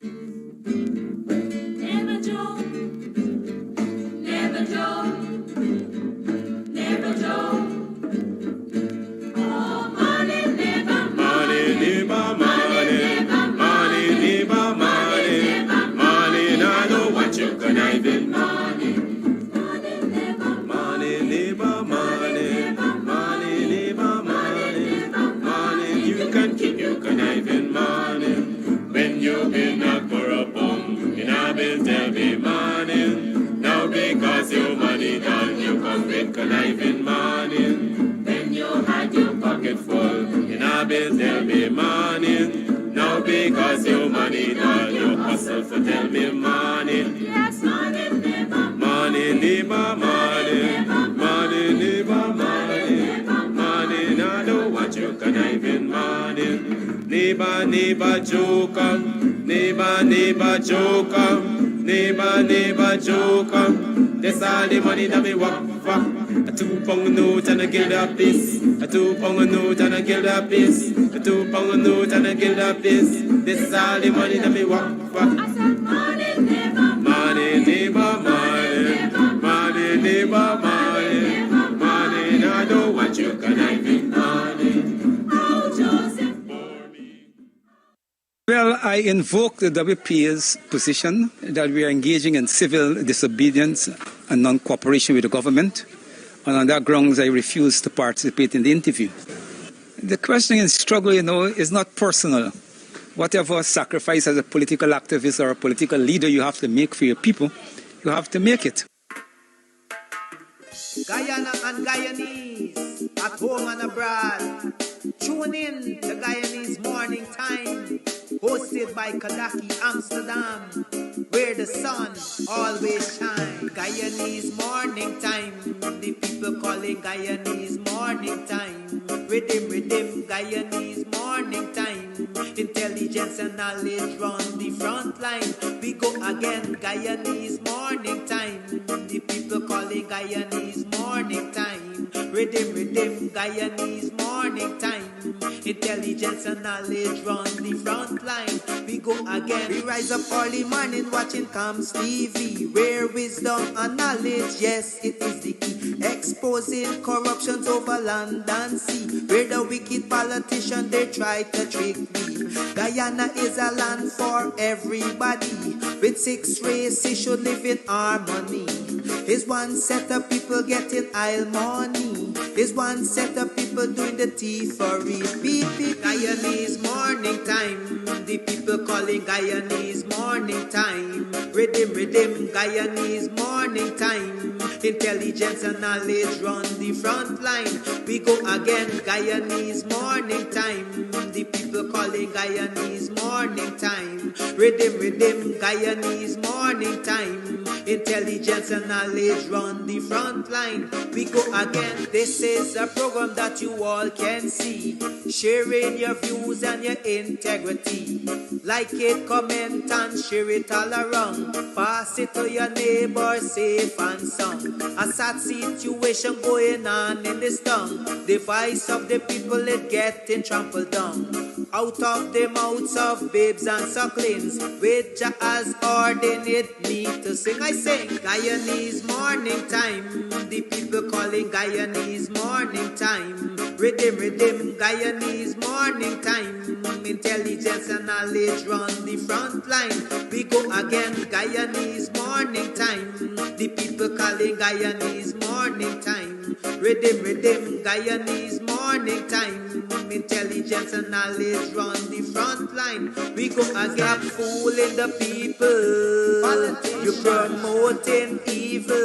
Never joke, never joke, never joke. Oh, money never, money never, money never, money never, money, money. Now know what you conniving, money, money never, money never, money, money never, money, money. You can keep your conniving, money. When you've been a corrupt, in a bill tell me money. Now because your money done, you come with conniving money. When you had your pocket full, in a bill tell me money. Now because your money done, you hustle for tell me money. Yes, money never, money never, money, money never, money, money. Now know what you conniving money. Neighbor joker, neighbor joker, neighbor joker. That's all the money that me work for. A 2 pound note and a guilder piece. A 2 pound note and a guilder piece. A 2 pound note and a guilder piece. This all the money that me work for. I said money never, money never, money, money never, money, money. Now I don't want you conniving money. Oh, Joseph. Well, I invoke the WPA's position that we are engaging in civil disobedience and non-cooperation with the government, and on that grounds I refuse to participate in the interview. The question in struggle, is not personal. Whatever sacrifice as a political activist or a political leader you have to make for your people, you have to make it. Guyana and Guyanese, at home and abroad. Tune in to Guyanese Morning Time, hosted by Kadaki Amsterdam, where the sun always shines. Guyanese Morning Time, the people call it Guyanese Morning Time. Rhythm, Guyanese Morning Time. Intelligence and knowledge run the front line. We go again, Guyanese Morning Time. The people call it Guyanese Morning Time. Rhythm, Guyanese Morning Time. Intelligence and knowledge run the front line. We go again. We rise up early morning watching Comes TV, where wisdom and knowledge, yes, it is the key. Exposing corruptions over land and sea, where the wicked politicians they try to trick me. Guyana is a land for everybody. With 6 races should live in harmony. Is one set of people getting aisle money. Is one set of people doing the thievery. Guyanese Morning Time. The people calling Guyanese Morning Time. Rhythm, Guyanese Morning Time. Intelligence and knowledge run the front line. We go again, Guyanese Morning Time. The people calling Guyanese Morning Time. Rhythm, Guyanese Morning Time. Intelligence and knowledge run the front line. We go again. This is a program that you all can see, sharing your views and your integrity. Like it, comment and share it all around. Pass it to your neighbor, safe and sound. A sad situation going on in this town. The voice of the people is getting trampled down. Out of the mouths of babes and sucklings, which has ordained me to sing. I sing Guyanese Morning Time. The people calling Guyanese Morning Time. Rhythm, Guyanese Morning Time. Intelligence and knowledge run the front line. We go again, Guyanese Morning Time. The people calling Guyanese Morning Time. Rhythm, Guyanese Morning Time. Intelligence and knowledge run the front line. We go again, fooling the people. You're promoting evil.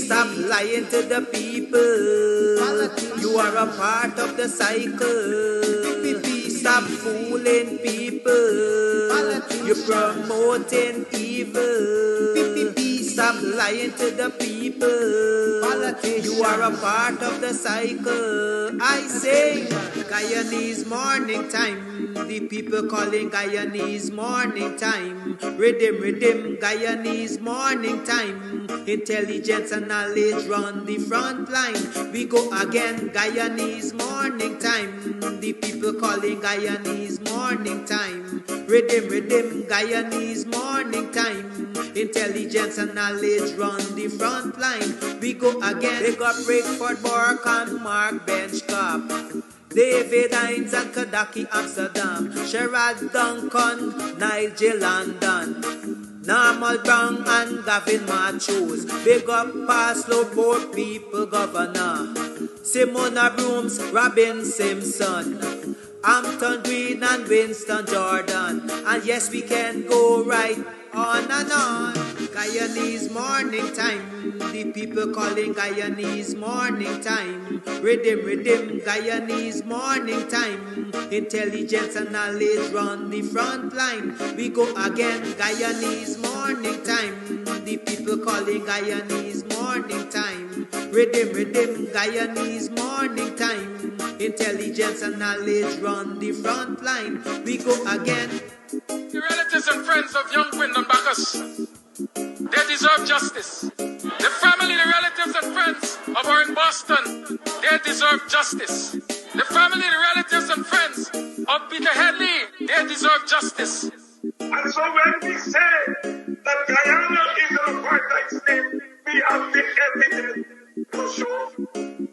Stop lying to the people. You are a part of the cycle. Stop fooling people. You're promoting evil. Stop lying to the people. You are a part of the cycle. I say Guyanese morning time. The people calling Guyanese morning time. Rhythm, Guyanese morning time. Intelligence and knowledge run the front line. We go again, Guyanese morning time. The people calling Guyanese morning time. Rhythm, Guyanese morning time. Intelligence and knowledge run the front line. We go again. They got Rickford, Bork and Mark Benchcop. David Hines and Kadaki Amsterdam. Sherrod Duncan, Nigel London. Normal Brown and Gavin Matthews. Big up Paslow Port People Governor. Simona Brooms, Robin Simpson. Hampton Green and Winston Jordan. And yes, we can go right on and on. Guyanese morning time. The people calling Guyanese morning time. Rhythm, Guyanese morning time. Intelligence and knowledge run the front line. We go again, Guyanese morning time. The people calling Guyanese morning time. Rhythm, Guyanese morning time. Intelligence and knowledge run the front line. We go again. The relatives and friends of young Wyndham Bacchus, they deserve justice. The family, the relatives and friends of our in Boston, they deserve justice. The family, the relatives and friends of Peter Headley, they deserve justice. And so when we say that Guyana is an apartheid state, we have the evidence to show.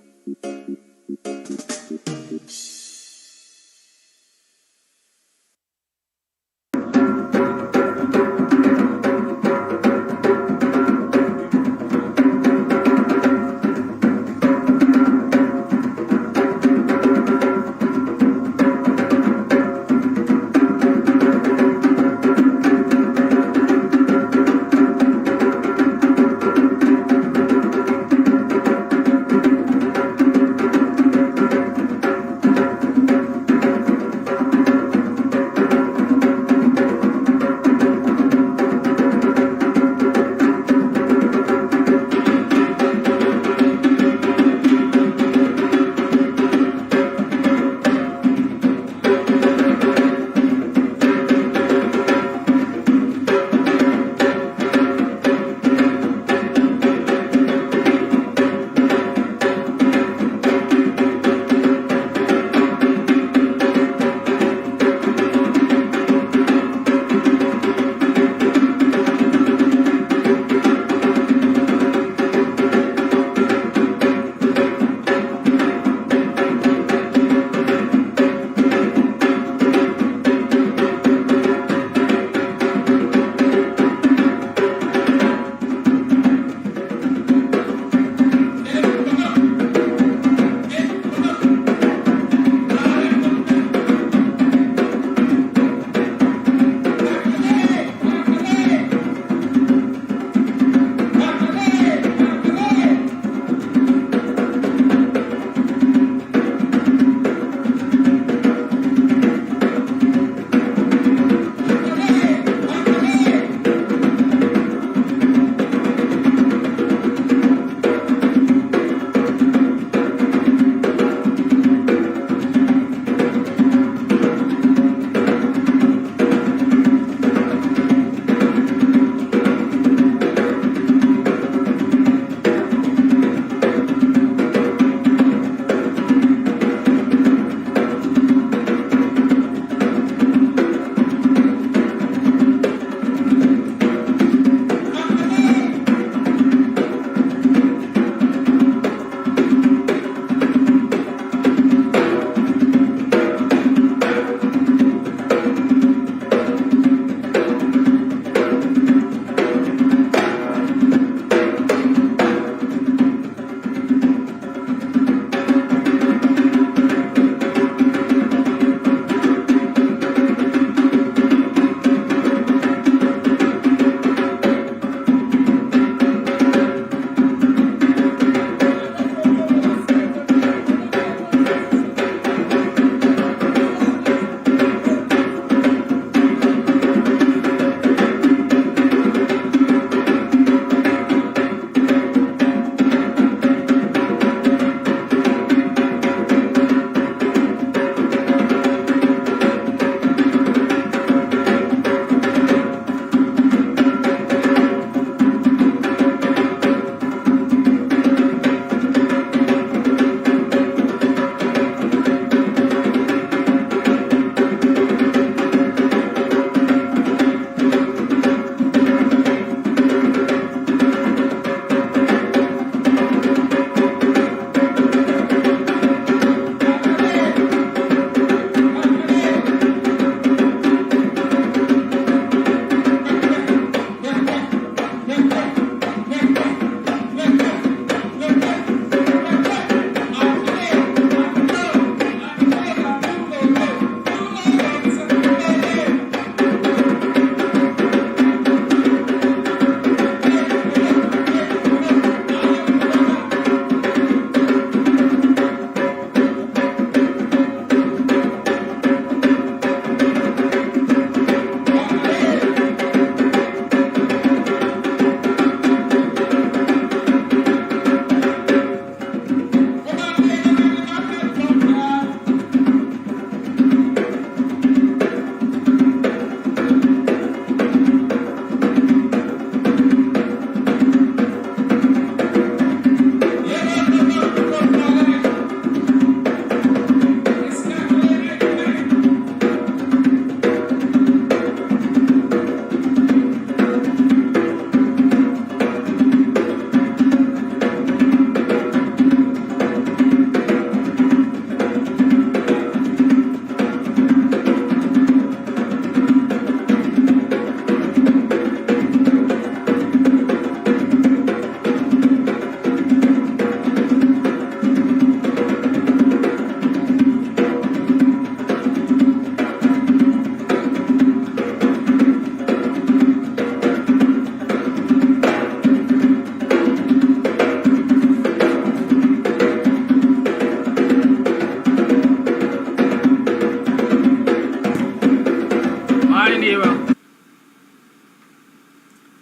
Deva.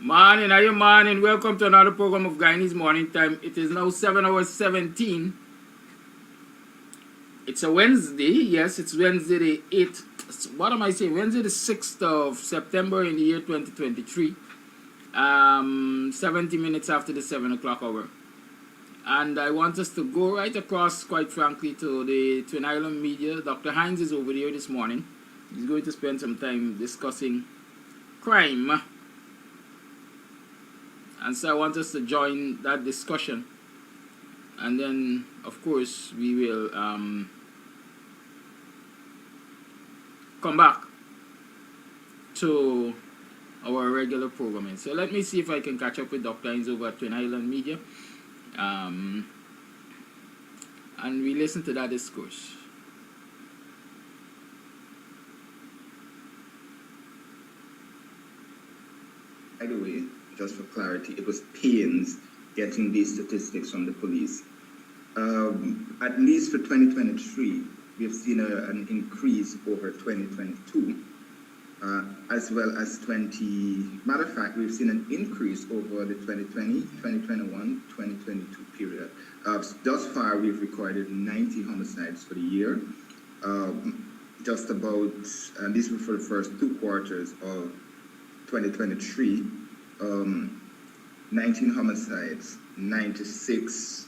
Morning, are you morning? Welcome to another program of Guyanese Morning Time. It is now 7 hours 17. It's a Wednesday. Yes, it's Wednesday the 8th. What am I saying? Wednesday the 6th of September in the year 2023. 70 minutes after the 7 o'clock hour. And I want us to go right across, quite frankly, to the Twin Island media. Dr. Hines is over there this morning. He's going to spend some time discussing crime. And so I want us to join that discussion. And then, of course, we will come back to our regular programming. So let me see if I can catch up with Dr. Hines over at Twin Island Media. And we listen to that discourse. By the way, just for clarity, it was pains getting these statistics from the police. At least for 2023, we've seen an increase over 2022, as well as matter of fact, we've seen an increase over the 2020, 2021, 2022 period. Thus far, we've recorded 90 homicides for the year. Just about, and these were for the first 2 quarters of 2023, 19 homicides, 96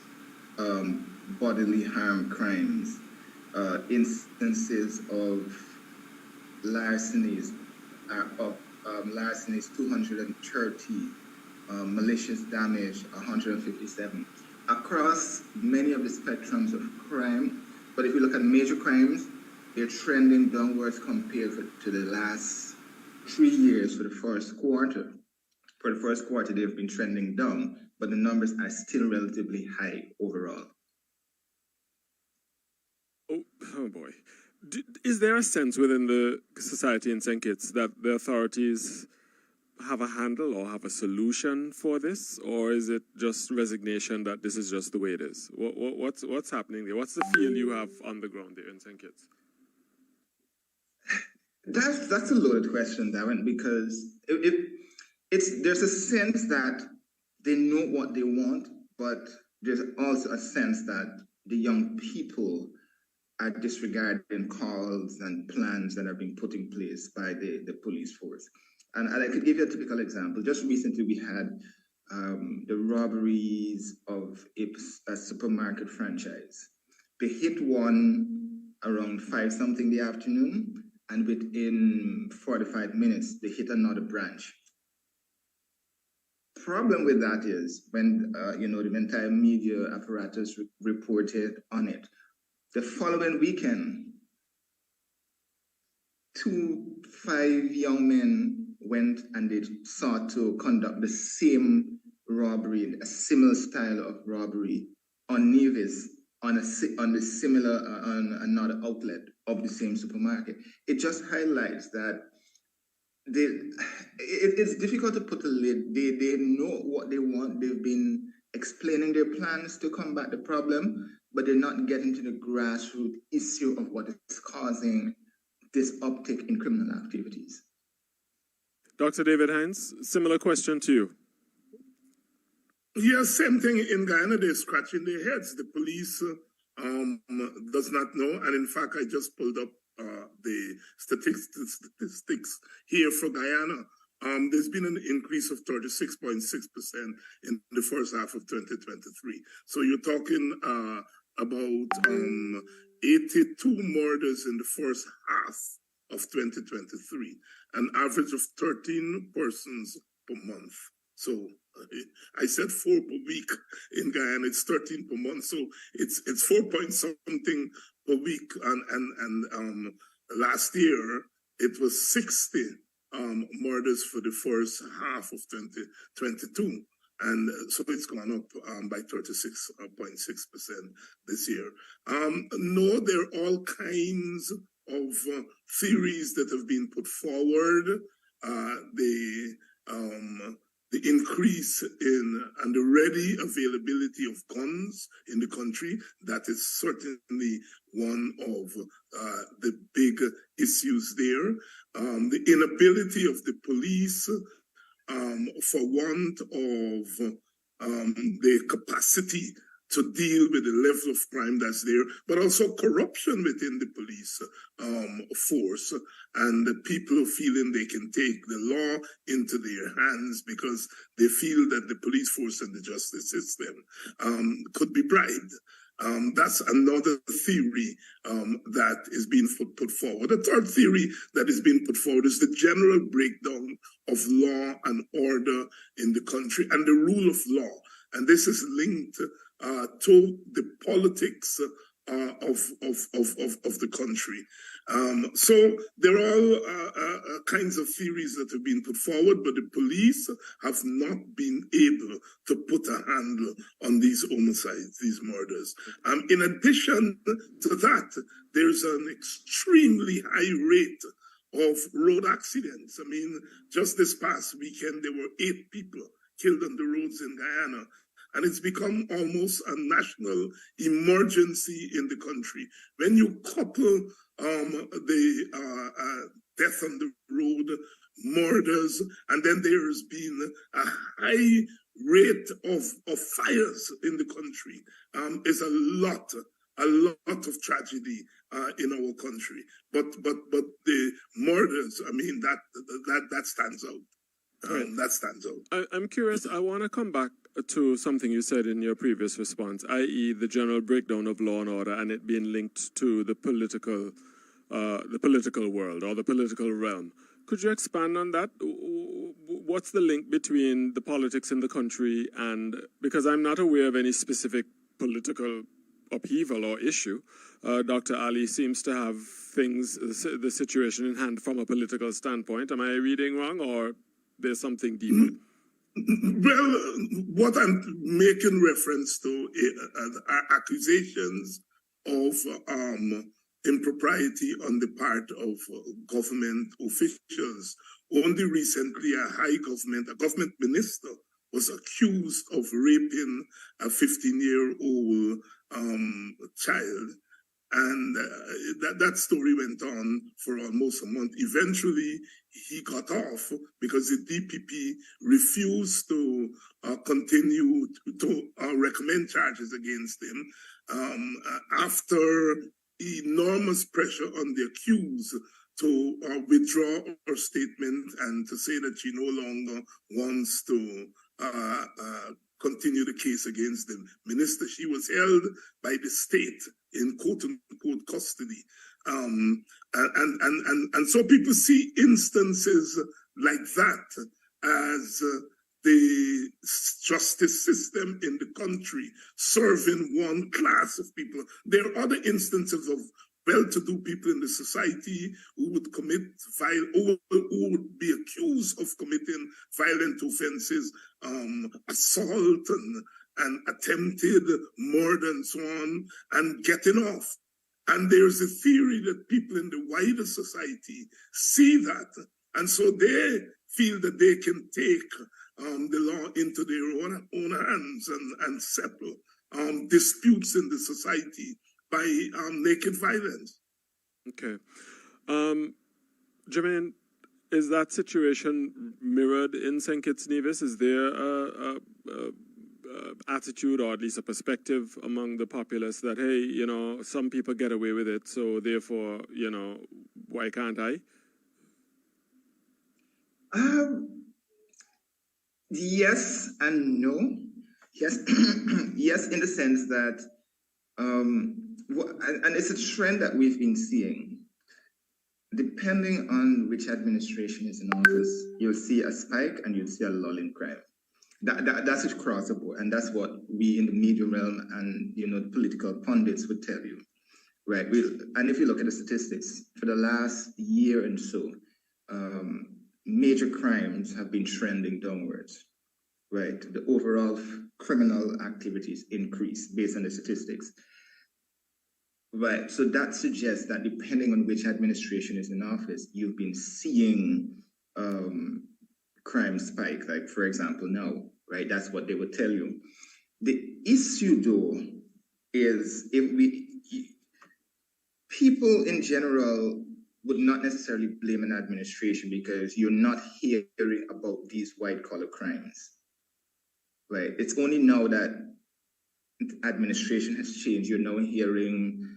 bodily harm crimes, instances of larcenies are up, larcenies 230, malicious damage 157. Across many of the spectrums of crime, but if you look at major crimes, they're trending downwards compared to the last 3 years for the first quarter. For the first quarter, they've been trending down, but the numbers are still relatively high overall. Oh boy. Is there a sense within the society in St. Kitts that the authorities have a handle or have a solution for this? Or is it just resignation that this is just the way it is? What's happening there? What's the feel you have on the ground there in St. Kitts? That's a loaded question, Darren, because there's a sense that they know what they want, but there's also a sense that the young people are disregarding calls and plans that are being put in place by the police force. And I could give you a typical example. Just recently, we had the robberies of a supermarket franchise. They hit one around 5-something in the afternoon, and within 45 minutes, they hit another branch. Problem with that is when the entire media apparatus reported on it. The following weekend, 5 young men went and they sought to conduct the same robbery, a similar style of robbery on Nevis, on another outlet of the same supermarket. It just highlights that it's difficult to put a lid. They know what they want. They've been explaining their plans to combat the problem, but they're not getting to the grassroots issue of what is causing this uptick in criminal activities. Dr. David Hines, similar question to you. Yes, same thing in Guyana. They're scratching their heads. The police does not know. And in fact, I just pulled up the statistics here for Guyana. There's been an increase of 36.6% in the first half of 2023. So you're talking about 82 murders in the first half of 2023, an average of 13 persons per month. So I said 4 per week in Guyana. It's 13 per month. So it's 4 point something per week. And last year it was 60 murders for the first half of 2022. And so it's gone up by 36.6% this year. No, there are all kinds of theories that have been put forward. The increase in and the ready availability of guns in the country. That is certainly one of the big issues there. The inability of the police, for want of the capacity to deal with the level of crime that's there, but also corruption within the police force, and the people feeling they can take the law into their hands because they feel that the police force and the justice system could be bribed. That's another theory that is being put forward. The third theory that is being put forward is the general breakdown of law and order in the country and the rule of law. And this is linked to the politics of the country. So there are all kinds of theories that have been put forward, but the police have not been able to put a handle on these homicides, these murders. In addition to that, there's an extremely high rate of road accidents. I mean, just this past weekend, there were 8 people killed on the roads in Guyana. And it's become almost a national emergency in the country. When you couple the death on the road, murders, and then there's been a high rate of fires in the country, is a lot of tragedy in our country. But the murders, I mean, that stands out. That stands out. I'm curious. I want to come back to something you said in your previous response, i.e. the general breakdown of law and order and it being linked to the political world or the political realm. Could you expand on that? What's the link between the politics in the country and, because I'm not aware of any specific political upheaval or issue, Dr. Ali seems to have the situation in hand from a political standpoint. Am I reading wrong, or there's something deeper? Well, what I'm making reference to are accusations of impropriety on the part of government officials. Only recently, a government minister was accused of raping a 15-year-old child. And that story went on for almost a month. Eventually, he got off because the DPP refused to continue to recommend charges against him after enormous pressure on the accused to withdraw her statement and to say that she no longer wants to continue the case against the minister. She was held by the state in quote-unquote custody. And so people see instances like that as the justice system in the country serving one class of people. There are other instances of well-to-do people in the society who would commit who would be accused of committing violent offenses, assault and attempted murder and so on, and getting off. And there's a theory that people in the wider society see that, and so they feel that they can take the law into their own hands and settle disputes in the society by naked violence. Okay. Jermaine, is that situation mirrored in St. Kitts Nevis? Is there a attitude, or at least a perspective among the populace that, hey, you know, some people get away with it, so therefore, you know, why can't I? Yes and no. Yes, yes, in the sense that, and it's a trend that we've been seeing. Depending on which administration is in office, you'll see a spike and you'll see a lull in crime. That's across the board, and that's what we in the media realm and, you know, political pundits would tell you, right? And if you look at the statistics for the last year and so, major crimes have been trending downwards, right? The overall criminal activities increase based on the statistics, right? So that suggests that depending on which administration is in office, you've been seeing crime spike, like for example now, right? That's what they would tell you. The issue though is people in general would not necessarily blame an administration because you're not hearing about these white collar crimes, right? It's only now that administration has changed. You're now hearing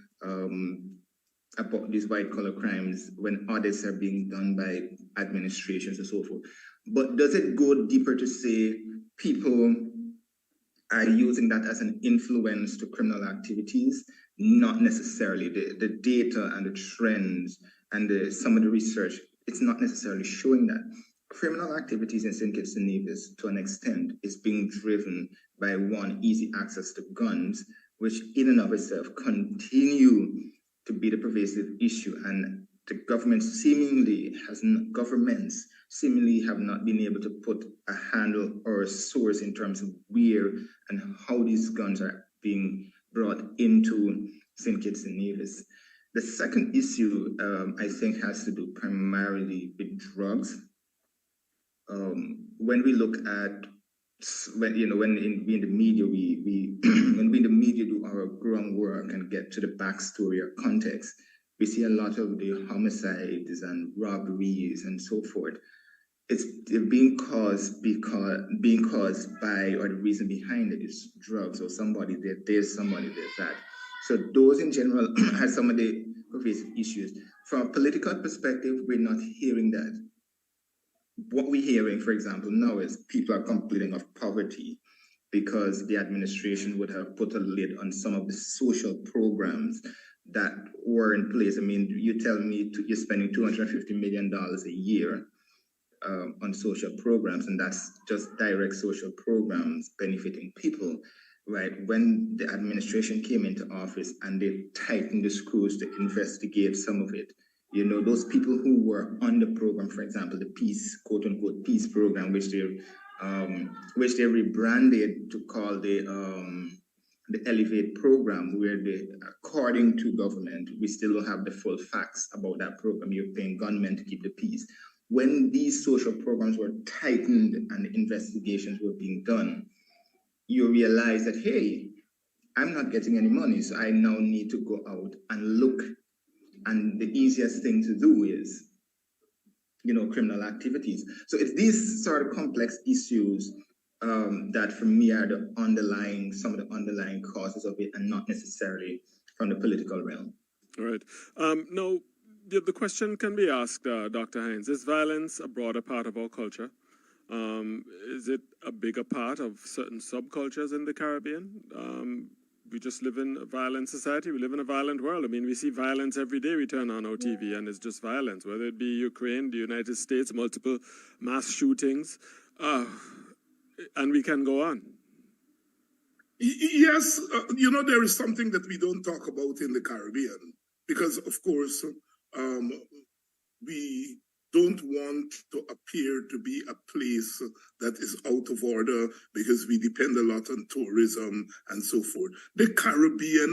about these white collar crimes when audits are being done by administrations and so forth. But does it go deeper to say people are using that as an influence to criminal activities? Not necessarily. The data and the trends and some of the research, it's not necessarily showing that. Criminal activities in St. Kitts and Nevis, to an extent, is being driven by one, easy access to guns, which in and of itself continue to be the pervasive issue. And the governments seemingly have not been able to put a handle or a source in terms of where and how these guns are being brought into St. Kitts and Nevis. The second issue, I think, has to do primarily with drugs. When we look at when in the media when we in the media do our groundwork and get to the backstory or context, we see a lot of the homicides and robberies and so forth. It's being caused by, or the reason behind it is drugs, or somebody there's somebody there's that. So those in general are some of the pervasive issues. From a political perspective, we're not hearing that. What we're hearing, for example, now is people are complaining of poverty because the administration would have put a lid on some of the social programs that were in place. I mean, you tell me you're spending $250 million a year on social programs, and that's just direct social programs benefiting people, right? When the administration came into office and they tightened the screws to investigate some of it, you know, those people who were on the program, for example, the peace, quote unquote, peace program, which they rebranded to call the Elevate program, where according to government, we still don't have the full facts about that program. You're paying gunmen to keep the peace. When these social programs were tightened and investigations were being done, you realize that, hey, I'm not getting any money, so I now need to go out and look. And the easiest thing to do is, you know, criminal activities. So it's these sort of complex issues that for me are some of the underlying causes of it, and not necessarily from the political realm. All right. Now, the question can be asked, Dr. Hines, is violence a broader part of our culture? Is it a bigger part of certain subcultures in the Caribbean? We just live in a violent society. We live in a violent world. I mean, we see violence every day. We turn on our TV and it's just violence, whether it be Ukraine, the United States, multiple mass shootings, and we can go on. Yes, you know, there is something that we don't talk about in the Caribbean because, of course, we don't want to appear to be a place that is out of order because we depend a lot on tourism and so forth. The Caribbean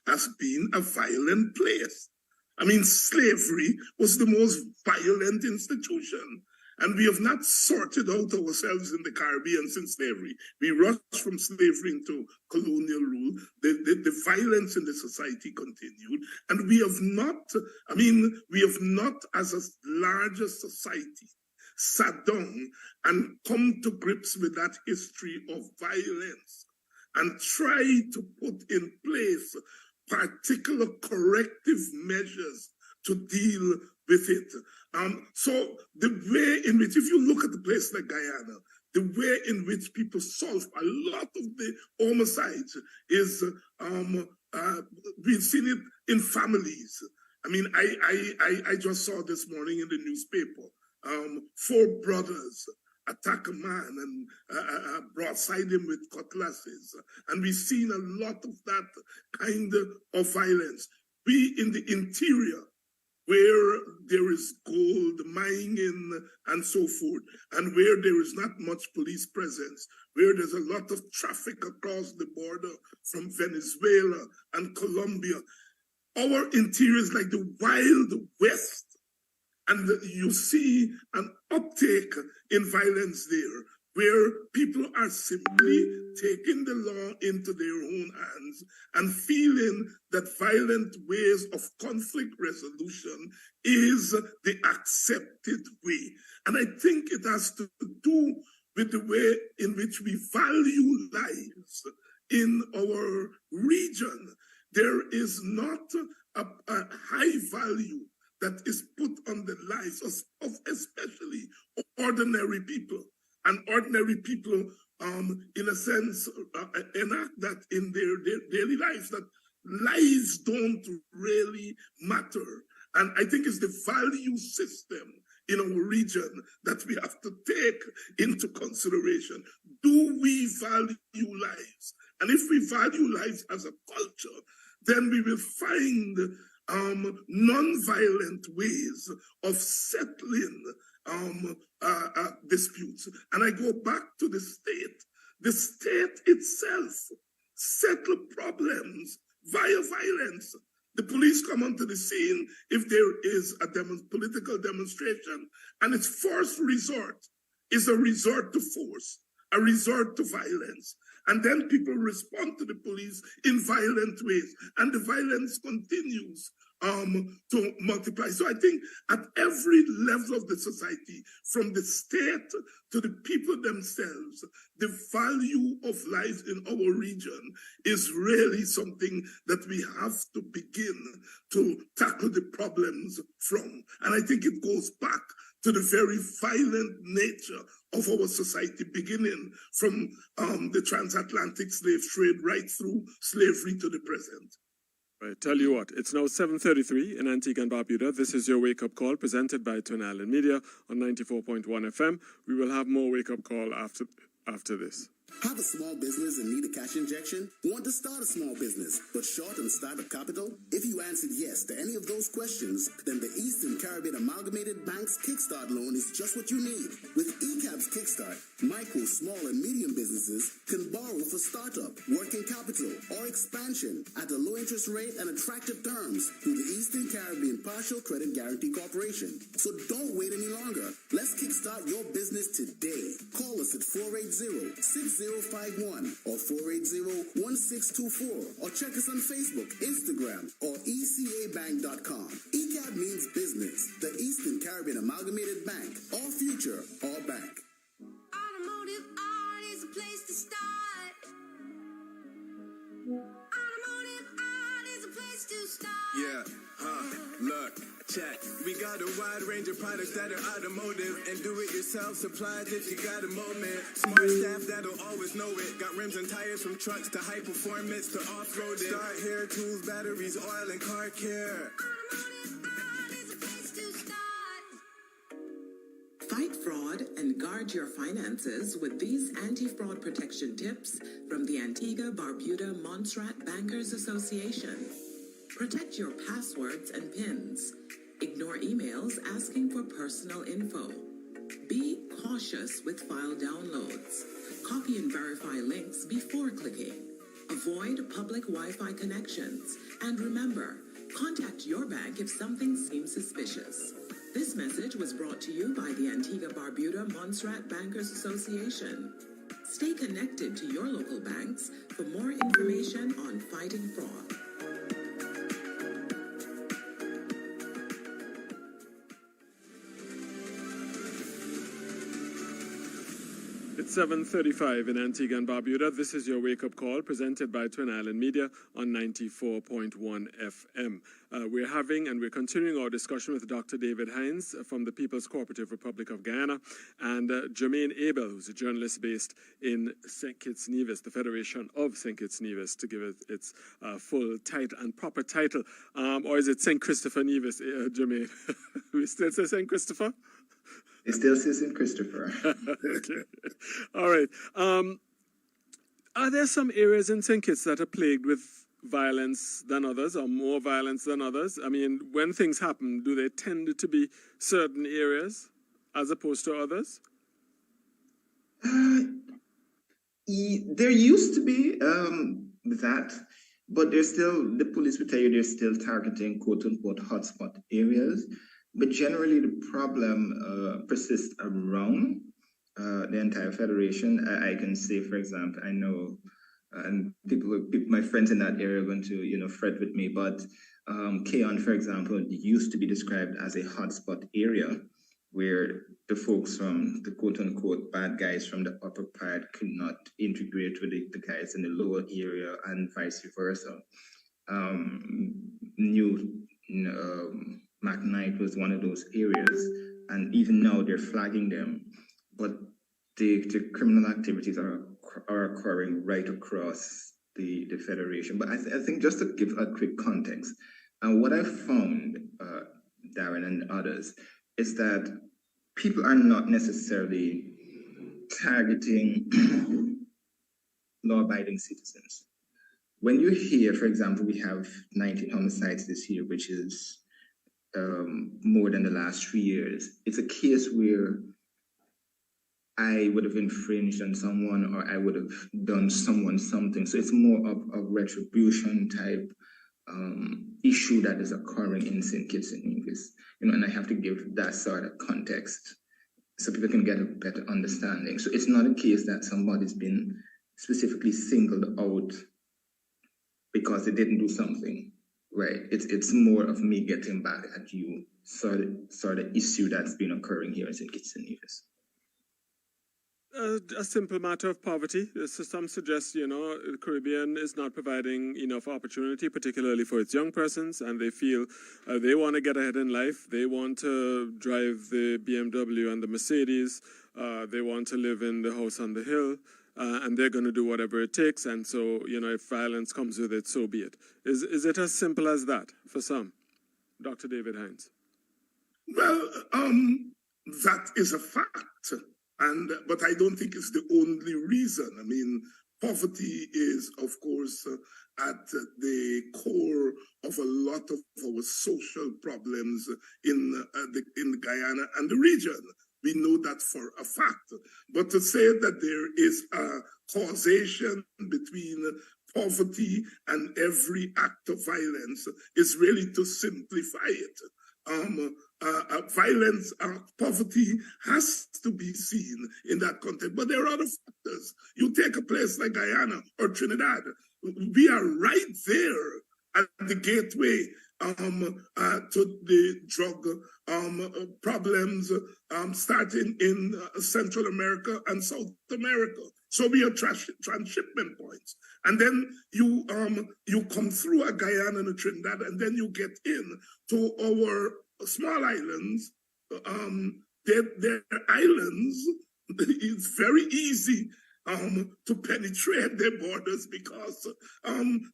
has been a violent place. I mean, slavery was the most violent institution. And we have not sorted out ourselves in the Caribbean since slavery. We rushed from slavery into colonial rule. The violence in the society continued. And we have not, as a larger society, sat down and come to grips with that history of violence and tried to put in place particular corrective measures to deal with it. So the way in which, if you look at the place like Guyana, the way in which people solve a lot of the homicides is, we've seen it in families. I mean, I just saw this morning in the newspaper, 4 brothers attack a man and broadside him with cutlasses. And we've seen a lot of that kind of violence. We in the interior, where there is gold mining and so forth, and where there is not much police presence, where there's a lot of traffic across the border from Venezuela and Colombia. Our interior is like the Wild West. And you see an uptake in violence there, where people are simply taking the law into their own hands and feeling that violent ways of conflict resolution is the accepted way. And I think it has to do with the way in which we value lives in our region. There is not a high value that is put on the lives of especially ordinary people. And ordinary people, in a sense, enact that in their daily lives, that lives don't really matter. And I think it's the value system in our region that we have to take into consideration. Do we value lives? And if we value lives as a culture, then we will find non-violent ways of settling disputes. And I go back to the state. The state itself settle problems via violence. The police come onto the scene if there is a political demonstration, and its first resort is a resort to force, a resort to violence. And then people respond to the police in violent ways, and the violence continues to multiply. So I think at every level of the society, from the state to the people themselves, the value of life in our region is really something that we have to begin to tackle the problems from. And I think it goes back to the very violent nature of our society, beginning from the transatlantic slave trade right through slavery to the present. Right, tell you what, it's now 7:33 in Antigua and Barbuda. This is your wake-up call presented by Twin Island Media on 94.1 FM. We will have more wake-up call after this. Have a small business and need a cash injection? Want to start a small business, but short on startup capital? If you answered yes to any of those questions, then the Eastern Caribbean Amalgamated Bank's Kickstart loan is just what you need. With ECAB's Kickstart, micro, small, and medium businesses can borrow for startup, working capital, or expansion at a low interest rate and attractive terms through the Eastern Caribbean Partial Credit Guarantee Corporation. So don't wait any longer. Let's kickstart your business today. Call us at 480-6051 or 480-1624 or check us on Facebook, Instagram, or ecabank.com. ECAB means business. The Eastern Caribbean Amalgamated Bank. All future, all bank. Automotive art is a place to start. Automotive art is a place to start. Yeah, look, check. We got a wide range of products that are automotive and do-it-yourself supplies if you got a moment. Smart staff that'll always know it. Got rims and tires from trucks to high performance to off-roading. Start hair tools, batteries, oil, and car care. Automotive art is a place to start. Fight fraud and guard your finances with these anti-fraud protection tips from the Antigua Barbuda Montserrat Bankers Association. Protect your passwords and PINs. Ignore emails asking for personal info. Be cautious with file downloads. Copy and verify links before clicking. Avoid public Wi-Fi connections. And remember, contact your bank if something seems suspicious. This message was brought to you by the Antigua Barbuda Montserrat Bankers Association. Stay connected to your local banks for more information on fighting fraud. It's 7:35 in Antigua and Barbuda. This is your wake-up call presented by Twin Island Media on 94.1 FM. We're continuing our discussion with Dr. David Hines from the People's Cooperative Republic of Guyana and Jermaine Abel, who's a journalist based in St. Kitts Nevis, the Federation of St. Kitts Nevis, to give it its full title and proper title. Or is it St. Christopher Nevis, Jermaine? We still say St. Christopher? It still says in Christopher. Okay. All right. Are there some areas in St. Kitts that are plagued with violence than others, or more violence than others? I mean, when things happen, do they tend to be certain areas as opposed to others? There used to be that, but there's still, the police will tell you they're still targeting quote-unquote hotspot areas. But generally, the problem persists around the entire federation. I can say, for example, I know, and my friends in that area are going to, fret with me, but Keon, for example, used to be described as a hotspot area where the folks from the quote-unquote bad guys from the upper part could not integrate with the guys in the lower area and vice versa. McKnight was one of those areas, and even now they're flagging them, but the criminal activities are occurring right across the federation. But I think just to give a quick context, what I found, Darren and others, is that people are not necessarily targeting law-abiding citizens. When you hear, for example, we have 19 homicides this year, which is more than the last 3 years, it's a case where I would have infringed on someone or I would have done someone something. So it's more of a retribution type issue that is occurring in St. Kitts and Nevis. And I have to give that sort of context so people can get a better understanding. So it's not a case that somebody's been specifically singled out because they didn't do something, right? It's more of me getting back at you, sort of issue that's been occurring here in St. Kitts and Nevis. A simple matter of poverty. So some suggest, the Caribbean is not providing enough opportunity, particularly for its young persons, and they feel they want to get ahead in life. They want to drive the BMW and the Mercedes. They want to live in the house on the hill, and they're going to do whatever it takes. And so, if violence comes with it, so be it. Is it as simple as that for some? Dr. David Hines. Well, that is a fact. But I don't think it's the only reason. I mean, poverty is, of course, at the core of a lot of our social problems in Guyana and the region. We know that for a fact. But to say that there is a causation between poverty and every act of violence is really to simplify it. Violence, poverty has to be seen in that context. But there are other factors. You take a place like Guyana or Trinidad, we are right there at the gateway to the drug problems starting in Central America and South America. So we are transshipment points. And then you come through a Guyana and a Trinidad, and then you get in to our small islands. They're islands. It's very easy to penetrate their borders because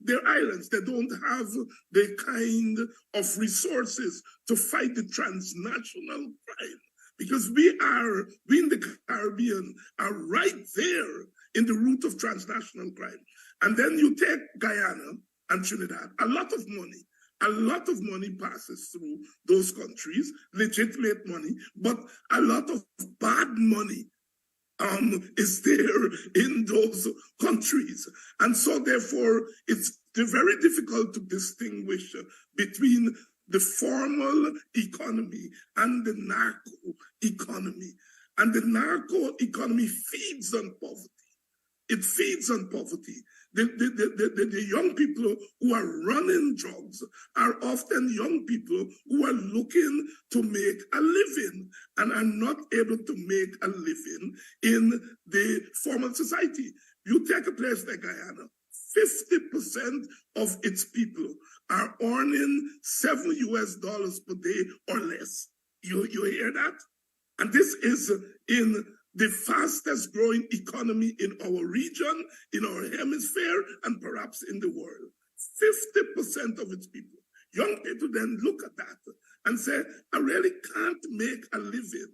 they're islands. They don't have the kind of resources to fight the transnational crime. Because we in the Caribbean are right there in the root of transnational crime. And then you take Guyana and Trinidad, a lot of money passes through those countries, legitimate money, but a lot of bad money is there in those countries. And so therefore, it's very difficult to distinguish between the formal economy and the narco economy. And the narco economy feeds on poverty. It feeds on poverty. The young people who are running drugs are often young people who are looking to make a living and are not able to make a living in the formal society. You take a place like Guyana, 50% of its people are earning $7 per day or less. You hear that? And this is in the fastest growing economy in our region, in our hemisphere, and perhaps in the world. 50% of its people. Young people then look at that and say, I really can't make a living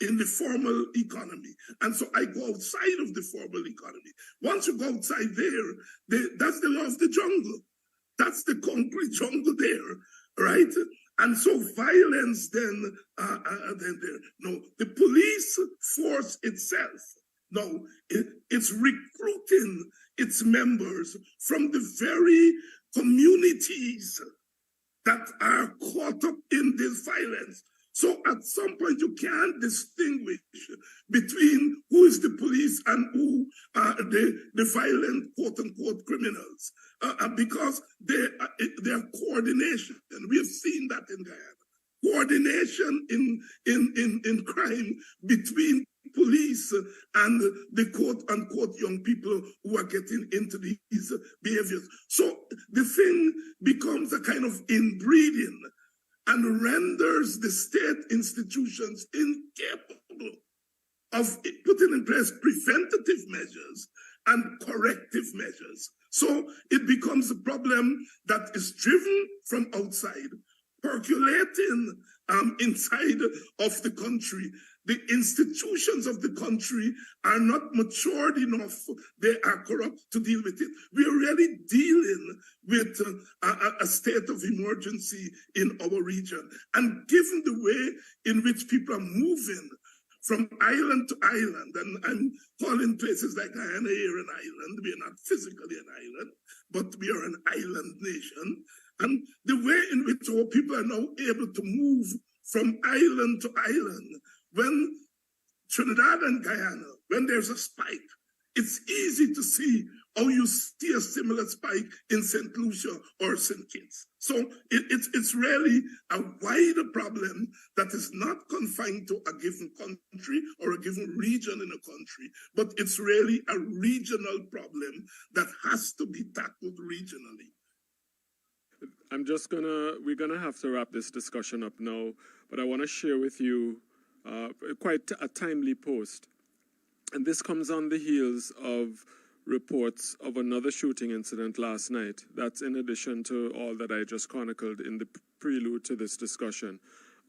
in the formal economy. And so I go outside of the formal economy. Once you go outside there, that's the law of the jungle. That's the concrete jungle there, right? And so violence then there. No, the police force itself, no, it's recruiting its members from the very communities that are caught up in this violence. So at some point, you can't distinguish between who is the police and who are the violent, quote unquote, criminals, because they are coordination. And we have seen that in Guyana. Coordination in crime between police and the quote unquote young people who are getting into these behaviors. So the thing becomes a kind of inbreeding and renders the state institutions incapable of putting in place preventative measures and corrective measures. So it becomes a problem that is driven from outside, percolating inside of the country. The institutions of the country are not matured enough. They are corrupt to deal with it. We are really dealing with a state of emergency in our region. And given the way in which people are moving from island to island, and I'm calling places like Guyana here an island. We are not physically an island, but we are an island nation. And the way in which our people are now able to move from island to island, when Trinidad and Guyana, when there's a spike, it's easy to see how you see a similar spike in St. Lucia or St. Kitts. So it's really a wider problem that is not confined to a given country or a given region in a country, but it's really a regional problem that has to be tackled regionally. We're gonna have to wrap this discussion up now, but I want to share with you quite a timely post. And this comes on the heels of reports of another shooting incident last night. That's in addition to all that I just chronicled in the prelude to this discussion.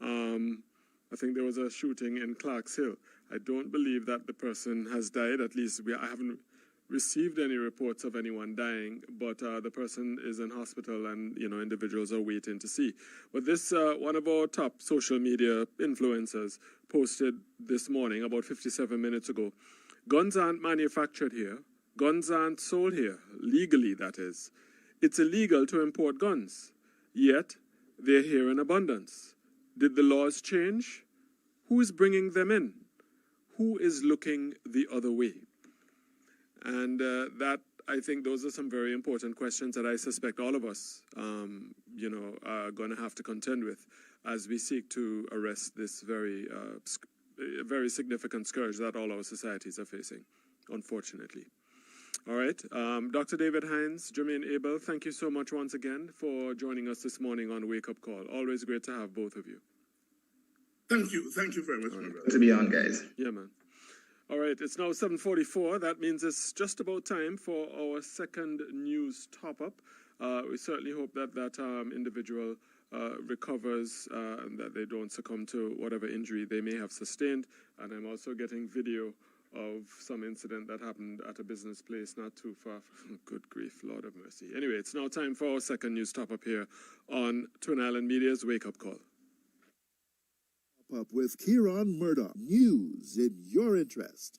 I think there was a shooting in Clarks Hill. I don't believe that the person has died. At least I haven't received any reports of anyone dying, but the person is in hospital and, individuals are waiting to see. But this, one of our top social media influencers posted this morning, about 57 minutes ago, guns aren't manufactured here. Guns aren't sold here, legally that is. It's illegal to import guns, yet they're here in abundance. Did the laws change? Who is bringing them in? Who is looking the other way? And I think those are some very important questions that I suspect all of us, are going to have to contend with as we seek to arrest this very significant scourge that all our societies are facing, unfortunately. All right. Dr. David Hines, Jermaine Abel, thank you so much once again for joining us this morning on Wake Up Call. Always great to have both of you. Thank you. Thank you very much, my brother. Good to be on, guys. Yeah, man. All right, it's now 7:44. That means it's just about time for our second news top-up. We certainly hope that individual recovers and that they don't succumb to whatever injury they may have sustained. And I'm also getting video of some incident that happened at a business place not too far from, good grief, Lord of mercy. Anyway, it's now time for our second news top-up here on Twin Island Media's Wake Up Call. Up with Kieran Murdoch. News in your interest.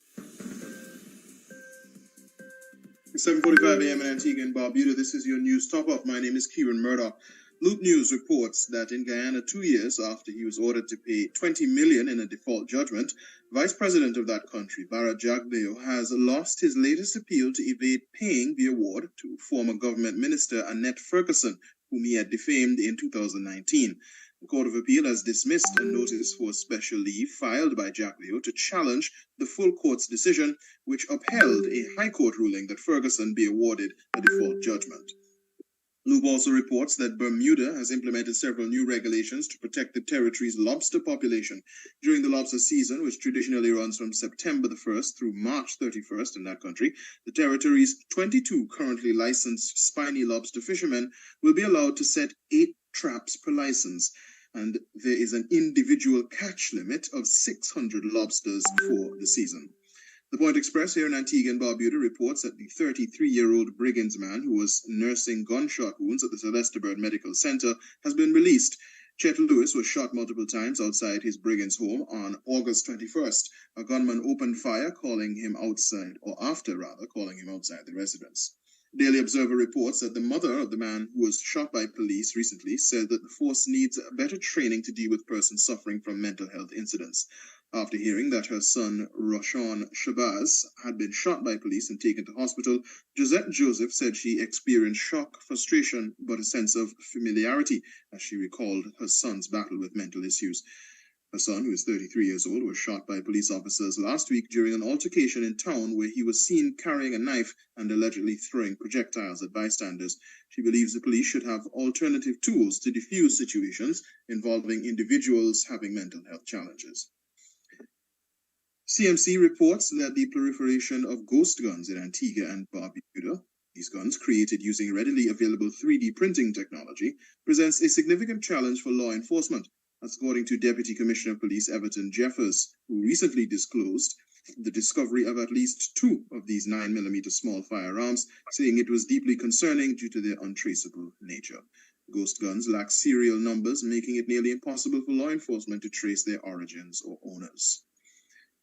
7:45 a.m. in Antigua and Barbuda. This is your news top-up. My name is Kieran Murdoch. Loop News reports that in Guyana, 2 years after he was ordered to pay $20 million in a default judgment, Vice President of that country, Barra Jagbeo, has lost his latest appeal to evade paying the award to former government minister Annette Ferguson, whom he had defamed in 2019. The Court of Appeal has dismissed a notice for special leave filed by Jagbeo to challenge the full court's decision, which upheld a High Court ruling that Ferguson be awarded a default judgment. Lube also reports that Bermuda has implemented several new regulations to protect the territory's lobster population during the lobster season, which traditionally runs from September the 1st through March 31st in that country. The territory's 22 currently licensed spiny lobster fishermen will be allowed to set 8 traps per license, and there is an individual catch limit of 600 lobsters for the season. The Point Express here in Antigua and Barbuda reports that the 33-year-old Brigands man who was nursing gunshot wounds at the Celestibird Medical Center has been released. Chet Lewis was shot multiple times outside his Brigands home on August 21st. A gunman opened fire, calling him outside the residence. Daily Observer reports that the mother of the man who was shot by police recently said that the force needs better training to deal with persons suffering from mental health incidents. After hearing that her son, Roshan Shabazz, had been shot by police and taken to hospital, Josette Joseph said she experienced shock, frustration, but a sense of familiarity as she recalled her son's battle with mental issues. Her son, who is 33 years old, was shot by police officers last week during an altercation in town where he was seen carrying a knife and allegedly throwing projectiles at bystanders. She believes the police should have alternative tools to defuse situations involving individuals having mental health challenges. CMC reports that the proliferation of ghost guns in Antigua and Barbuda, these guns created using readily available 3D printing technology, presents a significant challenge for law enforcement. That's according to Deputy Commissioner of Police Everton Jeffers, who recently disclosed the discovery of at least 2 of these 9mm small firearms, saying it was deeply concerning due to their untraceable nature. Ghost guns lack serial numbers, making it nearly impossible for law enforcement to trace their origins or owners.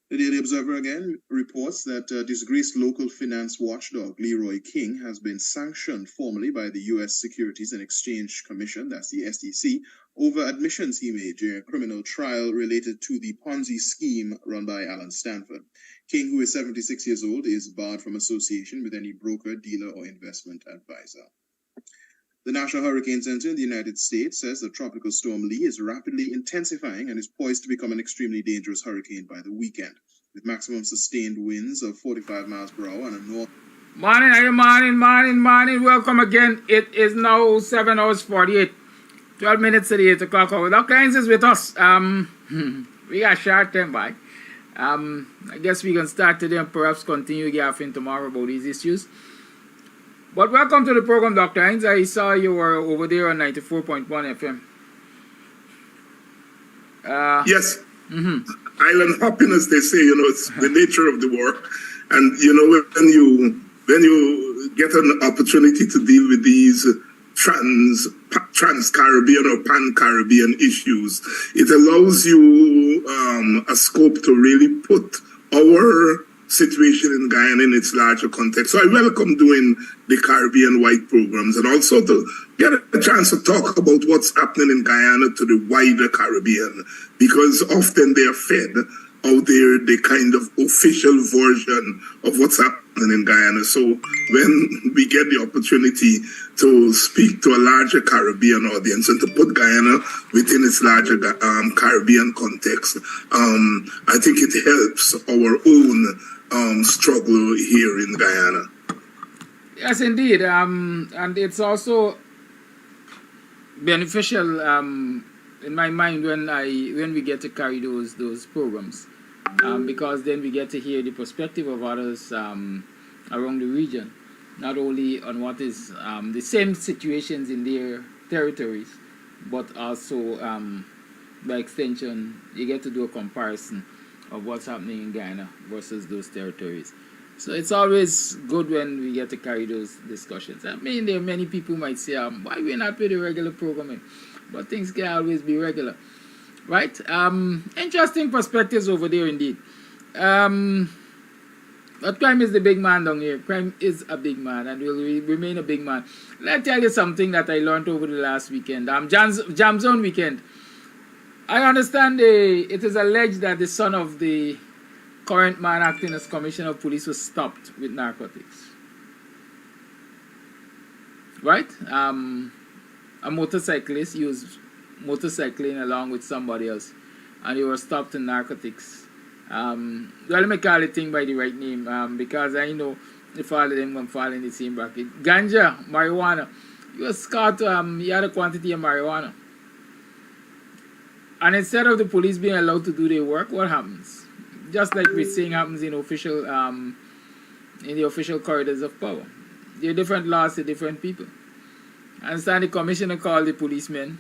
The Daily Observer again reports that disgraced local finance watchdog Leroy King has been sanctioned formally by the U.S. Securities and Exchange Commission, that's the SEC, over admissions he made during a criminal trial related to the Ponzi scheme run by Alan Stanford. King, who is 76 years old, is barred from association with any broker, dealer, or investment advisor. The National Hurricane Center in the United States says that Tropical Storm Lee is rapidly intensifying and is poised to become an extremely dangerous hurricane by the weekend, with maximum sustained winds of 45 miles per hour on a north. Morning. Welcome again. It is now 7 hours 48. 12 minutes to the 8 o'clock hour. Dr. Hines is with us. We got short time by. I guess we can start today and perhaps continue gaffing tomorrow about these issues. But welcome to the program, Dr. Hines. I saw you were over there on 94.1 FM. Yes. Island hopping, as they say, it's the nature of the work. And, when you get an opportunity to deal with these trans-Caribbean or pan-Caribbean issues, it allows you a scope to really put our situation in Guyana in its larger context. So I welcome doing the Caribbean-wide programs and also to get a chance to talk about what's happening in Guyana to the wider Caribbean, because often they are fed out there the kind of official version of what's happening in Guyana. So when we get the opportunity to speak to a larger Caribbean audience and to put Guyana within its larger Caribbean context, I think it helps our own struggle here in Guyana. Yes, indeed. And it's also beneficial in my mind when we get to carry those programs, because then we get to hear the perspective of others around the region, not only on what is the same situations in their territories, but also by extension you get to do a comparison of what's happening in Guyana versus those territories. So it's always good when we get to carry those discussions. I mean, there are many people who might say, why we're not with the regular programming? But things can always be regular, right? Interesting perspectives over there indeed. But crime is the big man down here. Crime is a big man and will remain a big man. Let me tell you something that I learned over the last weekend. Jam Zone weekend. I understand it is alleged that the son of the current man acting as Commissioner of Police was stopped with narcotics. Right? A motorcyclist, he was motorcycling along with somebody else, and they were stopped in narcotics. Well, let me call the thing by the right name, because I know if all of them can fall in the same bracket. Ganja, marijuana. He was caught, he had a quantity of marijuana. And instead of the police being allowed to do their work, what happens? Just like we're saying happens in official, in the official corridors of power. There are different laws to different people. I understand the commissioner called the policemen,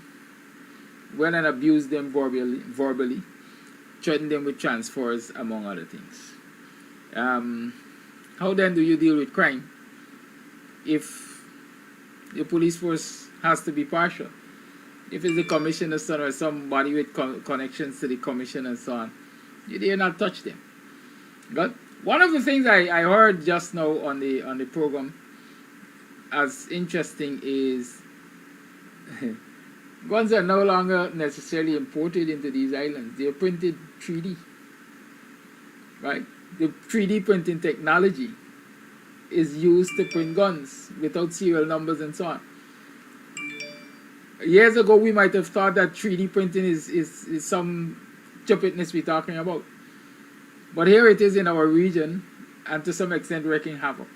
went and abused them verbally, threatened them with transfers, among other things. How then do you deal with crime if the police force has to be partial? If it's the commissioner's son or somebody with connections to the commissioner and so on, you dare not touch them. But one of the things I heard just now on the program as interesting is guns are no longer necessarily imported into these islands. They're printed 3D, right? The 3D printing technology is used to print guns without serial numbers and so on. Years ago, we might have thought that 3D printing is some stupidness we're talking about. But here it is in our region, and to some extent wreaking havoc.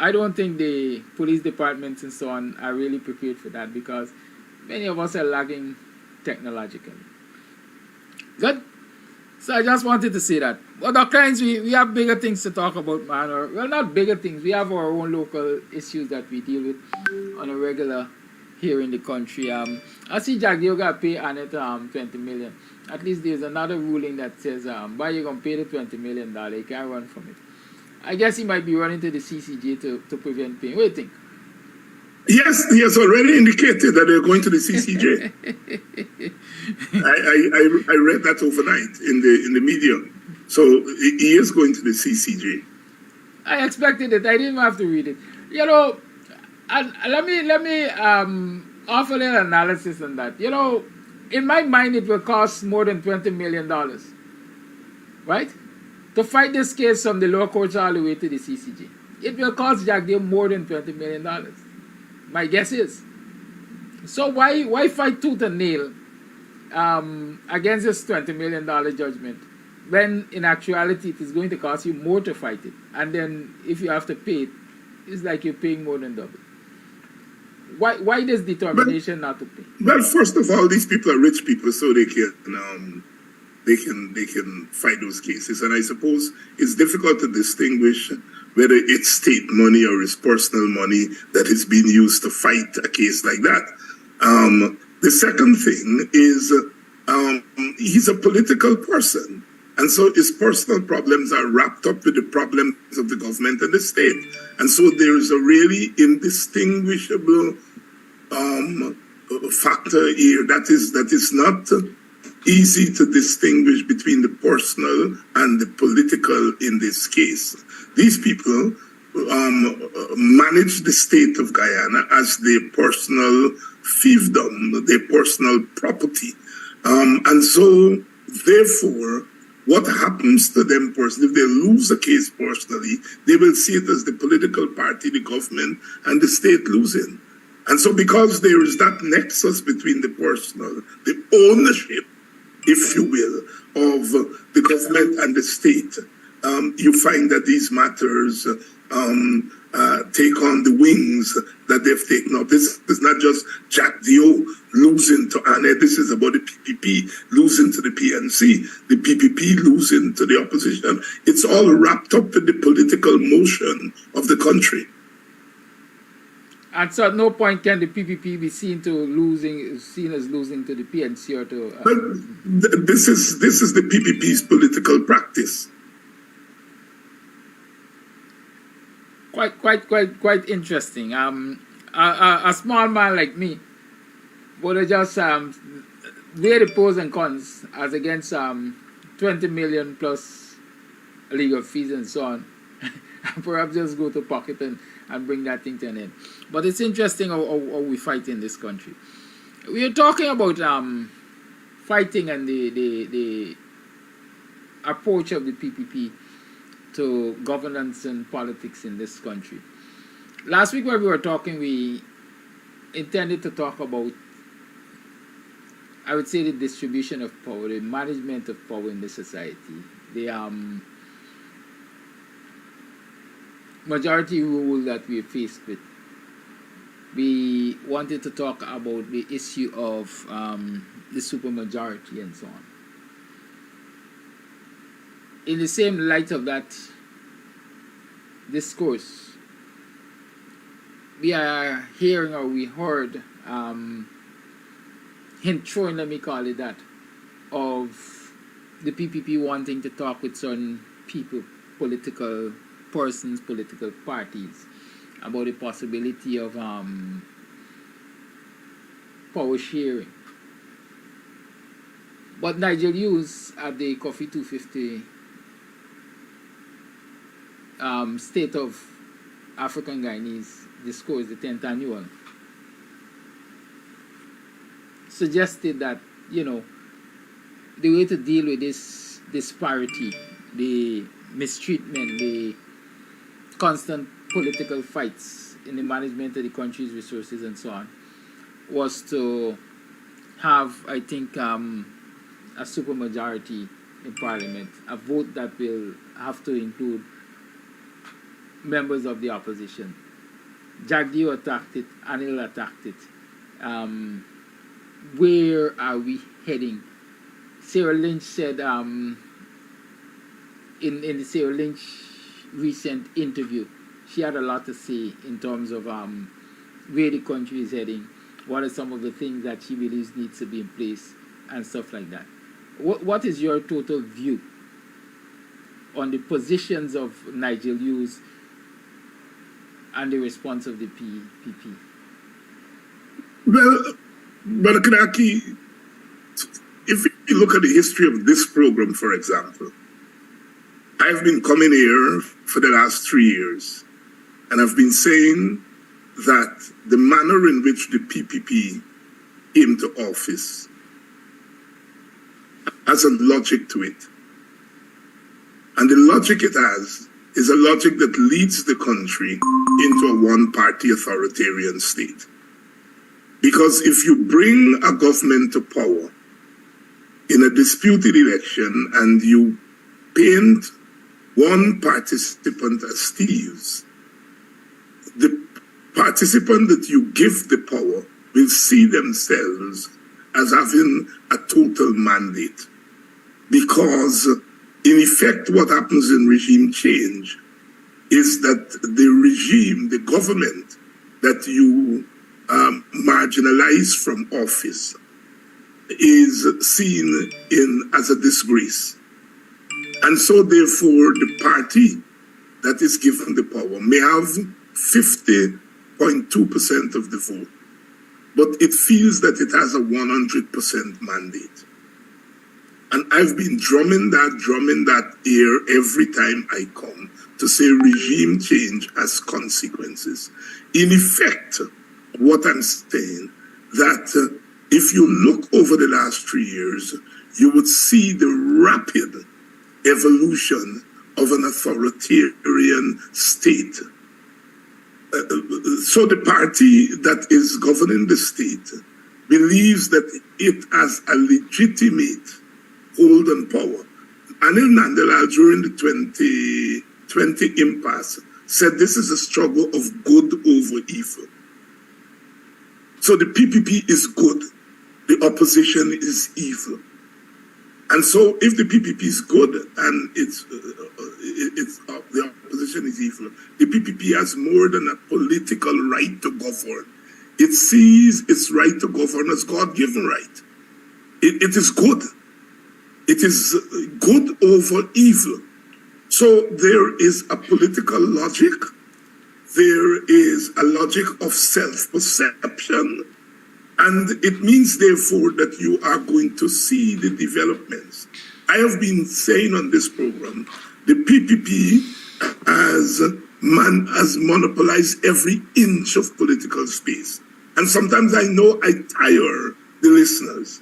I don't think the police departments and so on are really prepared for that because many of us are lagging technologically. Good? So I just wanted to say that. But our clients, we have bigger things to talk about, man. Or, well, not bigger things. We have our own local issues that we deal with on a regular here in the country. I see Jack Dio got to pay Annette 20 million. At least there's another ruling that says, why you going to pay the $20 million? You can't run from it. I guess he might be running to the CCJ to prevent paying. What do you think? Yes, he has already indicated that they're going to the CCJ. I read that overnight in the media. So he is going to the CCJ. I expected it. I didn't have to read it. You know, let me offer a little analysis on that. You know, in my mind, it will cost more than $20 million, right? To fight this case from the lower courts all the way to the CCJ. It will cost Jack Deere more than $20 million. My guess is. So why fight tooth and nail against this $20 million judgment when in actuality it is going to cost you more to fight it? And then if you have to pay it, it's like you're paying more than double. Why this determination not to pay? Well, first of all, these people are rich people, so they can fight those cases. And I suppose it's difficult to distinguish whether it's state money or it's personal money that is being used to fight a case like that. The second thing is he's a political person. And so his personal problems are wrapped up with the problems of the government and the state. And so there is a really indistinguishable factor here that is not easy to distinguish between the personal and the political in this case. These people manage the state of Guyana as their personal fiefdom, their personal property. And so, therefore, what happens to them personally, if they lose a case personally, they will see it as the political party, the government, and the state losing. And so because there is that nexus between the personal, the ownership, if you will, of the government and the state, you find that these matters take on the wings that they've taken up. This is not just Jack Dio losing to Annette. This is about the PPP losing to the PNC, the PPP losing to the opposition. It's all wrapped up in the political motion of the country. And so at no point can the PPP be seen as losing to the PNC or to... But this is the PPP's political practice. Quite interesting. A small man like me would just weigh the pros and cons as against 20 million plus legal fees and so on. And perhaps just go to pocket and bring that thing to an end. But it's interesting how we fight in this country. We are talking about fighting and the approach of the PPP to governance and politics in this country. Last week when we were talking, we intended to talk about, I would say, the distribution of power, the management of power in the society, the majority rule that we are faced with. We wanted to talk about the issue of the supermajority and so on. In the same light of that discourse, we are hearing, or we heard, hint throwing, let me call it that, of the PPP wanting to talk with certain people, political persons, political parties, about the possibility of power sharing. But Nigel Hughes at the Coffee 250 State of African Guyanese discourse, the 10th annual, suggested that, you know, the way to deal with this disparity, the mistreatment, the constant political fights in the management of the country's resources and so on, was to have, I think, a supermajority in Parliament, a vote that will have to include members of the opposition. Jagdeo attacked it, Anil attacked it. Where are we heading? Sarah Lynch said in the Sarah Lynch recent interview, she had a lot to say in terms of where the country is heading, what are some of the things that she believes needs to be in place, and stuff like that. What is your total view on the positions of Nigel Hughes and the response of the PPP? Well, Brother Kadaki, if you look at the history of this program, for example, I've been coming here for the last 3 years, and I've been saying that the manner in which the PPP came to office has a logic to it. And the logic it has is a logic that leads the country into a one-party authoritarian state. Because if you bring a government to power in a disputed election and you paint one participant as thieves, the participant that you give the power will see themselves as having a total mandate. Because in effect, what happens in regime change is that the regime, the government that you marginalize from office is seen as a disgrace. And so therefore the party that is given the power may have 50.2% of the vote, but it feels that it has a 100% mandate. And I've been drumming that ear every time I come to say regime change has consequences. In effect, what I'm saying, that if you look over the last 3 years, you would see the rapid evolution of an authoritarian state. So the party that is governing the state believes that it has a legitimate hold on power. Anil Nandala, during the 2020 impasse, said this is a struggle of good over evil. So the PPP is good, the opposition is evil. And so if the PPP is good and the opposition is evil, the PPP has more than a political right to govern. It sees its right to govern as God-given right. It is good. It is good over evil. So there is a political logic. There is a logic of self-perception. And it means, therefore, that you are going to see the developments. I have been saying on this program, the PPP has monopolized every inch of political space. And sometimes I know I tire the listeners.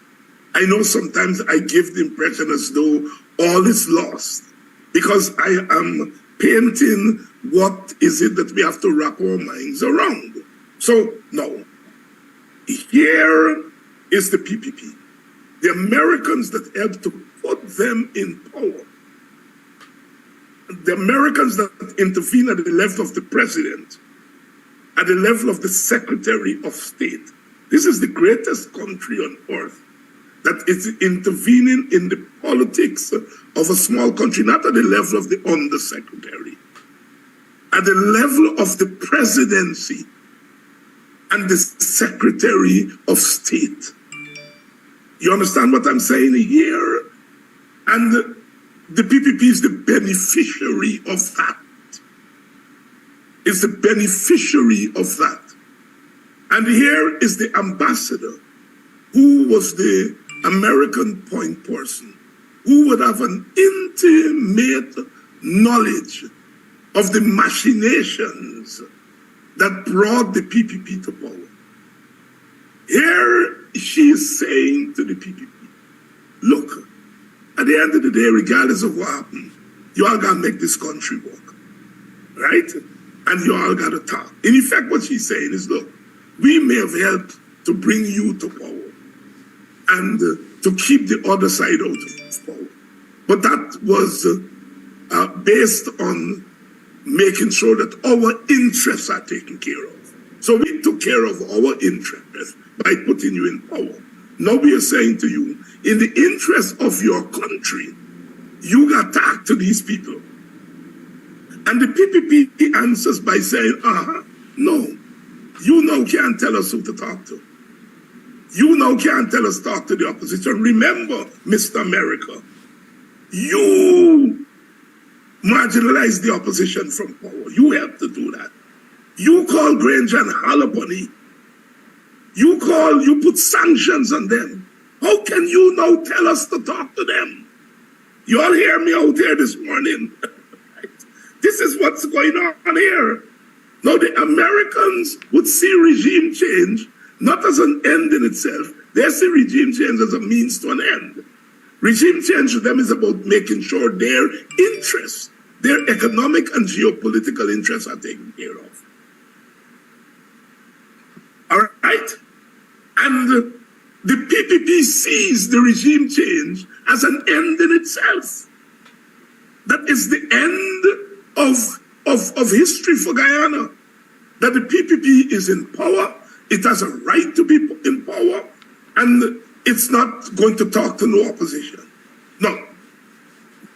I know sometimes I give the impression as though all is lost, because I am painting what is it that we have to wrap our minds around. So, no. Here is the PPP. The Americans that helped to put them in power. The Americans that intervene at the level of the president, at the level of the Secretary of State. This is the greatest country on earth that is intervening in the politics of a small country, not at the level of the undersecretary, at the level of the presidency and the Secretary of State. You understand what I'm saying here? And the PPP is the beneficiary of that. It's the beneficiary of that. And here is the ambassador, who was the American point person, who would have an intimate knowledge of the machinations that brought the PPP to power. Here she is saying to the PPP, look, at the end of the day, regardless of what happened, you all got to make this country work, right? And you all got to talk. In effect, what she's saying is, look, we may have helped to bring you to power and to keep the other side out of power. But that was based on making sure that our interests are taken care of. So we took care of our interests by putting you in power. Now we are saying to you, in the interest of your country, you got to talk to these people. And the PPP answers by saying, no, you now can't tell us who to talk to. You now can't tell us talk to the opposition. Remember, Mr. America, you marginalized the opposition from power. You helped to do that. You called Granger and Halapony. You put sanctions on them. How can you now tell us to talk to them? You all hear me out here this morning. This is what's going on here. Now the Americans would see regime change not as an end in itself. They see regime change as a means to an end. Regime change to them is about making sure their interests, their economic and geopolitical interests are taken care of. All right? And the PPP sees the regime change as an end in itself. That is the end of history for Guyana. That the PPP is in power, it has a right to be in power, and it's not going to talk to no opposition. Now,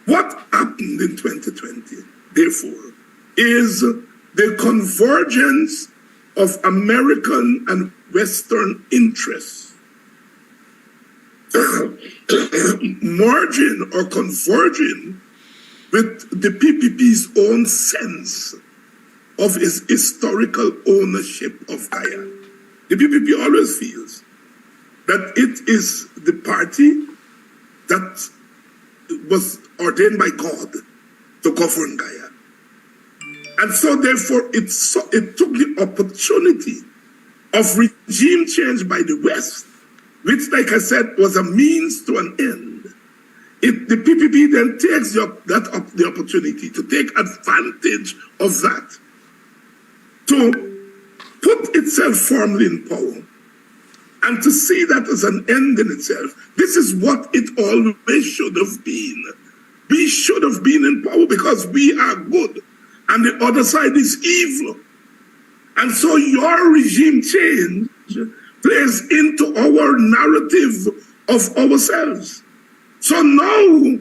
what happened in 2020, therefore, is the convergence of American and Western interests merging or converging with the PPP's own sense of its historical ownership of Guyana. The PPP always feels that it is the party that was ordained by God to govern Guyana. And so therefore it took the opportunity of regime change by the West, which, like I said, was a means to an end. The PPP then takes the opportunity to take advantage of that, to put itself firmly in power, and to see that as an end in itself. This is what it always should have been. We should have been in power because we are good, and the other side is evil. And so your regime change plays into our narrative of ourselves. So now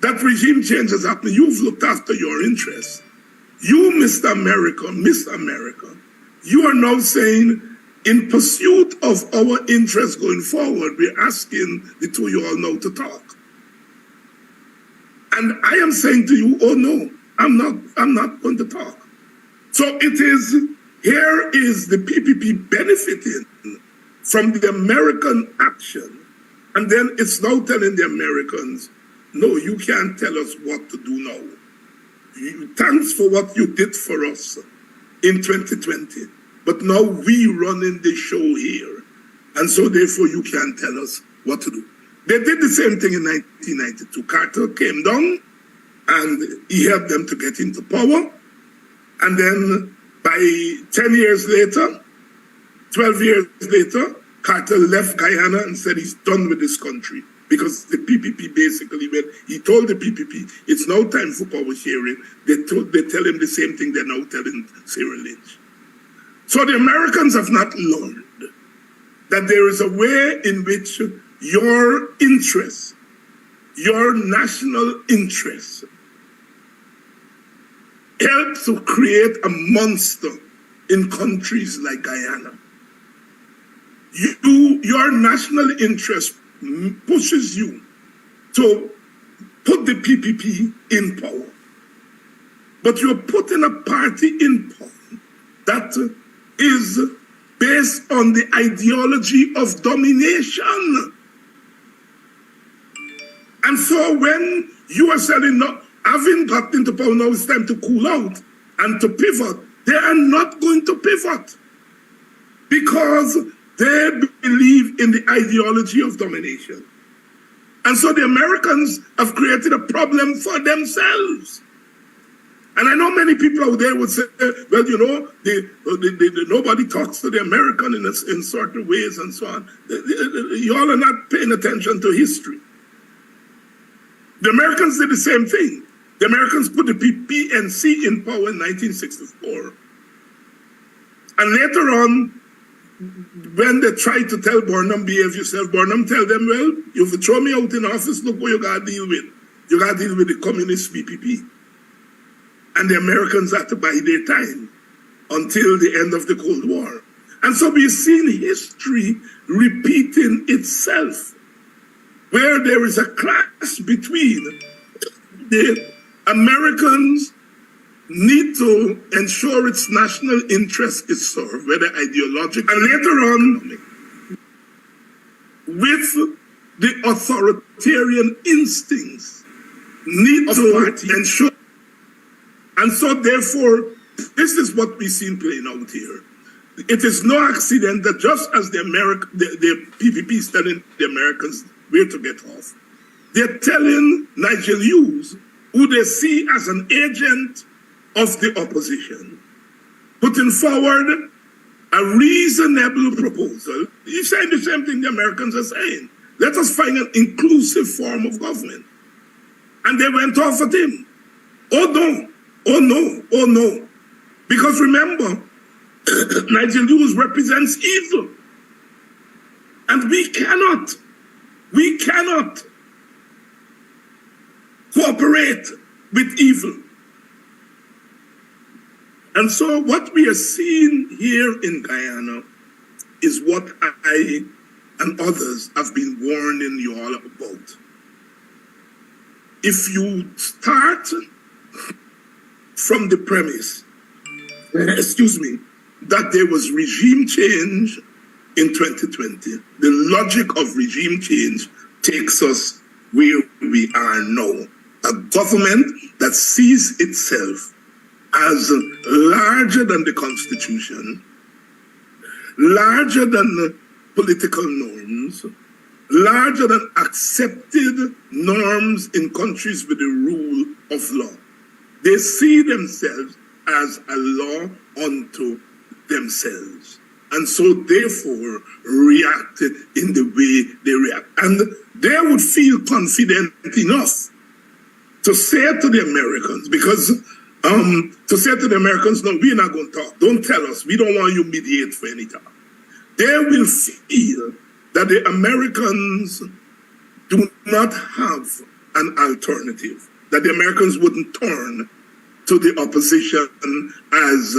that regime change has happened, you've looked after your interests. You, Mr. America, you are now saying, in pursuit of our interests going forward, we're asking the two of you all now to talk. And I am saying to you, oh no, I'm not going to talk. So here is the PPP benefiting from the American action. And then it's now telling the Americans, no, you can't tell us what to do now. Thanks for what you did for us in 2020. But now we running the show here. And so therefore you can't tell us what to do. They did the same thing in 1992. Carter came down and he helped them to get into power. And then by 10 years later, 12 years later, Carter left Guyana and said he's done with this country. Because the PPP basically, when he told the PPP, it's now time for power sharing, they tell him the same thing they're now telling Cyril Lynch. So the Americans have not learned that there is a way in which your interests, your national interests, help to create a monster in countries like Guyana. Your national interest pushes you to put the PPP in power. But you're putting a party in power that is based on the ideology of domination. And so when you are saying, no, having got into power, now it's time to cool out, and to pivot, they are not going to pivot because they believe in the ideology of domination. And so the Americans have created a problem for themselves. And I know many people out there would say, well, you know, nobody talks to the American in certain ways and so on. You all are not paying attention to history. The Americans did the same thing. The Americans put the PNC in power in 1964. And later on, when they tried to tell Burnham, behave yourself, Burnham tell them, well, you throw me out in office, look what you got to deal with. You got to deal with the communist PPP. And the Americans had to buy their time until the end of the Cold War. And so we've seen history repeating itself, where there is a clash between the Americans need to ensure its national interest is served, whether ideological, and later on, with the authoritarian instincts, need to ensure. And so, therefore, this is what we've seen playing out here. It is no accident that just as the PPP is telling the Americans where to get off, they're telling Nigel Hughes, who they see as an agent of the opposition, putting forward a reasonable proposal. He's saying the same thing the Americans are saying. Let us find an inclusive form of government. And they went off at him. Oh no, oh no, oh no. Because remember, Nigel Hughes represents evil. And we cannot cooperate with evil. And so what we are seeing here in Guyana is what I and others have been warning you all about. If you start from the premise, that there was regime change in 2020, the logic of regime change takes us where we are now. A government that sees itself as larger than the Constitution, larger than the political norms, larger than accepted norms in countries with the rule of law. They see themselves as a law unto themselves. And so therefore react in the way they react. And they would feel confident enough to say to the Americans, because to say to the Americans, no, we're not going to talk. Don't tell us. We don't want you mediate for any time. They will feel that the Americans do not have an alternative, that the Americans wouldn't turn to the opposition as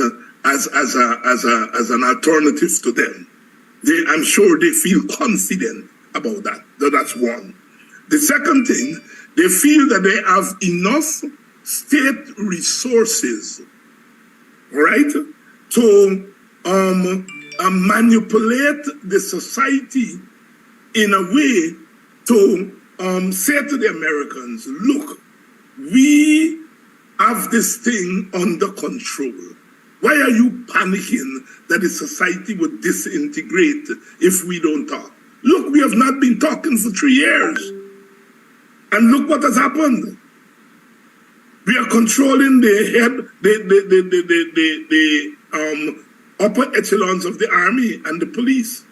an alternative to them. I'm sure they feel confident about that. So that's one. The second thing, they feel that they have enough state resources, right, to manipulate the society in a way to say to the Americans, look, we have this thing under control. Why are you panicking that the society would disintegrate if we don't talk? Look, we have not been talking for 3 years. And look what has happened. We are controlling the upper echelons of the army and the police.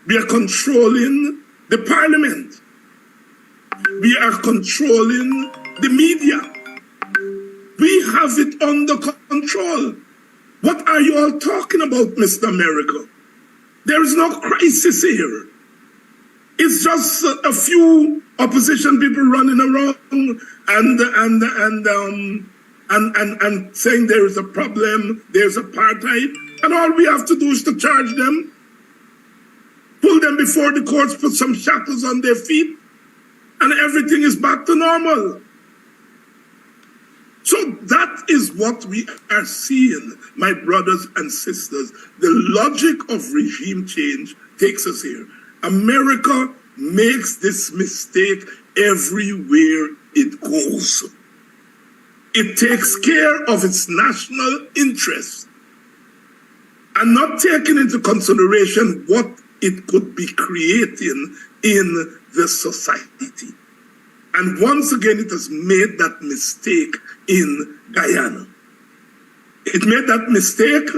We are controlling the parliament. We are controlling the media. We have it under control. What are you all talking about, Mr. America? There is no crisis here. It's just a few opposition people running around and saying there is a problem, there's apartheid, and all we have to do is to charge them, pull them before the courts, put some shackles on their feet, and everything is back to normal. So that is what we are seeing, my brothers and sisters. The logic of regime change takes us here. America makes this mistake everywhere it goes. it takes care of its national interests and not taking into consideration what it could be creating in the society. And once again, it has made that mistake in Guyana. It made that mistake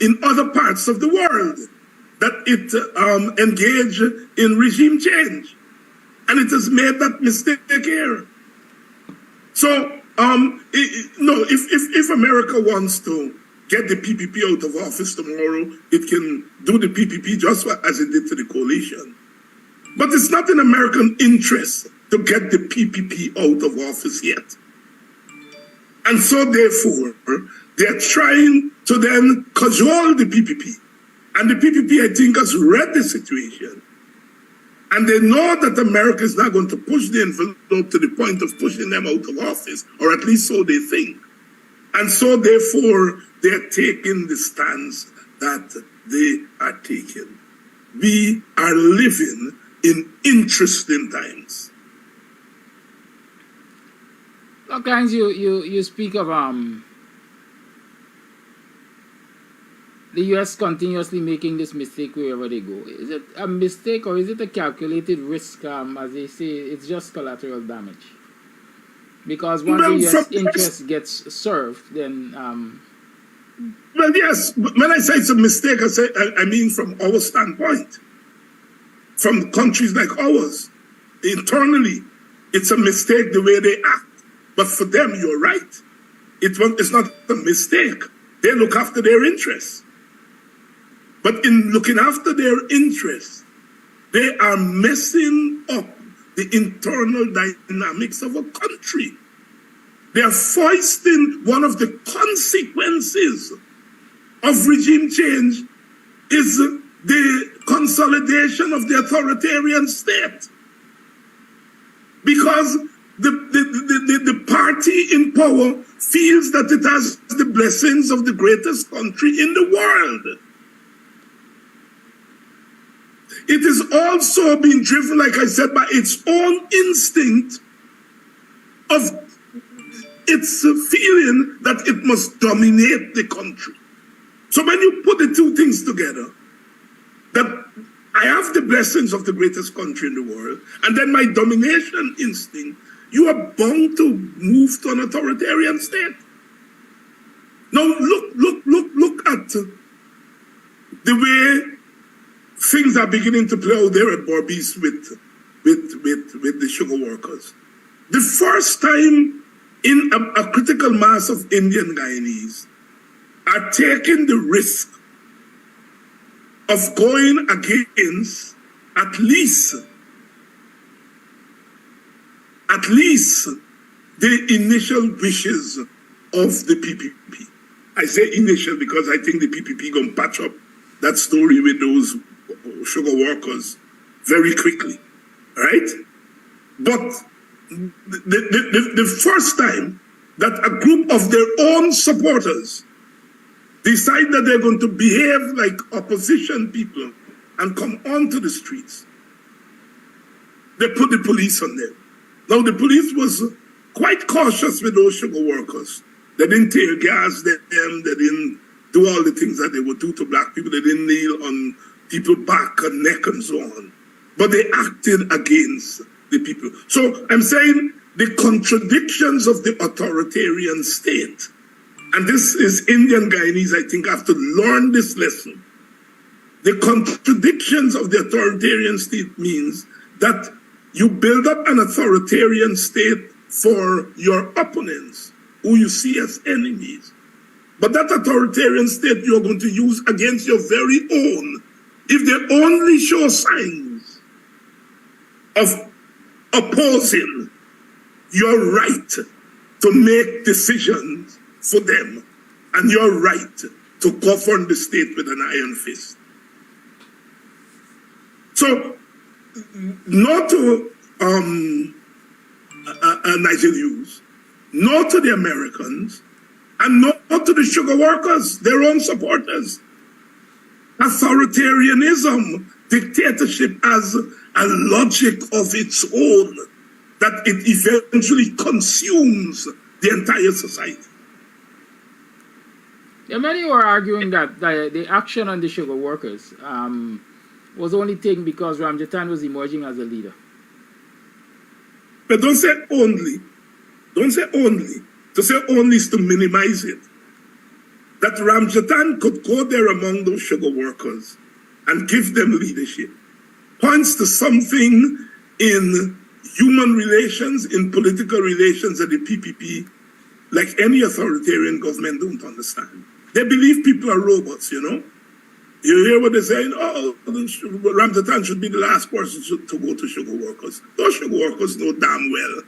in other parts of the world, that it engaged in regime change. And it has made that mistake here. So, if America wants to get the PPP out of office tomorrow, it can do the PPP just as it did to the coalition. But it's not in American interest to get the PPP out of office yet. And so therefore, they're trying to then cajole the PPP. And the PPP, I think, has read the situation. And they know that America is not going to push the envelope to the point of pushing them out of office, or at least so they think. And so therefore, they're taking the stance that they are taking. We are living in interesting times. Sometimes you speak of the U.S. continuously making this mistake wherever they go. Is it a mistake or is it a calculated risk? As they say, it's just collateral damage. Because once the U.S. interest gets served, then... Well, yes. When I say it's a mistake, I mean from our standpoint. From countries like ours. Internally, it's a mistake the way they act. But for them, you're right. It's not a mistake. They look after their interests. But in looking after their interests, they are messing up the internal dynamics of a country. They are foisting one of the consequences of regime change is the consolidation of the authoritarian state. Because the party in power feels that it has the blessings of the greatest country in the world. It is also being driven, like I said, by its own instinct of its feeling that it must dominate the country. So when you put the two things together, that I have the blessings of the greatest country in the world, and then my domination instinct, you are bound to move to an authoritarian state. Now look at the way things are beginning to play out there at Barbies with the sugar workers. The first time in a critical mass of Indian Guyanese are taking the risk of going against at least the initial wishes of the PPP. I say initial because I think the PPP gonna patch up that story with those sugar workers very quickly, right? But the first time that a group of their own supporters decide that they're going to behave like opposition people and come onto the streets, they put the police on them. Now, the police was quite cautious with those sugar workers. They didn't tear gas them, they didn't do all the things that they would do to black people. They didn't kneel on people's back and neck and so on. But they acted against the people. So I'm saying the contradictions of the authoritarian state, and this is Indian Guyanese, I think, have to learn this lesson. The contradictions of the authoritarian state means that you build up an authoritarian state for your opponents, who you see as enemies. But that authoritarian state you're going to use against your very own, if they only show signs of opposing your right to make decisions for them and your right to govern the state with an iron fist. So, not to Nigerians, not to the Americans, and not to the sugar workers, their own supporters. Authoritarianism, dictatorship has a logic of its own, that it eventually consumes the entire society. Yeah, many were arguing that the action on the sugar workers was only taken because Ramjatan was emerging as a leader. But don't say only. Don't say only. To say only is to minimize it. That Ramjatan could go there among those sugar workers and give them leadership points to something in human relations, in political relations that the PPP, like any authoritarian government, don't understand. They believe people are robots, you know. You hear what they're saying? Oh, Ramjatan should be the last person to go to sugar workers. Those sugar workers know damn well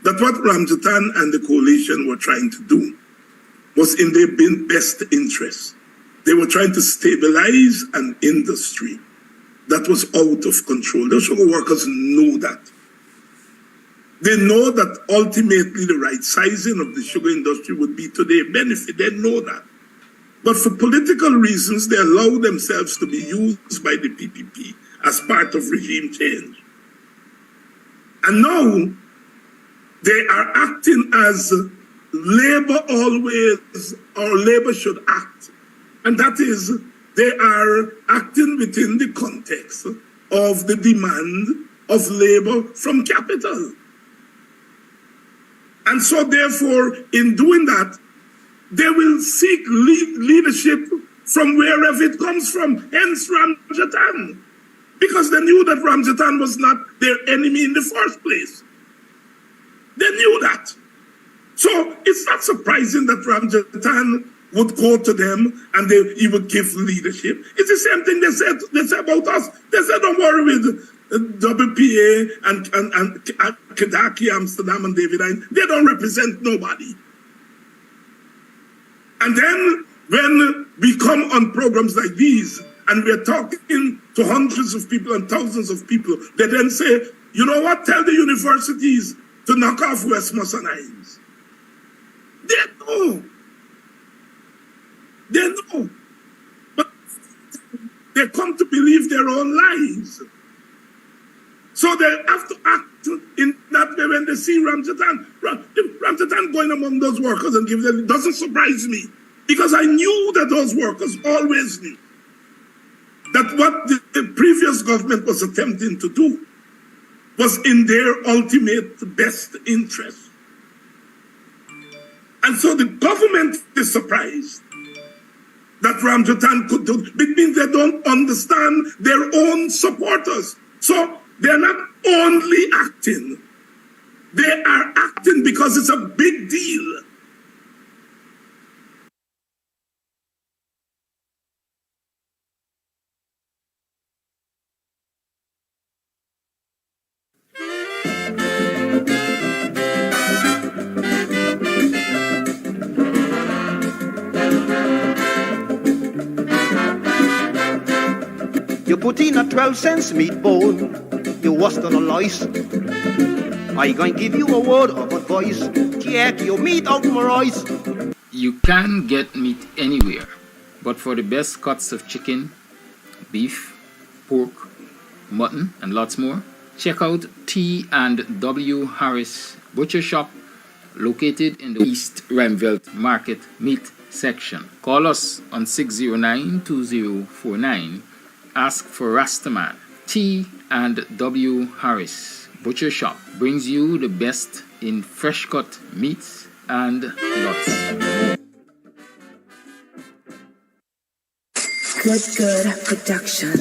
that what Ramjatan and the coalition were trying to do was in their best interest. They were trying to stabilize an industry that was out of control. The sugar workers know that. They know that ultimately the right sizing of the sugar industry would be to their benefit. They know that. But for political reasons, they allow themselves to be used by the PPP as part of regime change. And now they are acting as labor always, or labor should act. And that is, they are acting within the context of the demand of labor from capital. And so therefore, in doing that, they will seek leadership from wherever it comes from, hence Ramjatan. Because they knew that Ramjatan was not their enemy in the first place. They knew that. So it's not surprising that Ramjatan would go to them and he would give leadership. It's the same thing they said about us. They said, don't worry with WPA and Kadaki, Amsterdam and David Hine. They don't represent nobody. And then when we come on programs like these and we're talking to hundreds of people and thousands of people, they then say, you know what, tell the universities to knock off Westmos and Hines. They know. They know. But they come to believe their own lies. So they have to act in that way when they see Ramjatan going among those workers and give them, it doesn't surprise me. Because I knew that those workers always knew that what the previous government was attempting to do was in their ultimate best interest. And so the government is surprised that Ramjatan could do. It means they don't understand their own supporters. So they're not only acting, they are acting because it's a big deal. You put in a 12-cent meatball, you washed on a lice. I going to give you a word of advice. Take your meat out of my rice. You can get meat anywhere, but for the best cuts of chicken, beef, pork, mutton, and lots more, check out T&W Harris Butcher Shop, located in the East Remvelt Market Meat section. Call us on 609-2049. Ask for Rastaman. T&W Harris Butcher Shop brings you the best in fresh cut meats and lots more. Good production.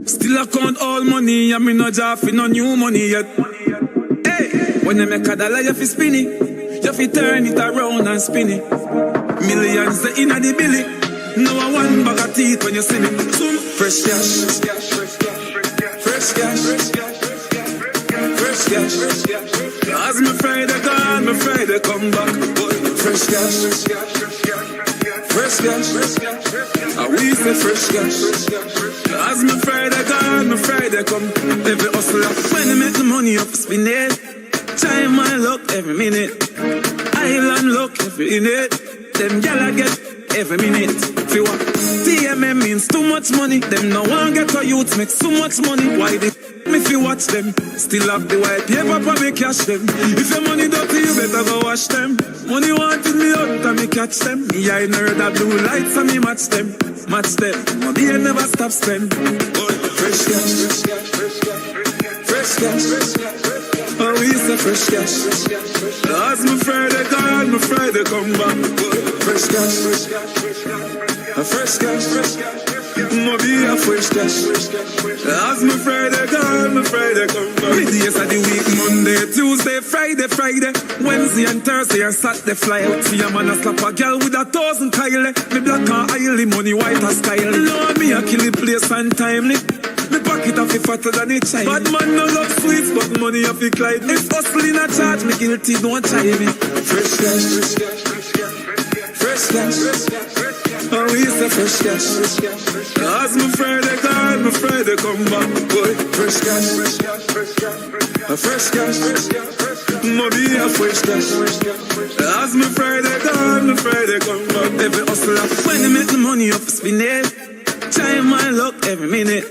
Still I count all money, and me no job for no new money yet. Hey, when I make a dollar, you fi spin it, you fi turn it around and spin it. Millions the inna the billy, no one bag of teeth when you see me. Some fresh cash, fresh cash, fresh cash. As me Friday gone, me Friday come back. Fresh cash, fresh cash. I we say fresh cash. As me Friday gone, me Friday come. Every hustler, when I make the money up, spin it. Time my luck every minute. Island luck every minute. Them gyal I get every minute. Fi what? TMM means means too much money. Them no one get a youth make so much money. Why they me if you watch them? Still have the white paper for me cash them. If your money dirty, you better go wash them. Money wanted me out and me catch them. Me I know that blue lights and me match them. Match them. Money I never stop spend. Fresh cash, fresh cash. Oh, we say fresh cash. As my Friday gone, my Friday come back. Fresh cash, fresh cash. Maybe a fresh cash. As my Friday gone, my Friday come back. The days of the week, Monday, Tuesday, Friday. Wednesday and Thursday and Saturday fly out. See a man a slap a girl with 1,000 Kyle. Me black and oily, money white as style. Lord, me a kill the place untimely. Me pocket off it fatter than a child. Bad man no love sweets, but money off it Clyde. If hustling a charge, me guilty, don't try me. Fresh cash, fresh cash. Oh, we say fresh cash. As my Friday gone, my Friday come back. Boy, fresh cash, fresh cash. Maybe a fresh cash. As my Friday gone, my Friday come back. Every hustler, when they make the money off, spin it. Try my luck every minute.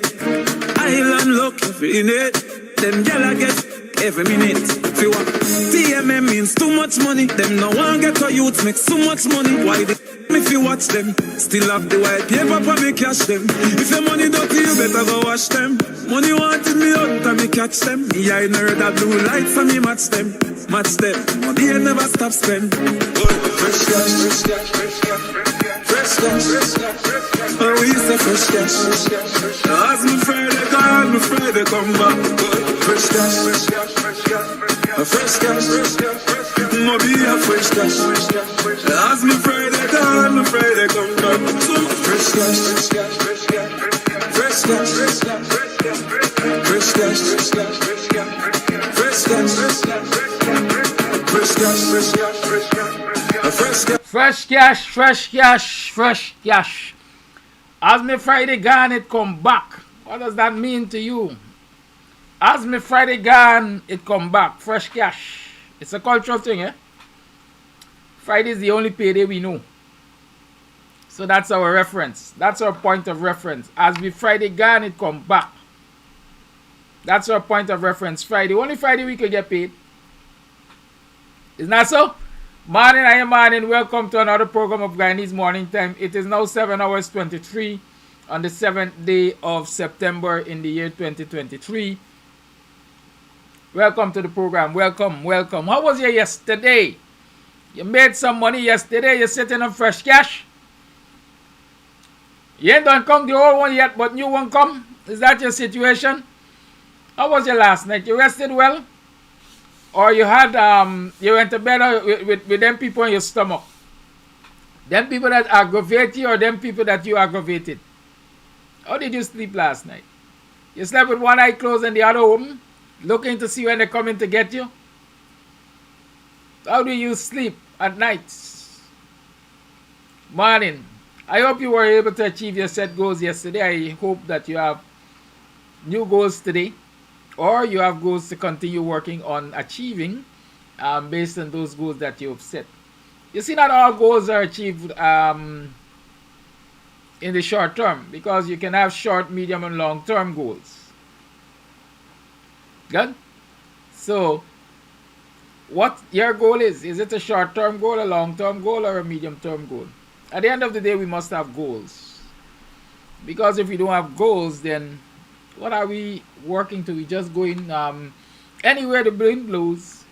Island luck every minute. Them gyal I get every minute. Feel what? TMM means too much money. Them no one get a youth make so much money. Why they me if you watch them? Still have the white paper for me cash them. If your money dirty, you better go wash them. Money wanted me out and me catch them. Me I know that blue lights and me match them. Match them. Money I never stop spend. Fresh cash, fresh cash. Oh, we say fresh cash. As my Friday gone, my Friday come back. Fresh cash, fresh cash. Maybe a fresh cash. As my Friday gone, my Friday come back. Fresh cash, fresh cash. Fresh cash, fresh cash. Fresh cash. As me Friday gone, it come back. What does that mean to you? As me Friday gone, it come back. Fresh cash. It's a cultural thing, eh? Friday is the only payday we know. So that's our reference. That's our point of reference. As me Friday gone, it come back. That's our point of reference. Friday. Only Friday we could get paid. Isn't that so? Morning, I am morning. Welcome to another program of Guyanese Morning Time. It is now 7 hours 23 on the 7th day of September in the year 2023. Welcome to the program. Welcome. How was your yesterday? You made some money yesterday. You're sitting on fresh cash. You ain't done come the old one yet, but new one come. Is that your situation? How was your last night? You rested well? Or you had you went to bed with them people in your stomach? Them people that aggravate you or them people that you aggravated? How did you sleep last night? You slept with one eye closed and the other open, looking to see when they're coming to get you? How do you sleep at night? Morning. I hope you were able to achieve your set goals yesterday. I hope that you have new goals today, or you have goals to continue working on achieving based on those goals that you have set. You see, not all goals are achieved in the short term, because you can have short, medium, and long-term goals. Good? So, what your goal is it a short-term goal, a long-term goal, or a medium-term goal? At the end of the day, we must have goals. Because if we don't have goals, then what are we working to? We just going anywhere the wind blows.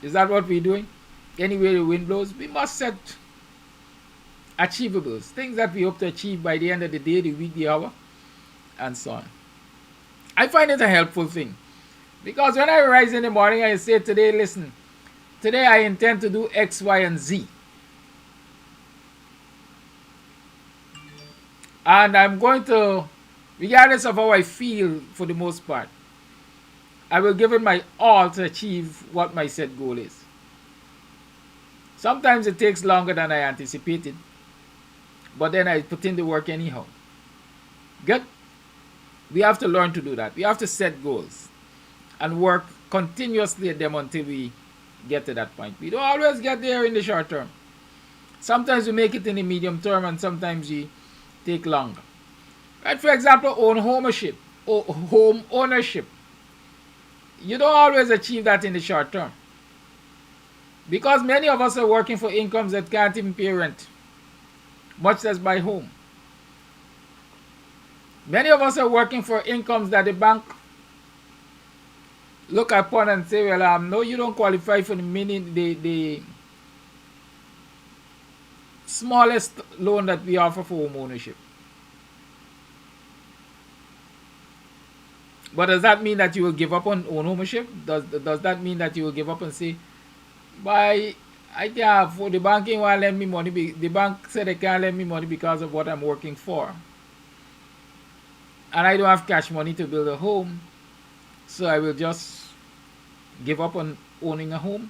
Is that what we're doing? Anywhere the wind blows? We must set achievables, things that we hope to achieve by the end of the day, the week, the hour, and so on. I find it a helpful thing. Because when I rise in the morning, I say today, listen, today I intend to do X, Y, and Z. And I'm going to, regardless of how I feel for the most part, I will give it my all to achieve what my set goal is. Sometimes it takes longer than I anticipated, but then I put in the work anyhow. Good? We have to learn to do that. We have to set goals and work continuously at them until we get to that point. We don't always get there in the short term. Sometimes we make it in the medium term, and sometimes we take longer. Right? For example, home ownership. You don't always achieve that in the short term. Because many of us are working for incomes that can't even pay rent, much less buy home. Many of us are working for incomes that the bank look upon and say, well, no, you don't qualify for the smallest loan that we offer for home ownership. But does that mean that you will give up on ownership? Does that mean that you will give up and say, I can't afford, the bank ain't want to lend me money, the bank said they can't lend me money because of what I'm working for. And I don't have cash money to build a home, so I will just give up on owning a home?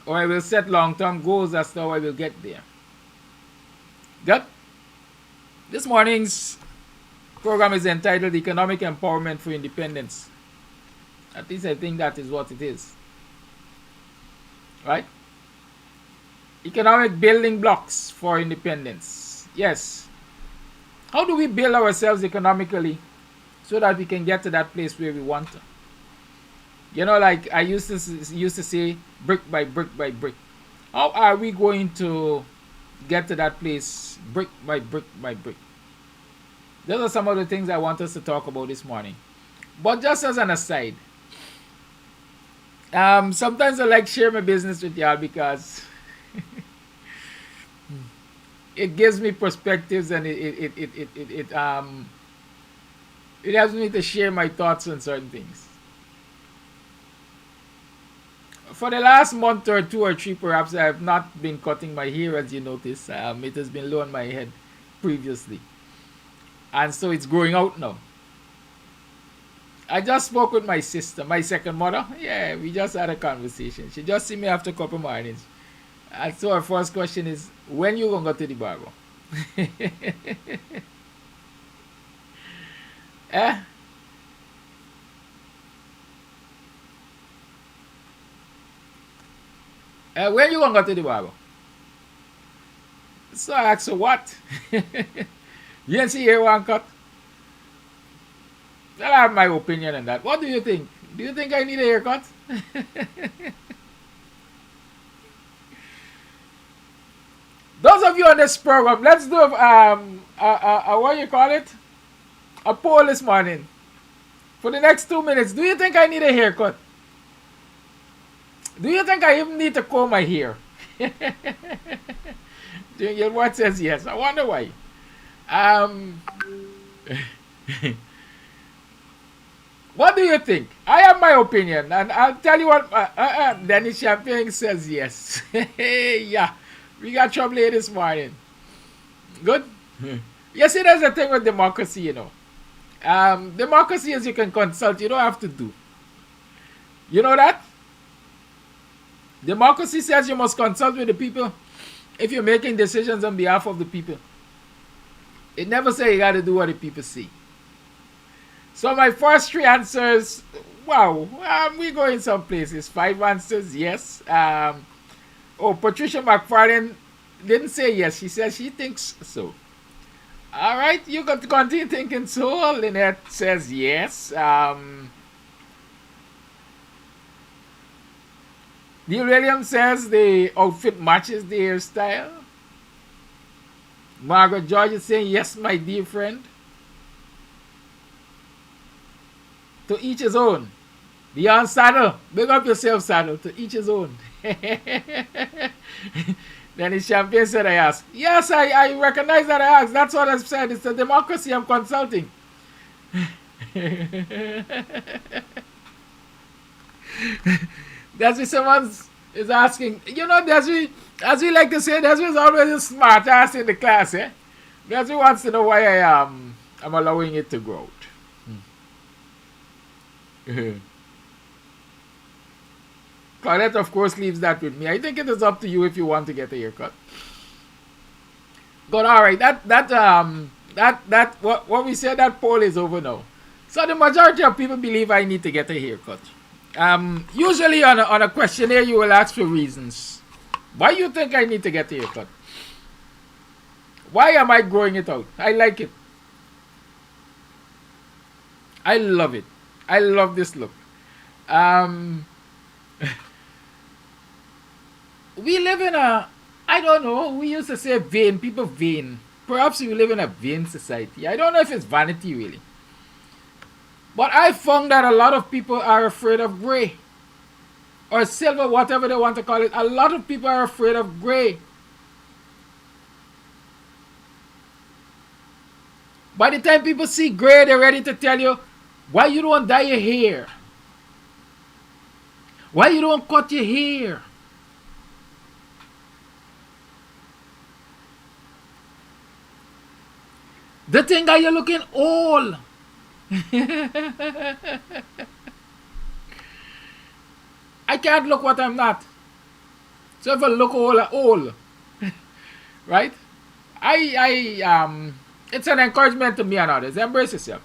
Or I will set long-term goals as to how I will get there. Good? This morning's program is entitled Economic Empowerment for Independence. At least I think that is what it is. Right? Economic building blocks for independence. Yes. How do we build ourselves economically so that we can get to that place where we want to? You know, like I used to say, brick by brick by brick. How are we going to get to that place brick by brick by brick? Those are some of the things I want us to talk about this morning. But just as an aside, sometimes I like share my business with y'all because it gives me perspectives and it helps me to share my thoughts on certain things. For the last month or 2 or 3, perhaps, I have not been cutting my hair, as you notice. It has been low on my head previously. And so it's growing out now. I just spoke with my sister, my second mother. Yeah, we just had a conversation. She just see me after a couple mornings. And so her first question is, when you gonna go to the barber? When you gonna go to the barber? So I asked her, what? You didn't see here one cut? I have my opinion on that. What do you think? Do you think I need a haircut? Those of you on this program, let's do what you call it? A poll this morning. For the next 2 minutes, do you think I need a haircut? Do you think I even need to comb my hair? What says yes? I wonder why. What do you think? I have my opinion, and I'll tell you what. Dennis Champagne says yes. Yeah, we got trouble here this morning. Good. You see, there's a thing with democracy, you know. Democracy is you can consult, you don't have to do. You know that? Democracy says you must consult with the people if you're making decisions on behalf of the people. It never says you got to do what the people say. So my first 3 answers, wow, we go in some places. 5 answers, yes. Patricia McFarlane didn't say yes. She said she thinks so. All right, you got to continue thinking so. Lynette says yes. Neil Williams says the outfit matches the hairstyle. Margaret George is saying yes, my dear friend. To each his own. Beyond Saddle, big up yourself, Saddle. To each his own. Dennis Champagne said I asked. Yes, I recognize that I asked. That's what I said. It's a democracy I'm consulting. Desiree Simmons is asking, you know, Desiree, as we like to say, Desiree is always a smart ass in the class, eh? Desiree wants to know why I'm allowing it to grow out. Claudette, of course, leaves that with me. I think it is up to you if you want to get a haircut. But all right, what we said, that poll is over now. So the majority of people believe I need to get a haircut. Usually on a questionnaire, you will ask for reasons. Why you think I need to get a haircut? Why am I growing it out? I like it. I love it. I love this look. We live in a, I don't know, we used to say vain, people vain. Perhaps we live in a vain society. I don't know if it's vanity really. But I found that a lot of people are afraid of gray. Or silver, whatever they want to call it. A lot of people are afraid of gray. By the time people see gray, they're ready to tell you why you don't dye your hair. Why you don't cut your hair. The thing that you're looking old. I can't look what I'm not. So if I look old, right? It's an encouragement to me and others. Embrace yourself.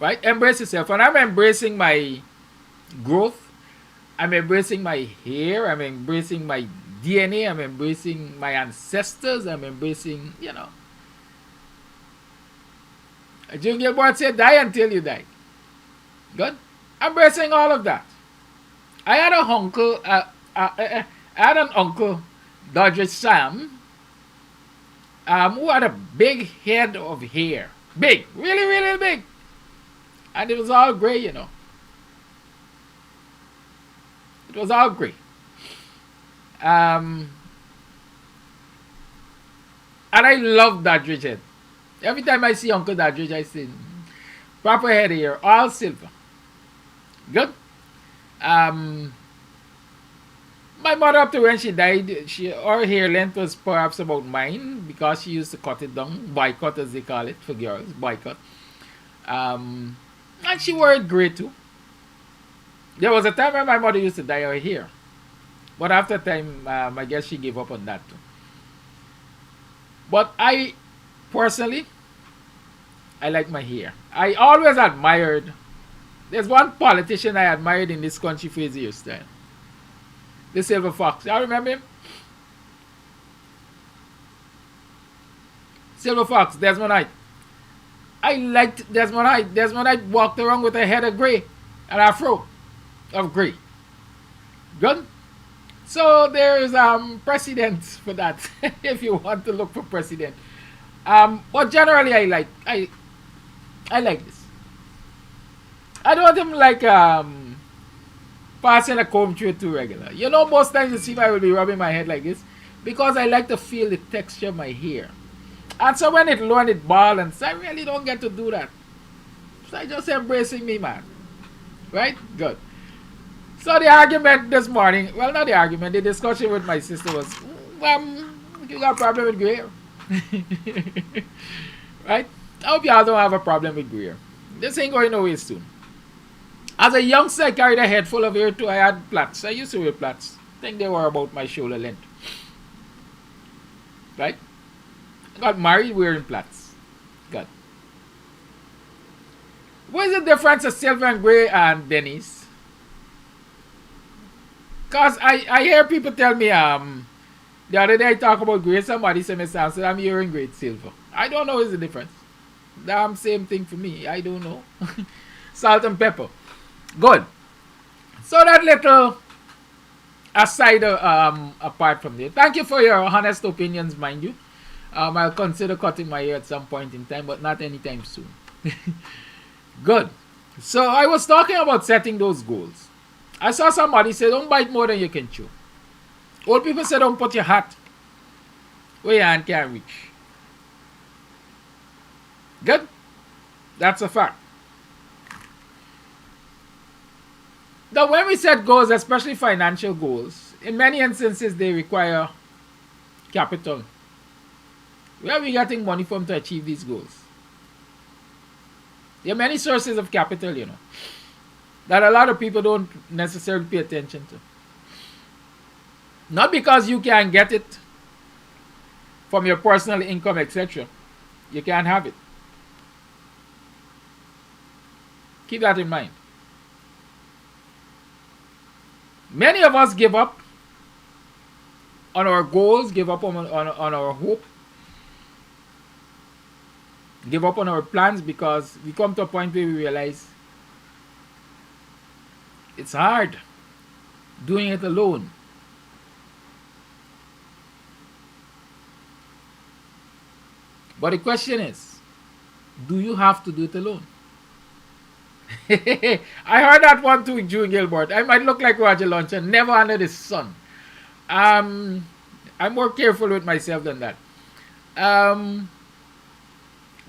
Right? Embrace yourself. And I'm embracing my growth. I'm embracing my hair. I'm embracing my DNA. I'm embracing my ancestors. I'm embracing, you know. Junior Board said, die until you die. Good? Embracing all of that. I had a uncle, I had an uncle, Dodger Sam, who had a big head of hair. Big. Really, really big. And it was all gray, you know. It was all gray. And I love Doddridge head. Every time I see Uncle Doddridge, I say, proper head here, all silver. Good. My mother, up to when she died, her hair length was perhaps about mine because she used to cut it down, boycott as they call it for girls, boycott. And she wore it gray too. There was a time when my mother used to dye her hair, but after time, I guess she gave up on that too. But I personally, I like my hair. I always admired. There's one politician I admired in this country for his hairstyle. The Silver Fox. I remember him. Silver Fox, Desmond Knight. I liked Desmond Knight. Desmond Knight walked around with a head of gray, an afro of gray. Good? So there's precedent for that if you want to look for precedent. But generally I like this. I don't even like passing a comb through it too regular. You know, most times you see me, I will be rubbing my head like this because I like to feel the texture of my hair. And so when it low and it balance, I really don't get to do that. So I just embracing me, man. Right? Good. So the argument this morning, well, not the argument, the discussion with my sister was, you got a problem with gray hair. Right? I hope y'all don't have a problem with gray hair. This ain't going away soon. As a youngster, I carried a head full of hair too. I had plaits. I used to wear plaits. I think they were about my shoulder length. Right? I got married wearing plaits. Good. What is the difference of silver and gray and Dennis? Because I hear people tell me, the other day I talk about gray, somebody said, Mr. Amsterdam, I'm hearing gray silver. I don't know what's the difference. Damn same thing for me. I don't know. Salt and pepper. Good. So that little aside apart from there. Thank you for your honest opinions, mind you. I'll consider cutting my hair at some point in time, but not anytime soon. Good. So I was talking about setting those goals. I saw somebody say, don't bite more than you can chew. Old people say, don't put your hat where your hand can't reach. Good. That's a fact. Now, when we set goals, especially financial goals, in many instances, they require capital. Where are we getting money from to achieve these goals? There are many sources of capital, you know, that a lot of people don't necessarily pay attention to. Not because you can get it from your personal income, etc. You can't have it. Keep that in mind. Many of us give up on our goals, give up on our hope, give up on our plans, because we come to a point where we realize it's hard doing it alone. But the question is, do you have to do it alone? I heard that one too, June Gilbert. I might look like Roger Luncheon, never under the sun. I'm more careful with myself than that.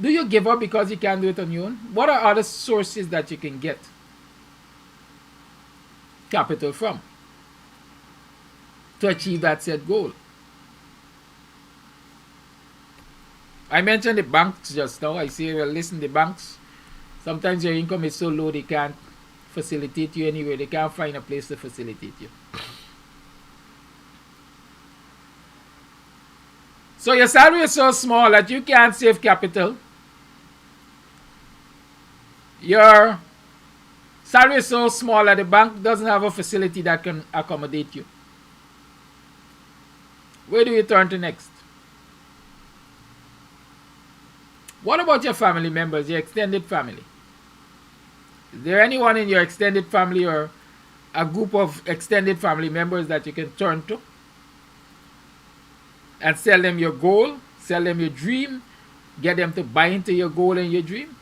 Do you give up because you can't do it on your own? What are other sources that you can get capital from to achieve that said goal? I mentioned the banks just now. I say, well, listen, the banks, sometimes your income is so low they can't facilitate you anyway. They can't find a place to facilitate you. So your salary is so small that you can't save capital. Your salary is so small that the bank doesn't have a facility that can accommodate you. Where do you turn to next? What about your family members, your extended family? Is there anyone in your extended family or a group of extended family members that you can turn to and sell them your goal, sell them your dream, get them to buy into your goal and your dream,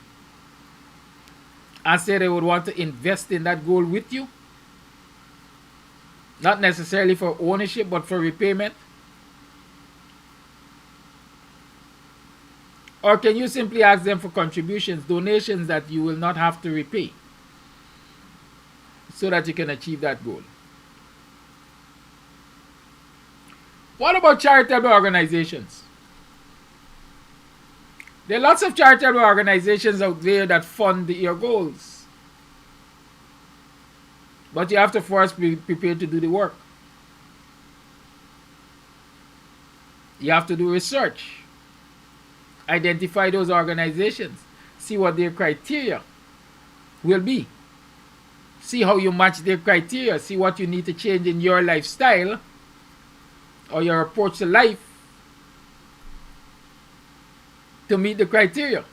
and say they would want to invest in that goal with you? Not necessarily for ownership, but for repayment? Or can you simply ask them for contributions, donations that you will not have to repay, so that you can achieve that goal? What about charitable organizations? There are lots of charitable organizations out there that fund your goals. But you have to first be prepared to do the work. You have to do research. Identify those organizations. See what their criteria will be. See how you match their criteria. See what you need to change in your lifestyle or your approach to life to meet the criteria,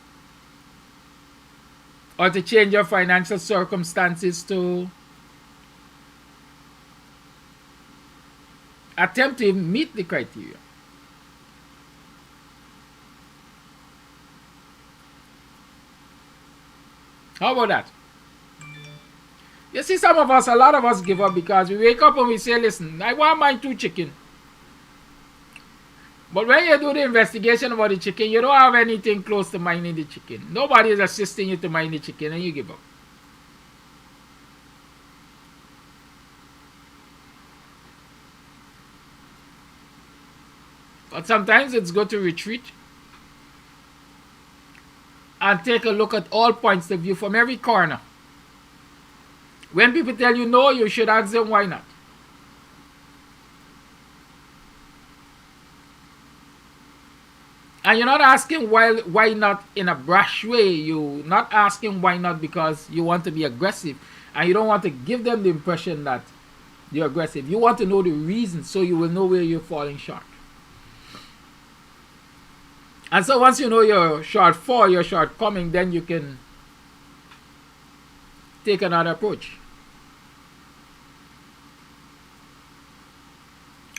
or to change your financial circumstances to attempt to meet the criteria. How about that? You see, some of us, a lot of us give up because we wake up and we say, listen, I want my 2 chicken. But when you do the investigation about the chicken, you don't have anything close to minding the chicken. Nobody is assisting you to mind the chicken, and you give up. But sometimes it's good to retreat and take a look at all points of view from every corner. When people tell you no, you should ask them why not. And you're not asking why not in a brash way. You're not asking why not because you want to be aggressive, and you don't want to give them the impression that you're aggressive. You want to know the reason so you will know where you're falling short. And so once you know your shortfall, your shortcoming, then you can take another approach.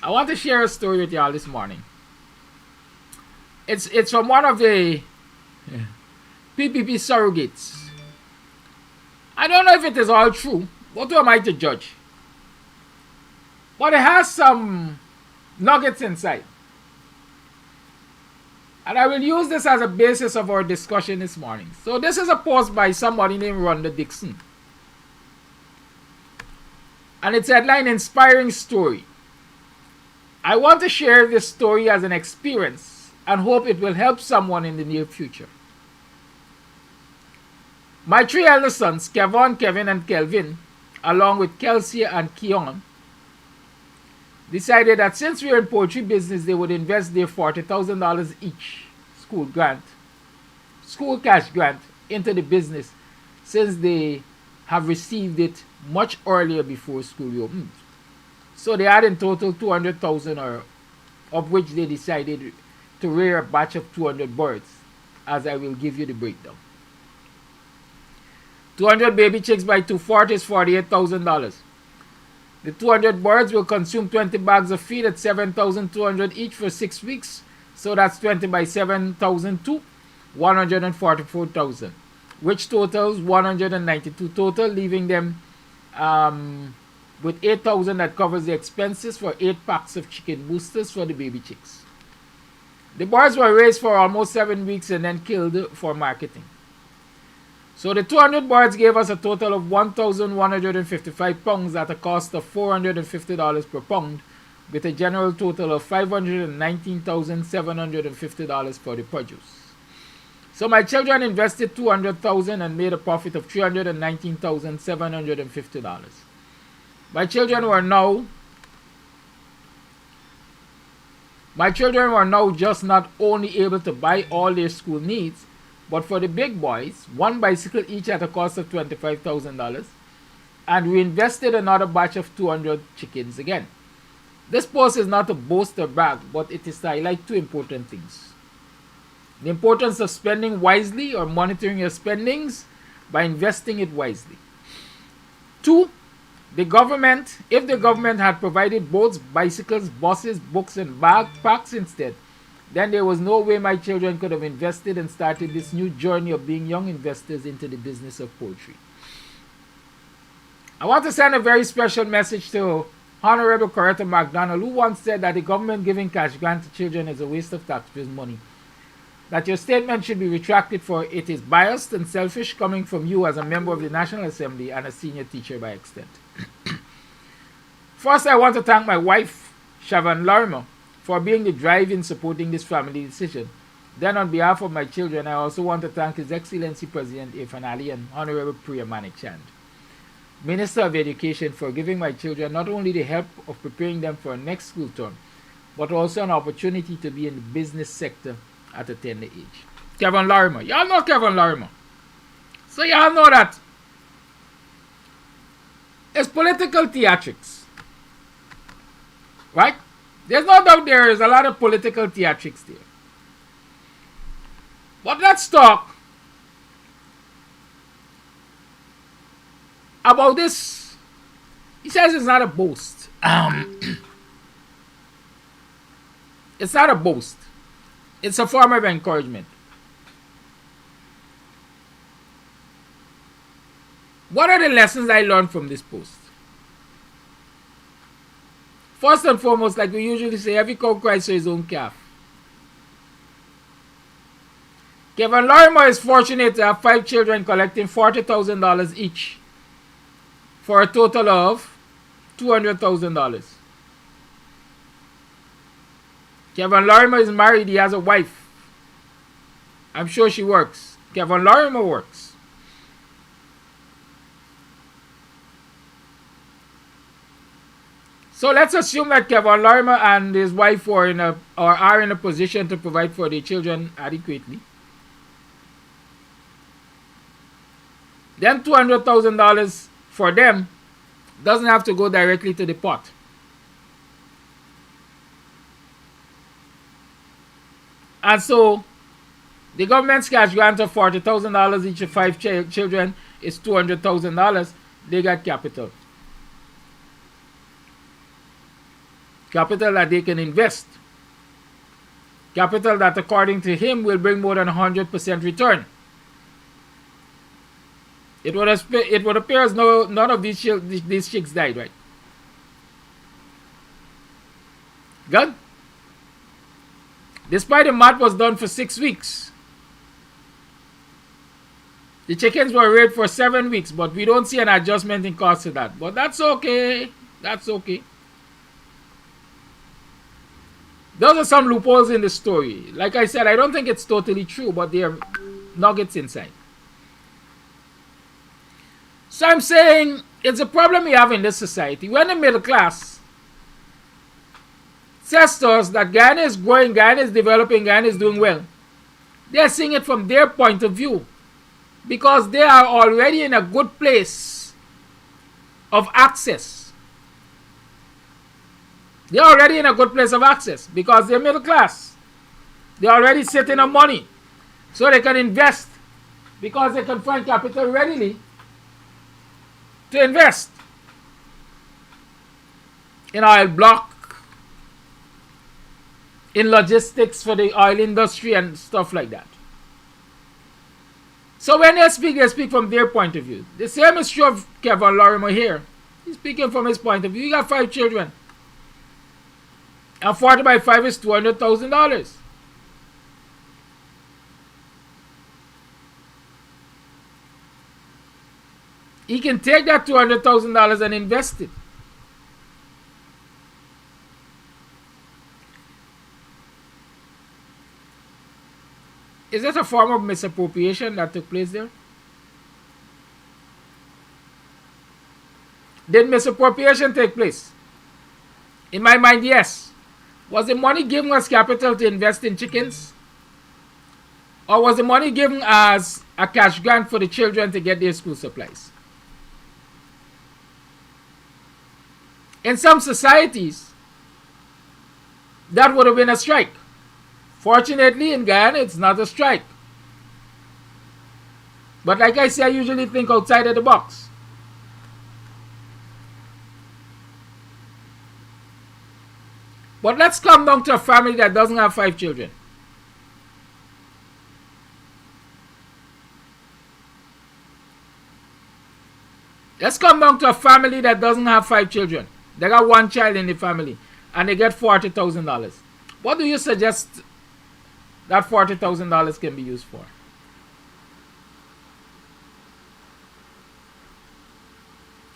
I want to share a story with y'all this morning. It's from one of the PPP surrogates. I don't know if it is all true. What am I to judge? But it has some nuggets inside. And I will use this as a basis of our discussion this morning. So this is a post by somebody named Rhonda Dixon. And it's headline, Inspiring Story. I want to share this story as an experience and hope it will help someone in the near future. My 3 elder sons, Kevon, Kevin, and Kelvin, along with Kelsey and Keon, decided that since we were in poultry business, they would invest their $40,000 each school cash grant into the business, since they have received it much earlier before school reopened. So they had in total $200,000 or of which they decided to rear a batch of 200 birds, as I will give you the breakdown. 200 baby chicks by 240 is $48,000. The 200 birds will consume 20 bags of feed at $7,200 each for 6 weeks. So that's 20 by 7,002, $144,000, which totals 192 total, leaving them with 8,000 that covers the expenses for 8 packs of chicken boosters for the baby chicks. The birds were raised for almost 7 weeks and then killed for marketing. So the 200 birds gave us a total of 1,155 pounds at a cost of $450 per pound, with a general total of $519,750 for the produce. So my children invested $200,000 and made a profit of $319,750. My children were now just not only able to buy all their school needs, but for the big boys, 1 bicycle each at a cost of $25,000, and we invested another batch of 200 chickens again. This post is not to boast or brag, but it is to highlight 2 important things. The importance of spending wisely or monitoring your spendings by investing it wisely. 2, if the government had provided boats, bicycles, buses, books, and backpacks instead, then there was no way my children could have invested and started this new journey of being young investors into the business of poultry. I want to send a very special message to Honorable Coretta MacDonald, who once said that the government giving cash grant to children is a waste of taxpayers' money. That your statement should be retracted, for it is biased and selfish, coming from you as a member of the National Assembly and a senior teacher by extent. First, I want to thank my wife, Siobhan Lorimer, for being the drive in supporting this family decision. Then on behalf of my children, I also want to thank His Excellency President Irfan Ali and Honorable Priya Manikchand, Minister of Education, for giving my children not only the help of preparing them for a next school term, but also an opportunity to be in the business sector at a tender age. Kevin Lorimer. Y'all know Kevin Lorimer. So y'all know that it's political theatrics. Right? There's no doubt there is a lot of political theatrics there. But let's talk about this. He says it's not a boast. It's not a boast. It's a form of encouragement. What are the lessons I learned from this post? First and foremost, like we usually say, every cow cries for his own calf. Kevin Lorimer is fortunate to have 5 children collecting $40,000 each, for a total of $200,000. Kevin Lorimer is married. He has a wife. I'm sure she works. Kevin Lorimer works. So let's assume that Kevin Lorimer and his wife are in a position to provide for their children adequately. Then $200,000 for them doesn't have to go directly to the pot. And so the government's cash grant of $40,000 each of 5 children is $200,000. They got capital. Capital that they can invest. Capital that, according to him, will bring more than 100% return. It would appear as though none of these chicks died, right? Good? Despite the math was done for 6 weeks. The chickens were reared for 7 weeks, but we don't see an adjustment in cost to that. But that's okay. That's okay. Those are some loopholes in the story. Like I said, I don't think it's totally true, but there are nuggets inside. So I'm saying it's a problem we have in this society. We're in the middle class. Says to us that Guyana is growing, Guyana is developing, Guyana is doing well. They're seeing it from their point of view, because they are already in a good place of access. They're already in a good place of access because they're middle class. They're already sitting on money. So they can invest because they can find capital readily to invest in oil block, in logistics for the oil industry and stuff like that. So when they speak from their point of view. The same is true of Kevin Lorimer here. He's speaking from his point of view. He got 5 children. And 40 by 5 is $200,000. He can take that $200,000 and invest it. Is that a form of misappropriation that took place there? Did misappropriation take place? In my mind, yes. Was the money given as capital to invest in chickens? Or was the money given as a cash grant for the children to get their school supplies? In some societies, that would have been a strike. Fortunately, in Guyana, it's not a strike. But like I say, I usually think outside of the box. But let's come down to a family that doesn't have 5 children. Let's come down to a family that doesn't have 5 children. They got 1 child in the family and they get $40,000. What do you suggest that $40,000 can be used for?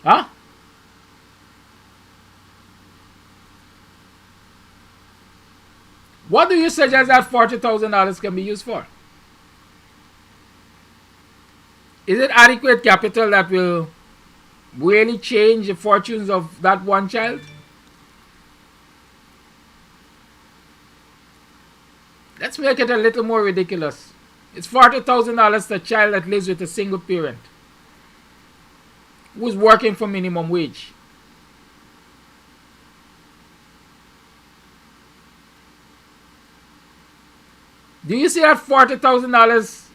Huh? What do you suggest that $40,000 can be used for? Is it adequate capital that will really change the fortunes of that 1 child? Let's make it a little more ridiculous. It's $40,000 to a child that lives with a single parent who's working for minimum wage. Do you see that $40,000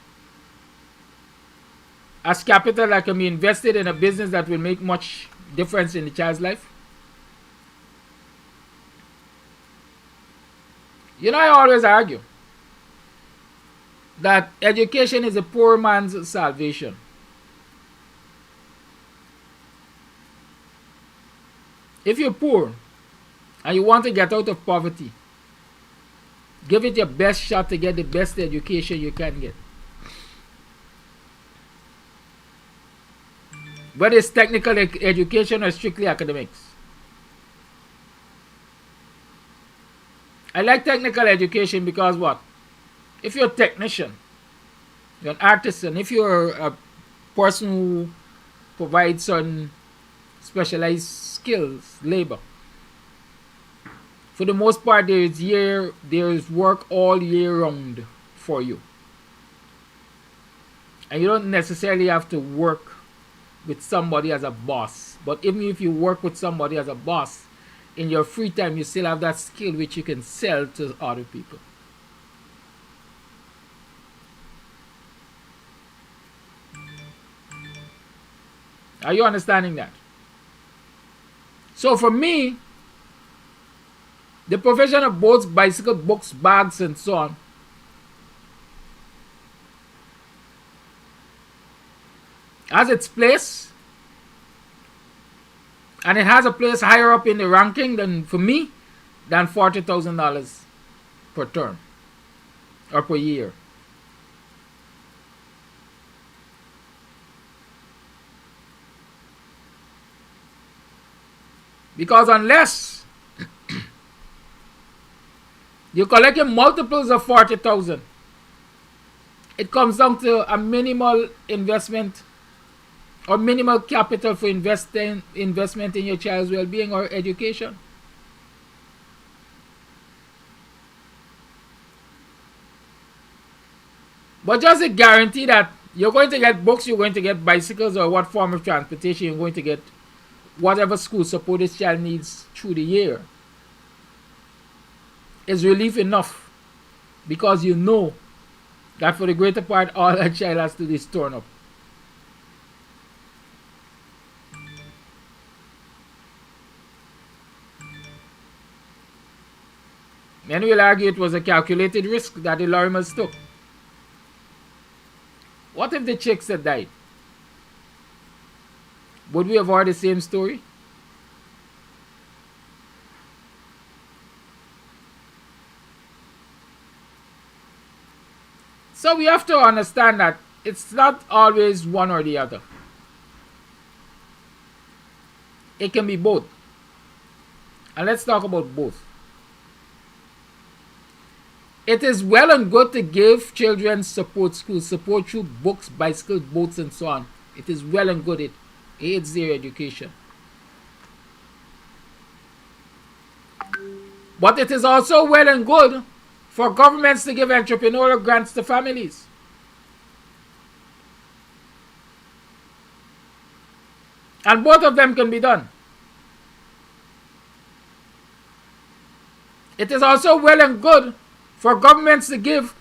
as capital that can be invested in a business that will make much difference in the child's life? You know, I always argue that education is a poor man's salvation. If you're poor and you want to get out of poverty, give it your best shot to get the best education you can get. Whether it's technical education or strictly academics. I like technical education because what? If you're a technician, you're an artisan, if you're a person who provides certain specialized skills, labor, for the most part there is work all year round for you. And you don't necessarily have to work with somebody as a boss. But even if you work with somebody as a boss, in your free time you still have that skill which you can sell to other people. Are you understanding that? So for me, the provision of boats, bicycle, books, bags, and so on has its place, and it has a place higher up in the ranking than for me than $40,000 per term or per year. Because unless you're collecting multiples of 40,000, it comes down to a minimal investment or minimal capital for investment in your child's well-being or education. But just a guarantee that you're going to get books, you're going to get bicycles, or what form of transportation you're going to get, whatever school support this child needs through the year. is relief enough, because you know that for the greater part all that child has to do is torn up. Many will argue it was a calculated risk that the Lorimers took. What if the chicks had died? Would we have heard the same story? So we have to understand that it's not always one or the other. It can be both. And let's talk about both. It is well and good to give children support through books, bicycles, boats, and so on. It is well and good. It aids their education. But it is also well and good for governments to give entrepreneurial grants to families. And both of them can be done. It is also well and good for governments to give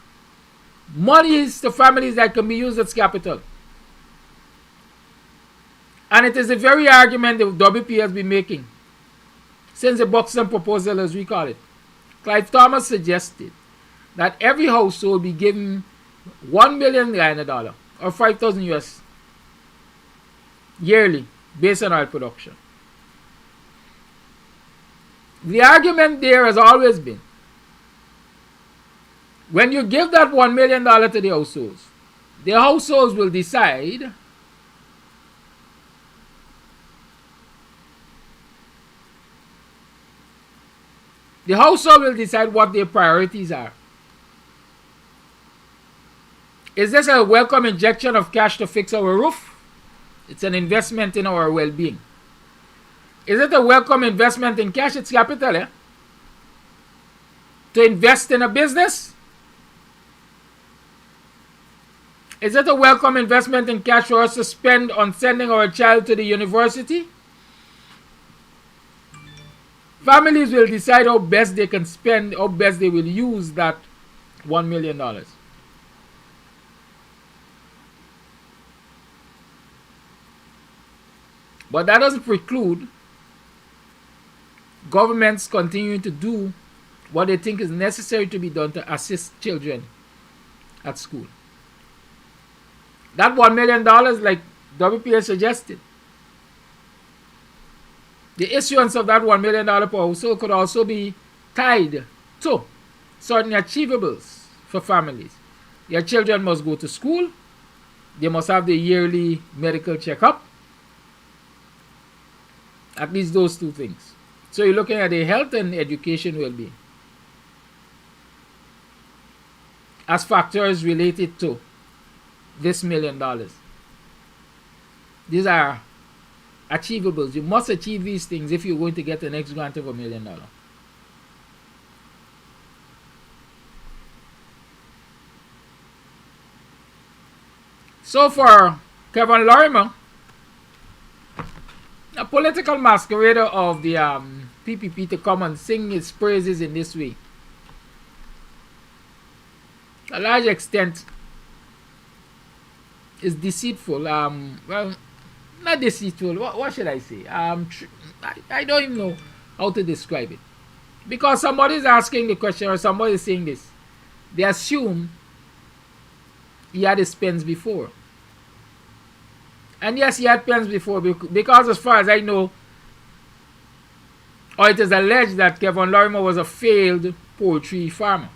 monies to families that can be used as capital. And it is the very argument the WP has been making since the Buxton proposal, as we call it. Clive Thomas suggested that every household be given $1 million or 5,000 US yearly based on oil production. The argument there has always been, when you give that $1 million to the households will decide what their priorities are. Is this a welcome injection of cash to fix our roof? It's an investment in our well-being. Is it a welcome investment in cash? It's capital, to invest in a business? Is it a welcome investment in cash for us to spend on sending our child to the university? Families will decide how best they can spend, how best they will use that $1 million. But that doesn't preclude governments continuing to do what they think is necessary to be done to assist children at school. That $1 million, like WPA suggested, the issuance of that $1 million per household could also be tied to certain achievables for families. Your children must go to school. They must have the yearly medical checkup. At least those two things. So you're looking at the health and education well-being as factors related to this $1 million. These are achievables. You must achieve these things if you're going to get the next grant of $1 million. So for Kevin Lorimer, a political masquerader of the PPP, to come and sing his praises in this way, a large extent is deceitful. Well, not deceitful. What should I say? I don't even know how to describe it. Because somebody is asking the question or somebody is saying this, they assume he had his pens before. And yes, he had pens before, because as far as I know, or it is alleged that Kevin Lorimer was a failed poultry farmer.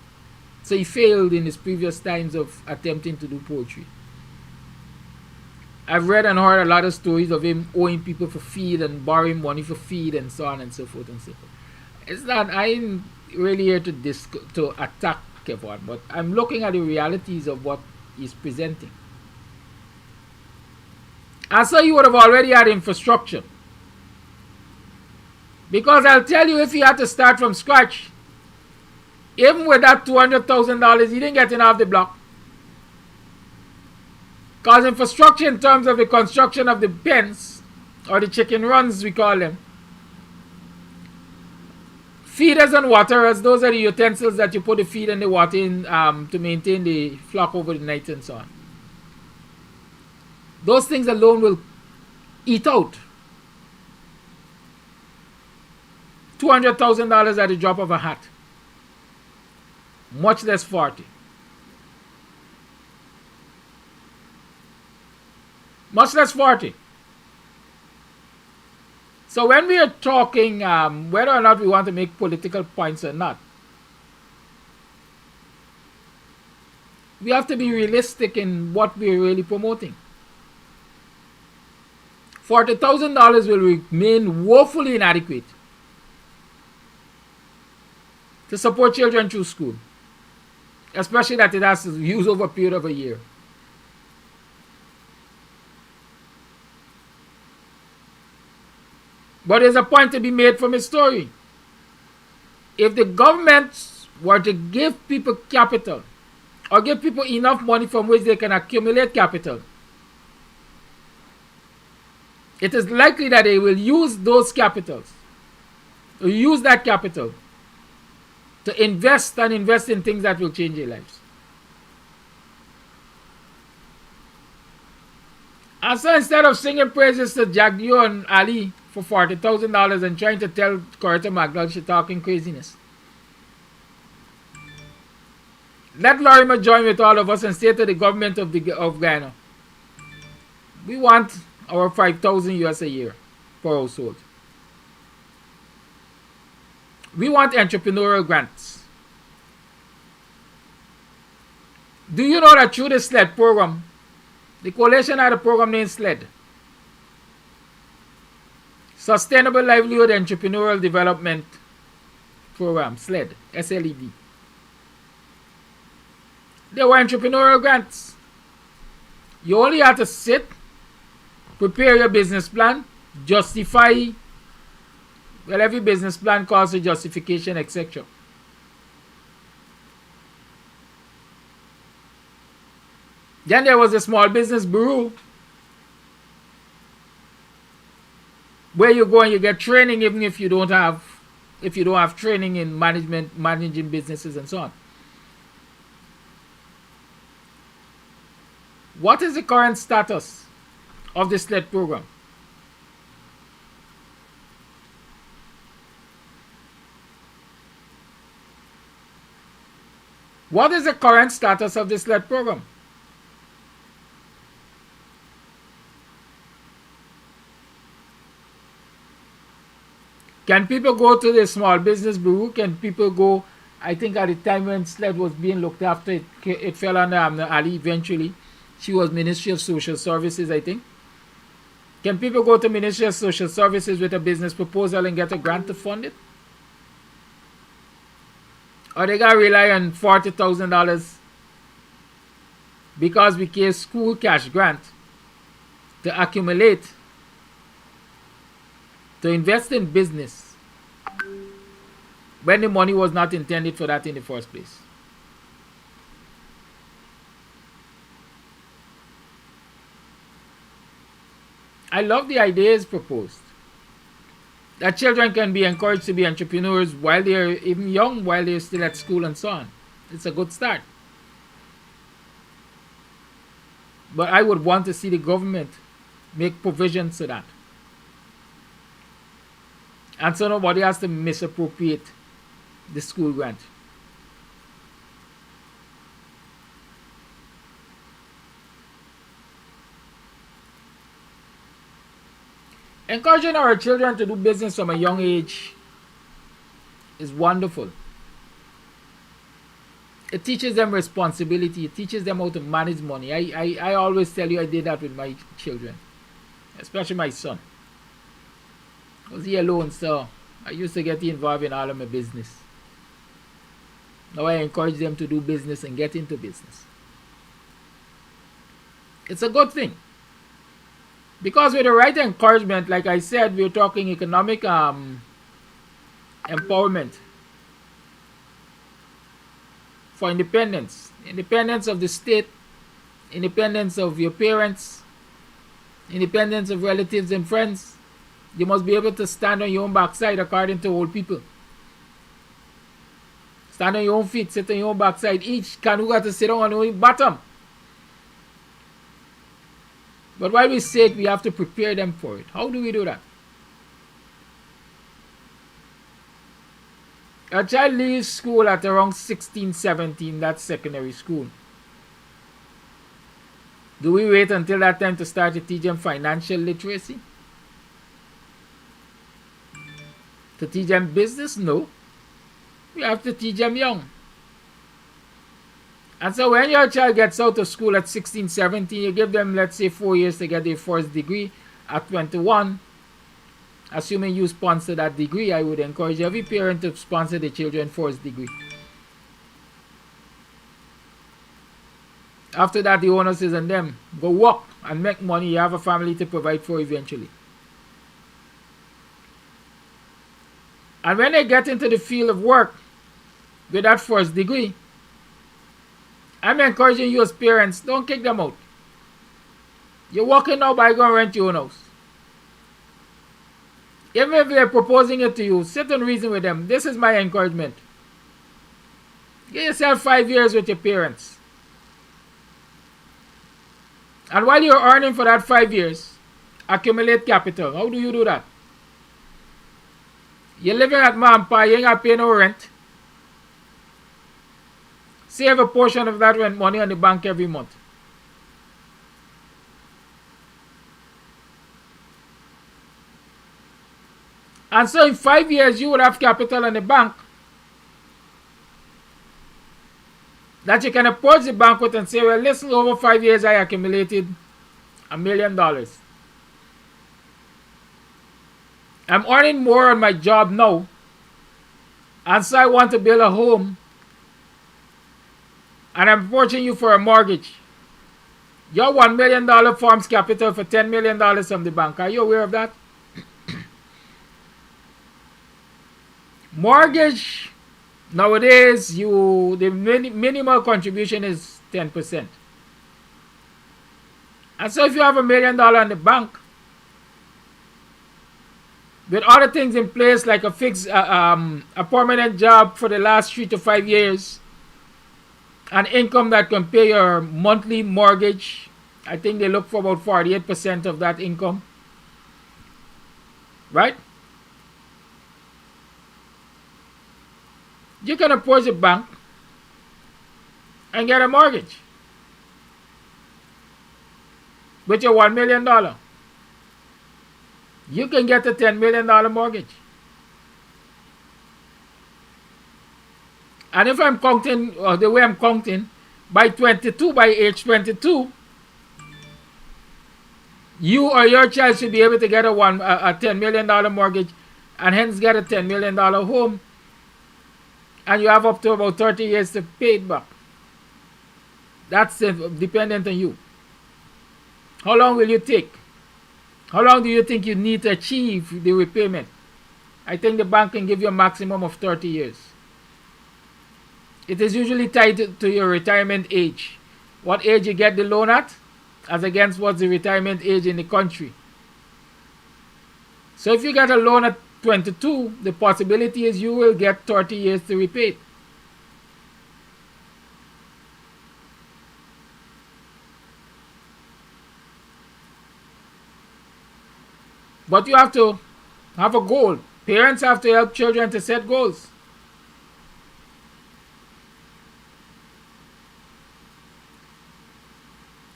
So he failed in his previous times of attempting to do poultry. I've read and heard a lot of stories of him owing people for feed and borrowing money for feed and so on and so forth and so forth. It's not, I'm really here to attack Kevin, but I'm looking at the realities of what he's presenting. And so you would have already had infrastructure. Because I'll tell you, if he had to start from scratch, even with that $200,000, he didn't get enough of the block. Because infrastructure in terms of the construction of the pens, or the chicken runs we call them, Feeders and waterers, those are the utensils that you put the feed and the water in to maintain the flock over the night and so on. Those things alone will eat out $200,000 at the drop of a hat, much less 40. Much less 40. So when we are talking whether or not we want to make political points or not, we have to be realistic in what we're really promoting. $40,000 will remain woefully inadequate to support children through school, especially that it has to use over a period of a year. But there's a point to be made from his story. If the government were to give people capital, or give people enough money from which they can accumulate capital, it is likely that they will use those capitals, or use that capital to invest in things that will change their lives. And so instead of singing praises to Jagdio and Ali for $40,000 and trying to tell Coretta McDowell she's talking craziness, let Lorimer join with all of us and say to the government of Guyana, we want our $5,000 US a year per household. We want entrepreneurial grants. Do you know that through the SLED program, the coalition had a program named SLED, Sustainable Livelihood Entrepreneurial Development Program, SLED, SLED. There were entrepreneurial grants. You only had to sit, prepare your business plan, justify, well, every business plan calls for justification, etc. Then there was a small business bureau where you go and you get training even if you don't have training in managing businesses and so on. What is the current status of the SLED program? What is the current status of the SLED program? Can people go to the Small Business Bureau? Can people go, I think at the time when SLED was being looked after, it fell under Ali eventually. She was Ministry of Social Services, I think. Can people go to Ministry of Social Services with a business proposal and get a grant to fund it? Or they gotta rely on $40,000 because we gave school cash grant to accumulate, to invest in business when the money was not intended for that in the first place. I love the ideas proposed, that children can be encouraged to be entrepreneurs while they're even young, while they're still at school and so on. It's a good start. But I would want to see the government make provisions to that. And so nobody has to misappropriate the school grant. Encouraging our children to do business from a young age is wonderful. It teaches them responsibility. It teaches them how to manage money. I always tell you I did that with my children, especially my son. Was he alone, so I used to get involved in all of my business. Now I encourage them to do business and get into business. It's a good thing. Because with the right encouragement, like I said, we're talking economic empowerment for independence. Independence of the state, independence of your parents, independence of relatives and friends. You must be able to stand on your own backside according to old people. Stand on your own feet, sit on your own backside. Each canoe got to sit on your own bottom. But while we say it, we have to prepare them for it. How do we do that? A child leaves school at around 16, 17, that's secondary school. Do we wait until that time to start to teach them financial literacy? To teach them business? No. We have to teach them young. And so when your child gets out of school at 16, 17, you give them, let's say, 4 years to get their first degree. At 21, assuming you sponsor that degree, I would encourage every parent to sponsor the children first degree. After that, the onus is on them. Go work and make money. You have a family to provide for eventually. And when they get into the field of work with that first degree, I'm encouraging you as parents, don't kick them out. You're working now by going to rent your own house. Even if they're proposing it to you, sit and reason with them. This is my encouragement. Give yourself 5 years with your parents. And while you're earning for that 5 years, accumulate capital. How do you do that? You're living at mom and pa, you ain't got to pay no rent. Save a portion of that rent money on the bank every month. And so in 5 years, you would have capital in the bank that you can approach the bank with and say, well, listen, over 5 years, I accumulated $1 million. I'm earning more on my job now, and so I want to build a home, and I'm approaching you for a mortgage. Your $1 million forms capital for $10 million from the bank. Are you aware of that? Mortgage, nowadays, the minimal contribution is 10%. And so if you have $1 million in the bank, with other things in place like a fixed, a permanent job for the last 3 to 5 years, an income that can pay your monthly mortgage, I think they look for about 48% of that income, right? You can approach a bank and get a mortgage with your $1 million. You can get a $10 million mortgage. And if I'm counting, or the way I'm counting, by age 22, you or your child should be able to get a $10 million mortgage and hence get a $10 million home. And you have up to about 30 years to pay it back. That's dependent on you. How long will you take? How long do you think you need to achieve the repayment? I think the bank can give you a maximum of 30 years. It is usually tied to your retirement age. What age you get the loan at, as against what's the retirement age in the country. So if you get a loan at 22, the possibility is you will get 30 years to repay it. But you have to have a goal. Parents have to help children to set goals.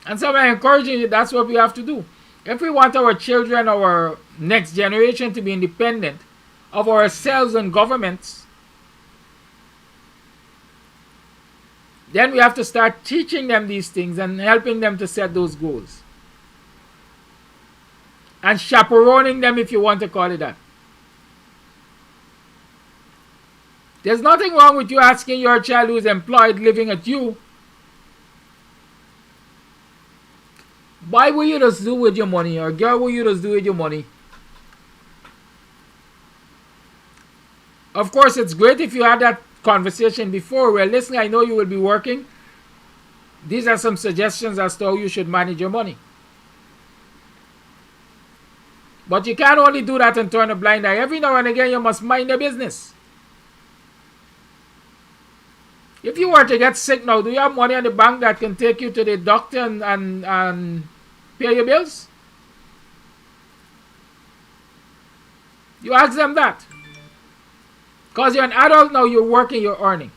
And so I'm encouraging you, that's what we have to do. If we want our children, our next generation to be independent of ourselves and governments, then we have to start teaching them these things and helping them to set those goals. And chaperoning them, if you want to call it that. There's nothing wrong with you asking your child who's employed living at you, why will you just do with your money? Or girl, will you just do with your money? Of course, it's great if you had that conversation before. Well, listen, I know you will be working. These are some suggestions as to how you should manage your money. But you can't only do that and turn a blind eye. Every now and again, you must mind your business. If you were to get sick now, do you have money in the bank that can take you to the doctor and pay your bills? You ask them that. Because you're an adult now, you're working, you're earning.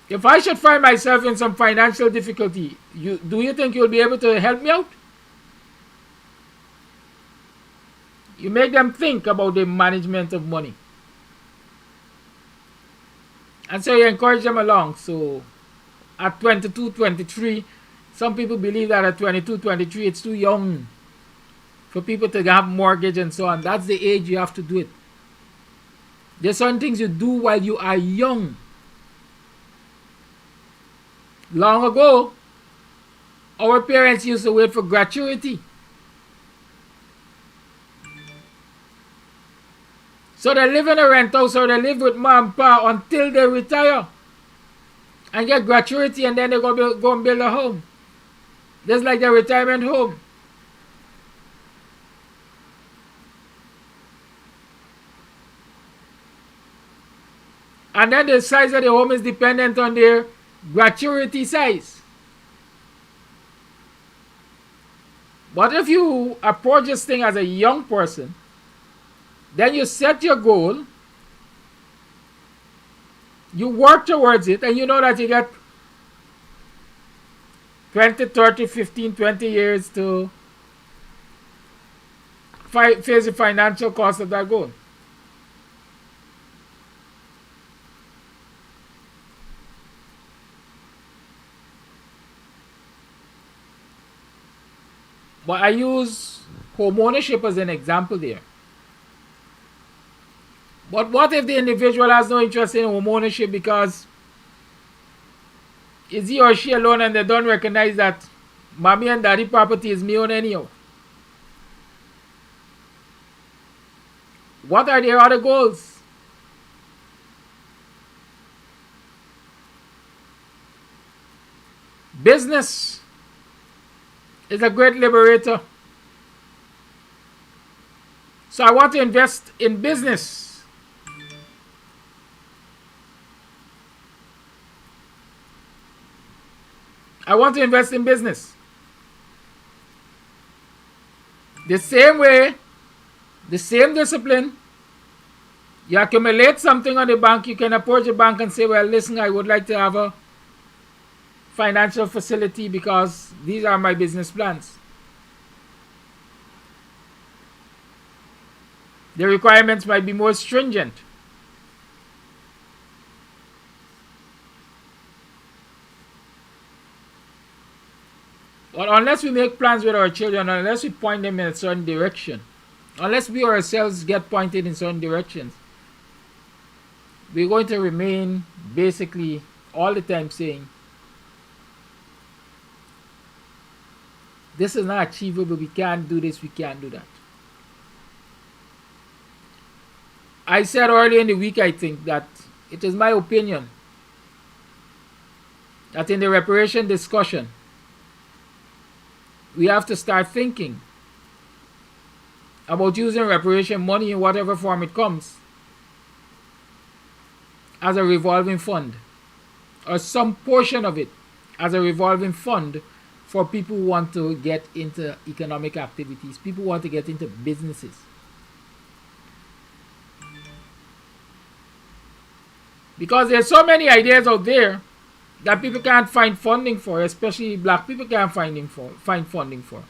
If I should find myself in some financial difficulty, do you think you'll be able to help me out? You make them think about the management of money. And so you encourage them along. So at 22, 23, some people believe that at 22, 23, it's too young for people to have mortgage and so on. That's the age you have to do it. There's certain things you do while you are young. Long ago, our parents used to wait for gratuity. So they live in a rent house or they live with mom and pa until they retire and get gratuity, and then they go and build a home. Just like their retirement home. And then the size of the home is dependent on their gratuity size. But if you approach this thing as a young person, then you set your goal, you work towards it, and you know that you get 20, 30, 15, 20 years to face the financial cost of that goal. But I use home ownership as an example there. But what if the individual has no interest in home ownership because is he or she alone and they don't recognize that mommy and daddy property is me own anyhow? What are their other goals? Business is a great liberator. So I want to invest in business. I want to invest in business. The same way, the same discipline, you accumulate something on the bank, you can approach the bank and say, well, listen, I would like to have a financial facility because these are my business plans. The requirements might be more stringent. But unless we make plans with our children, unless we point them in a certain direction, unless we ourselves get pointed in certain directions, we're going to remain basically all the time saying, this is not achievable, we can't do this, we can't do that. I said earlier in the week, I think, that it is my opinion that in the reparation discussion, we have to start thinking about using reparation money in whatever form it comes as a revolving fund, or some portion of it as a revolving fund for people who want to get into economic activities, people who want to get into businesses. Because there's so many ideas out there that people can't find funding for, especially black people can't find funding for.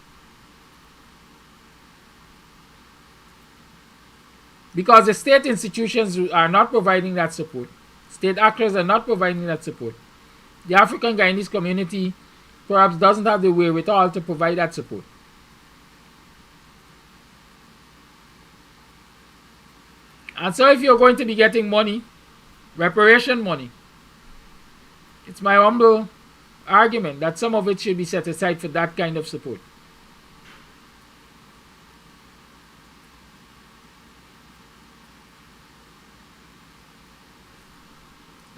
Because the state institutions are not providing that support. State actors are not providing that support. The African Guyanese community perhaps doesn't have the wherewithal to provide that support. And so if you're going to be getting money, reparation money, it's my humble argument that some of it should be set aside for that kind of support.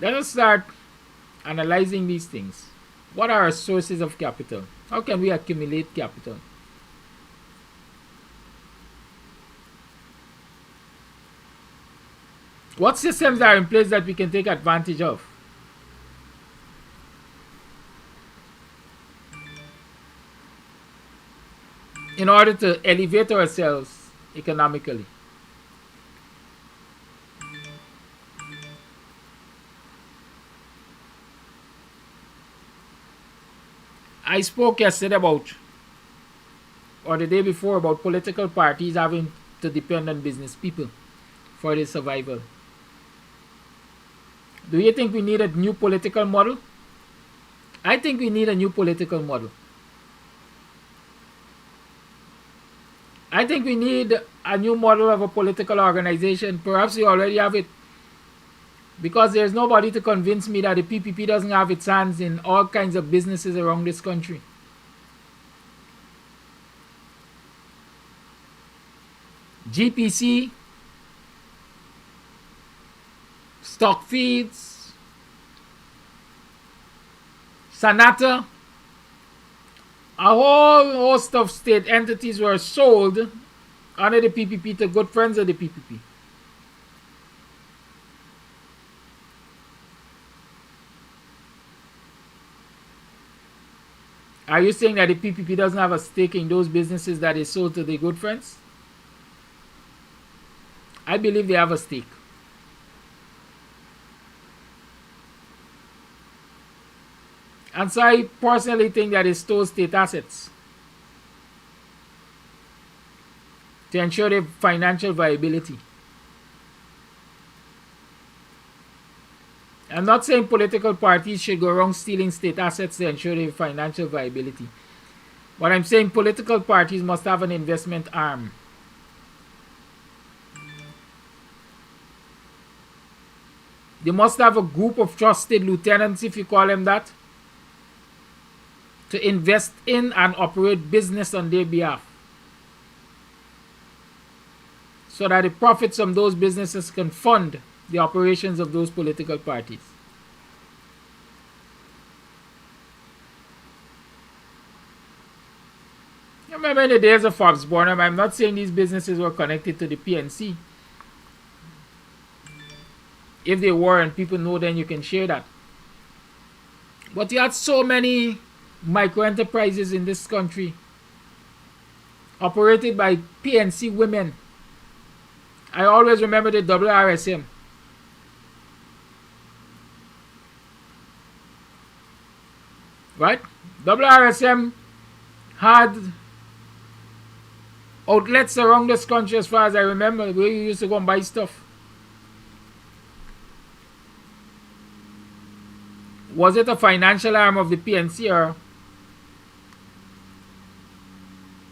Let us start analyzing these things. What are our sources of capital? How can we accumulate capital? What systems are in place that we can take advantage of? In order to elevate ourselves economically. I spoke yesterday about, or the day before, about political parties having to depend on business people for their survival. Do you think we need a new political model? I think we need a new political model. I think we need a new model of a political organization. Perhaps we already have it. Because there's nobody to convince me that the PPP doesn't have its hands in all kinds of businesses around this country. GPC, stock feeds, Sanata, a whole host of state entities were sold under the PPP to good friends of the PPP. Are you saying that the PPP doesn't have a stake in those businesses that is sold to the good friends? I believe they have a stake. And so I personally think that it stole state assets to ensure their financial viability. I'm not saying political parties should go around stealing state assets to ensure their financial viability. But I'm saying political parties must have an investment arm. They must have a group of trusted lieutenants, if you call them that, to invest in and operate business on their behalf, so that the profits from those businesses can fund the operations of those political parties. I remember in the days of Forbes Burnham, I'm not saying these businesses were connected to the PNC. If they were and people know, then you can share that. But you had so many micro enterprises in this country operated by PNC women. I always remember the WRSM. Right? WRSM had outlets around this country, as far as I remember, where you used to go and buy stuff. Was it a financial arm of the PNC, or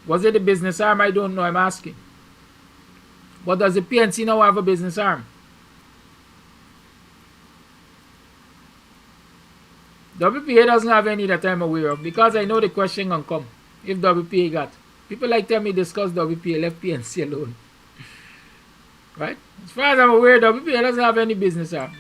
was it a business arm? I don't know, I'm asking. But does the PNC now have a business arm? WPA doesn't have any that I'm aware of, because I know the question can come. If WPA got. People like tell me discuss WPA, left PNC alone. Right? As far as I'm aware, WPA doesn't have any business arm.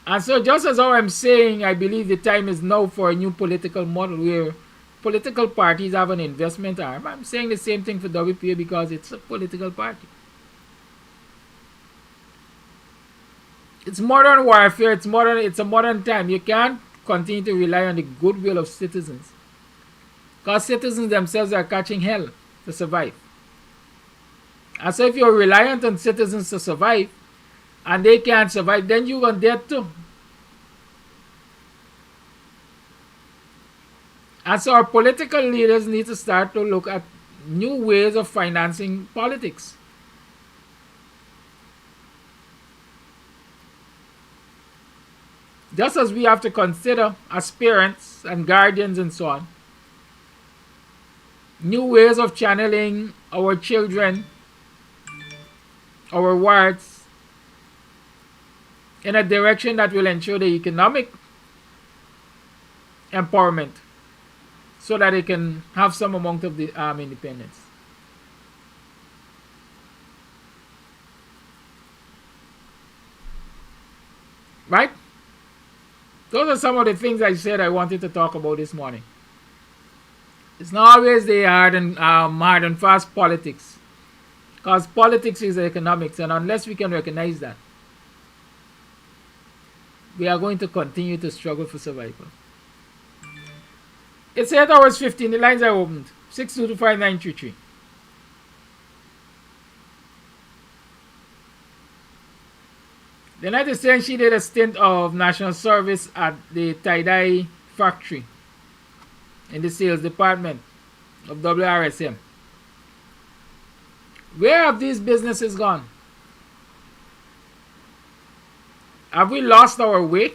And so just as how I'm saying, I believe the time is now for a new political model where political parties have an investment arm. I'm saying the same thing for WPA because it's a political party. It's modern warfare. It's a modern time. You can't continue to rely on the goodwill of citizens, because citizens themselves are catching hell to survive. And so if you're reliant on citizens to survive and they can't survive, then you're on debt too. And so our political leaders need to start to look at new ways of financing politics. Just as we have to consider as parents and guardians and so on, new ways of channeling our children, our wards, in a direction that will ensure the economic empowerment, so that they can have some amount of the independence. Right? Those are some of the things I said I wanted to talk about this morning. It's not always the hard and fast politics. Because politics is economics, and unless we can recognize that, we are going to continue to struggle for survival. It's 8 hours 15. The lines are opened. 6225933. The United States, she did a stint of national service at the tie-dye factory in the sales department of WRSM. Where have these businesses gone? Have we lost our way?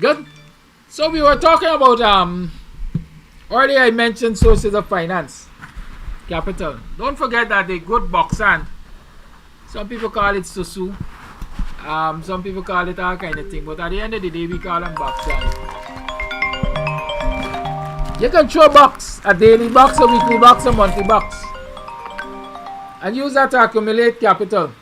Good. So we were talking about earlier I mentioned sources of finance, capital. Don't forget that the good boxan, some people call it susu, some people call it all kind of thing, but at the end of the day we call them boxan. You can throw a box, a daily box, a weekly box, a monthly box, and use that to accumulate capital.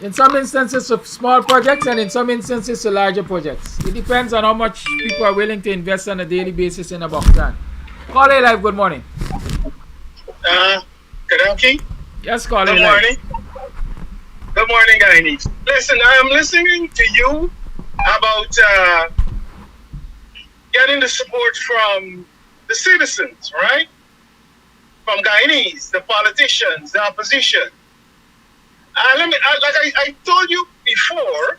In some instances of small projects, and in some instances to larger projects. It depends on how much people are willing to invest on a daily basis in a boxan. Call A Live, good morning. Kadaki? Yes, call Good A morning. Live. Good morning, Guyanese. Listen, I am listening to you about getting the support from the citizens, right? From Guyanese, the politicians, the opposition. I told you before,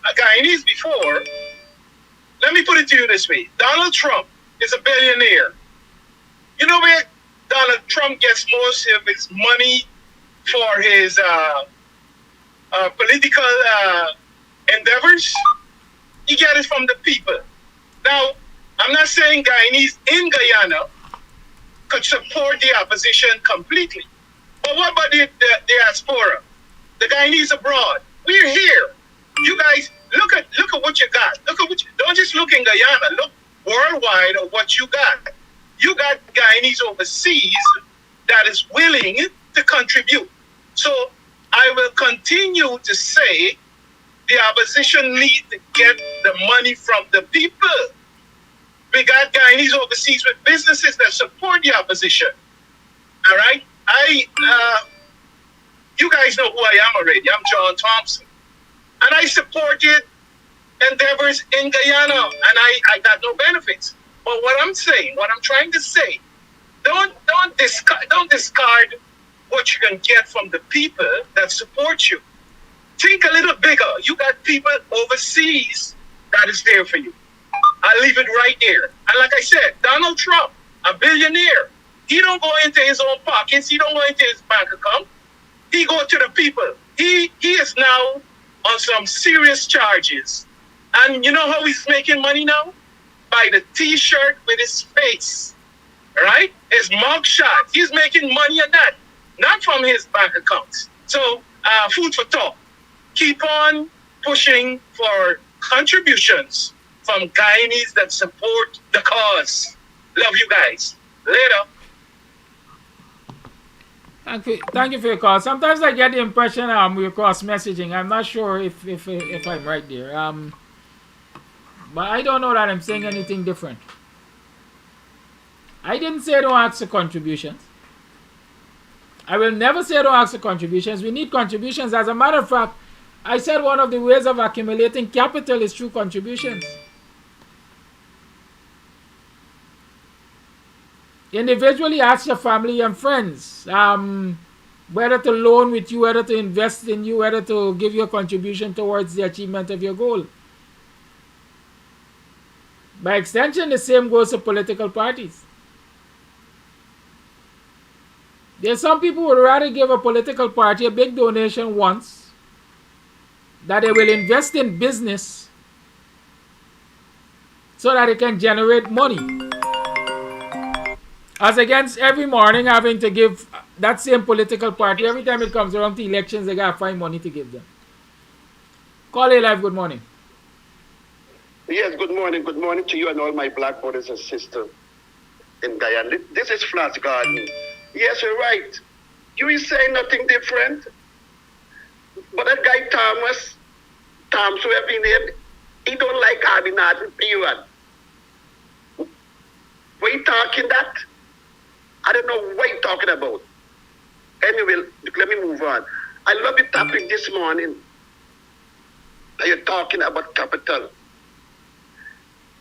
Guyanese before, let me put it to you this way. Donald Trump is a billionaire. You know where Donald Trump gets most of his money for his political endeavors? He gets it from the people. Now, I'm not saying Guyanese in Guyana could support the opposition completely. But what about the diaspora? The Guyanese abroad. We're here. You guys, look at what you got. Look at don't just look in Guyana. Look worldwide at what you got. You got Guyanese overseas that is willing to contribute. So I will continue to say the opposition need to get the money from the people. We got Guyanese overseas with businesses that support the opposition. All right? You guys know who I am already. I'm John Thompson. And I supported endeavors in Guyana, and I got no benefits. But what I'm saying, what I'm trying to say, don't discard what you can get from the people that support you. Think a little bigger. You got people overseas that is there for you. I'll leave it right there. And like I said, Donald Trump, a billionaire, he don't go into his own pockets. He don't go into his bank account. He go to the people. He is now on some serious charges. And you know how he's making money now? By the T-shirt with his face, right? His mugshot. He's making money on that, not from his bank accounts. So, food for thought. Keep on pushing for contributions from Guyanese that support the cause. Love you guys. Later. Thank you for your call. Sometimes I get the impression we're cross messaging. I'm not sure if I'm right there. But I don't know that I'm saying anything different. I didn't say don't ask for contributions. I will never say don't ask for contributions. We need contributions. As a matter of fact, I said one of the ways of accumulating capital is through contributions. Individually ask your family and friends whether to loan with you, whether to invest in you, whether to give you a contribution towards the achievement of your goal. By extension, the same goes to political parties. There's some people who would rather give a political party a big donation once that they will invest in business so that it can generate money, as against every morning having to give that same political party, every time it comes around to elections, they gotta find money to give them. Call A Live, good morning. Yes, good morning. Good morning to you and all my black brothers and sisters in Guyana. This is Flash Garden. Yes, you're right. You is saying nothing different. But that guy Thomas, who have been here, he don't like ordinary period. We talking that? I don't know what you're talking about. Anyway, let me move on. I love the topic this morning that you're talking about capital.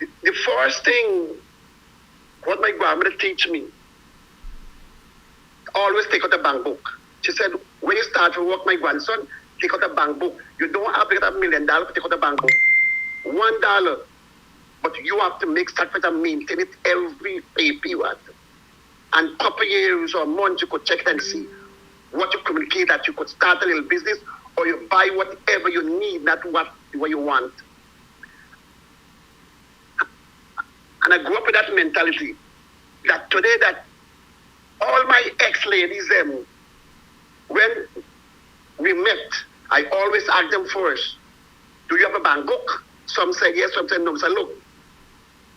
The first thing, what my grandmother teach me, always take out a bank book. She said, when you start to work, my grandson, take out a bank book. You don't have to get $1 million to take out a bank book. $1. But you have to make sacrifice and maintain it every pay period. And couple years or months, you could check it and see what you communicate, that you could start a little business or you buy whatever you need, not what you want. And I grew up with that mentality that today that all my ex-ladies, when we met, I always ask them first, do you have a bank book? Some say yes, some say no. I say, look,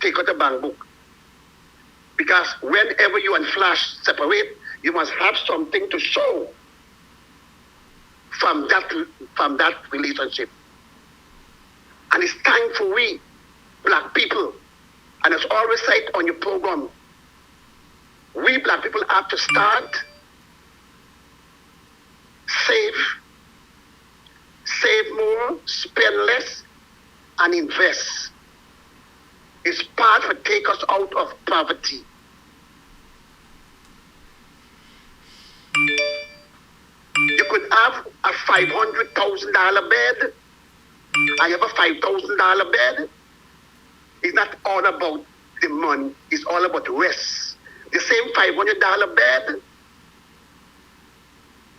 take out a bank book. Because whenever you and Flash separate, you must have something to show from that relationship. And it's time for we, black people, and it's always said on your program, we black people have to start, save more, spend less, and invest. It's part to take us out of poverty. You could have a $500,000 bed. I have a $5,000 bed. It's not all about the money. It's all about rest. The same $500 bed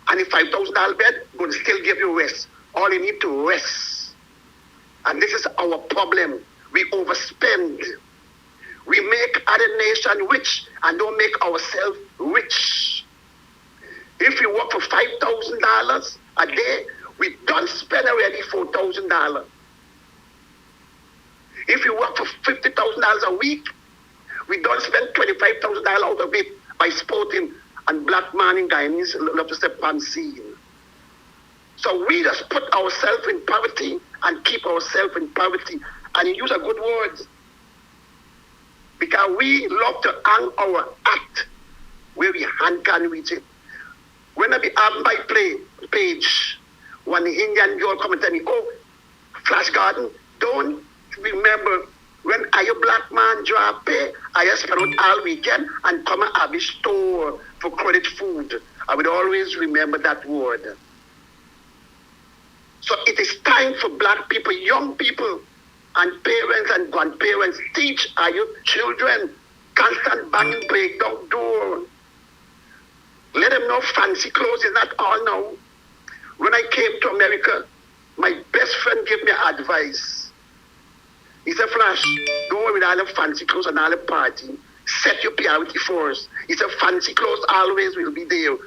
and the $5,000 bed will still give you rest. All you need to rest. And this is our problem. We overspend. We make other nations rich and don't make ourselves rich. If you work for $5,000 a day, we don't spend already $4,000. If you work for $50,000 a week, we don't spend $25,000 out of it by sporting, and black man in Guyanese love to say pansy. So we just put ourselves in poverty and keep ourselves in poverty. And you use a good word. Because we love to hang our hat where we hand can reach it. When I be on my page, when the Indian girl come and tell me, oh, Flash Garden, don't remember when I a black man draw pay, I just spend out all weekend and come and have a store for credit food. I would always remember that word. So it is time for black people, young people, and parents and grandparents, teach our children constant banging, break down door. Let them know fancy clothes is not all now. When I came to America, my best friend gave me advice. He said, Flash, don't worry with all the fancy clothes and all the party. Set your priority first. He said, fancy clothes always will be there.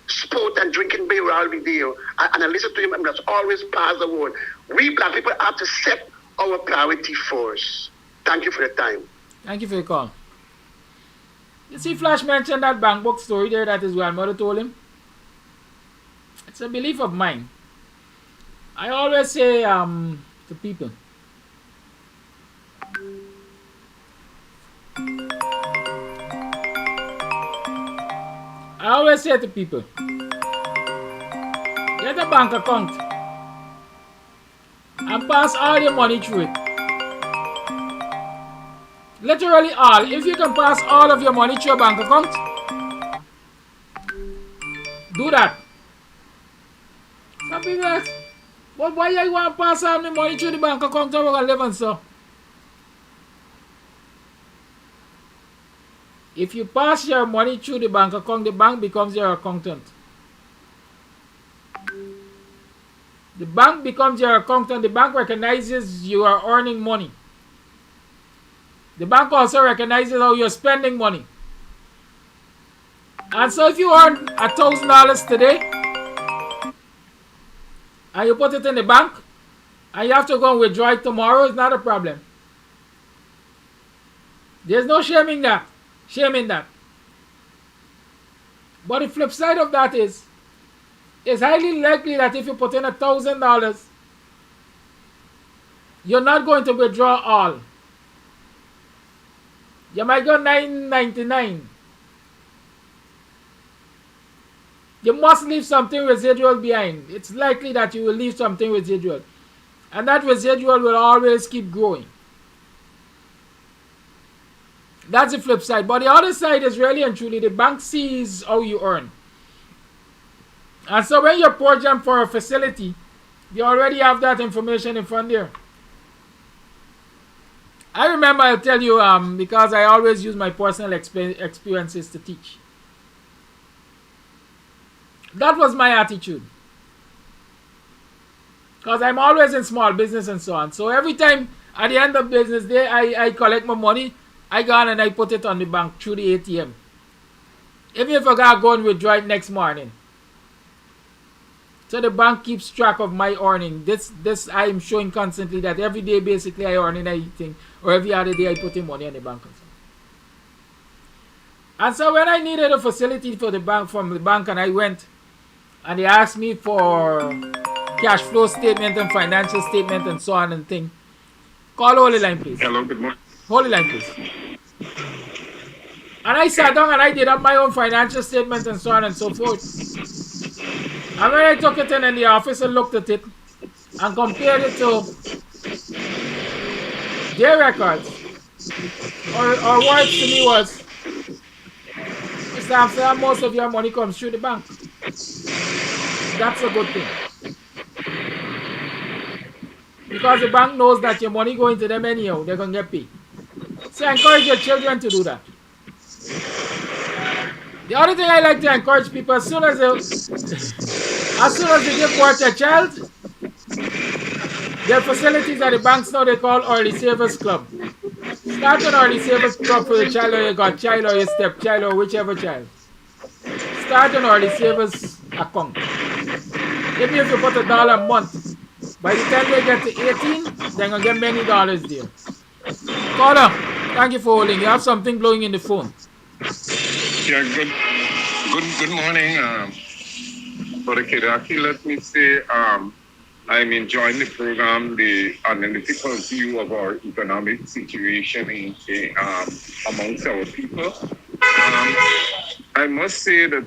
Sport and drinking beer will always be there. And I listen to him and that's always pass the word. We black people have to set our priority first. Thank you for the time. Thank you for your call. You see, Flash mentioned that bank book story there that his grandmother told him. It's a belief of mine. I always say to people, get a bank account and pass all your money through it. Literally all. If you can pass all of your money through your bank account, do that. Some people ask, but why you want to pass all the money through the bank account and we're going to live on so? If you pass your money through the bank account, the bank becomes your accountant. The bank becomes your accountant. The bank recognizes you are earning money. The bank also recognizes how you're spending money. And so if you earn $1,000 today and you put it in the bank and you have to go and withdraw it tomorrow, it's not a problem. There's no shame in that. But the flip side of that is, it's highly likely that if you put in $1,000, you're not going to withdraw all. You might go $9.99. You must leave something residual behind. It's likely that you will leave something residual. And that residual will always keep growing. That's the flip side. But the other side is really and truly the bank sees how you earn. And so when you approach them for a facility, they already have that information in front there. I remember, I'll tell you, because I always use my personal experiences to teach. That was my attitude. Because I'm always in small business and so on. So every time at the end of business day, I collect my money, I go on and I put it on the bank through the ATM. Even if I gotta go and withdraw it next morning. So the bank keeps track of my earning. This I'm showing constantly that every day basically I earn anything, or every other day I put in money on the bank. And so when I needed a facility for the bank from the bank, and I went and they asked me for cash flow statement and financial statement and so on and thing. Call Holy Line, please. Hello, good morning. Holy Line, please. And I sat down and I did up my own financial statement and so on and so forth. And when I took it in the office and looked at it and compared it to their records, or words to me was, Mr. Amsterdam, most of your money comes through the bank. That's a good thing. Because the bank knows that your money going to them anyhow, they're going to get paid. So encourage your children to do that. The other thing I like to encourage people, as soon as they give birth to a child, their facilities at the banks now they call Early Savers Club. Start an Early Savers Club for the child, or your godchild, or your stepchild, or whichever child. Start an Early Savers account. Even if you put $1 a month, by the time they get to 18, they're going to get many dollars there. Caller, thank you for holding. You have something blowing in the phone. Yeah, good morning, Brother Kedaki. Let me say, I'm enjoying the program, the analytical view of our economic situation amongst our people. I must say that,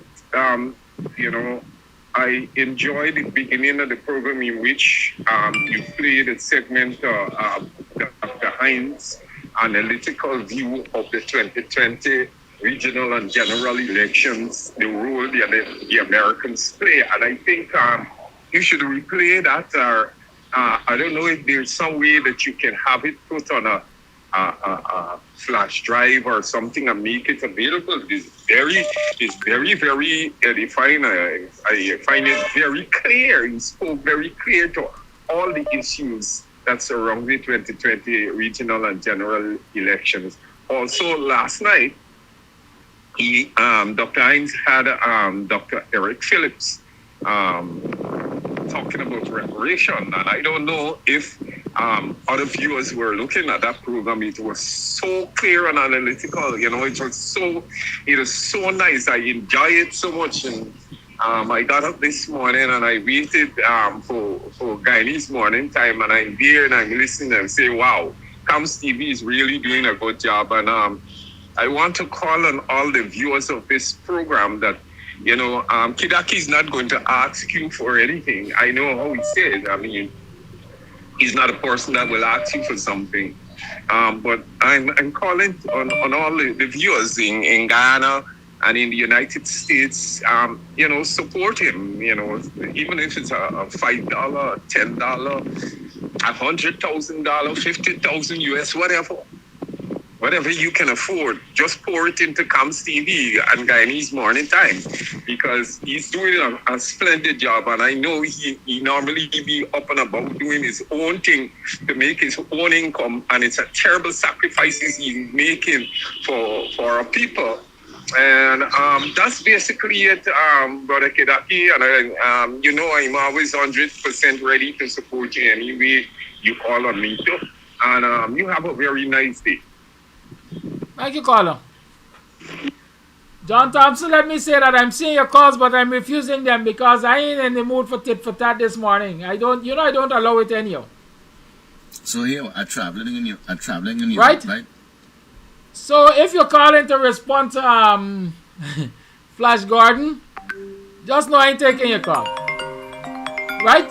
I enjoyed the beginning of the program in which you played a segment of Dr. Hines' analytical view of the 2020 regional and general elections, the role the Americans play. And I think you should replay that, or I don't know if there's some way that you can have it put on a flash drive or something and make it available. It's very, very edifying. I find it very clear. He spoke very clear to all the issues that surround the 2020 regional and general elections. Also, last night, Dr. Hines had Dr. Eric Phillips talking about reparation, and I don't know if other viewers were looking at that program. It was so clear and analytical. It was so nice. I enjoyed it so much, and I got up this morning and I waited for Guyanese morning time, and I'm there and I'm listening and say, wow, Camps TV is really doing a good job. And I want to call on all the viewers of this program that, Kidaki is not going to ask you for anything. I know how he says. I mean, he's not a person that will ask you for something. But I'm calling on all the viewers in Guyana and in the United States, support him, even if it's a $5, $10, $100,000, 50,000 US, whatever you can afford, just pour it into Camps TV and Guyanese Morning Time, because he's doing a splendid job. And I know he normally be up and about doing his own thing to make his own income, and it's a terrible sacrifices he's making for our people. And that's basically it, Brother Kedaki. And I'm always 100% ready to support you any way you call on me too. And you have a very nice day. Thank you, caller. John Thompson, let me say that I'm seeing your calls, but I'm refusing them because I ain't in the mood for tit for tat this morning. I don't allow it anyhow. So here, I'm traveling in you, right? So if you're calling to respond to Flash Gordon, just know I ain't taking your call. Right?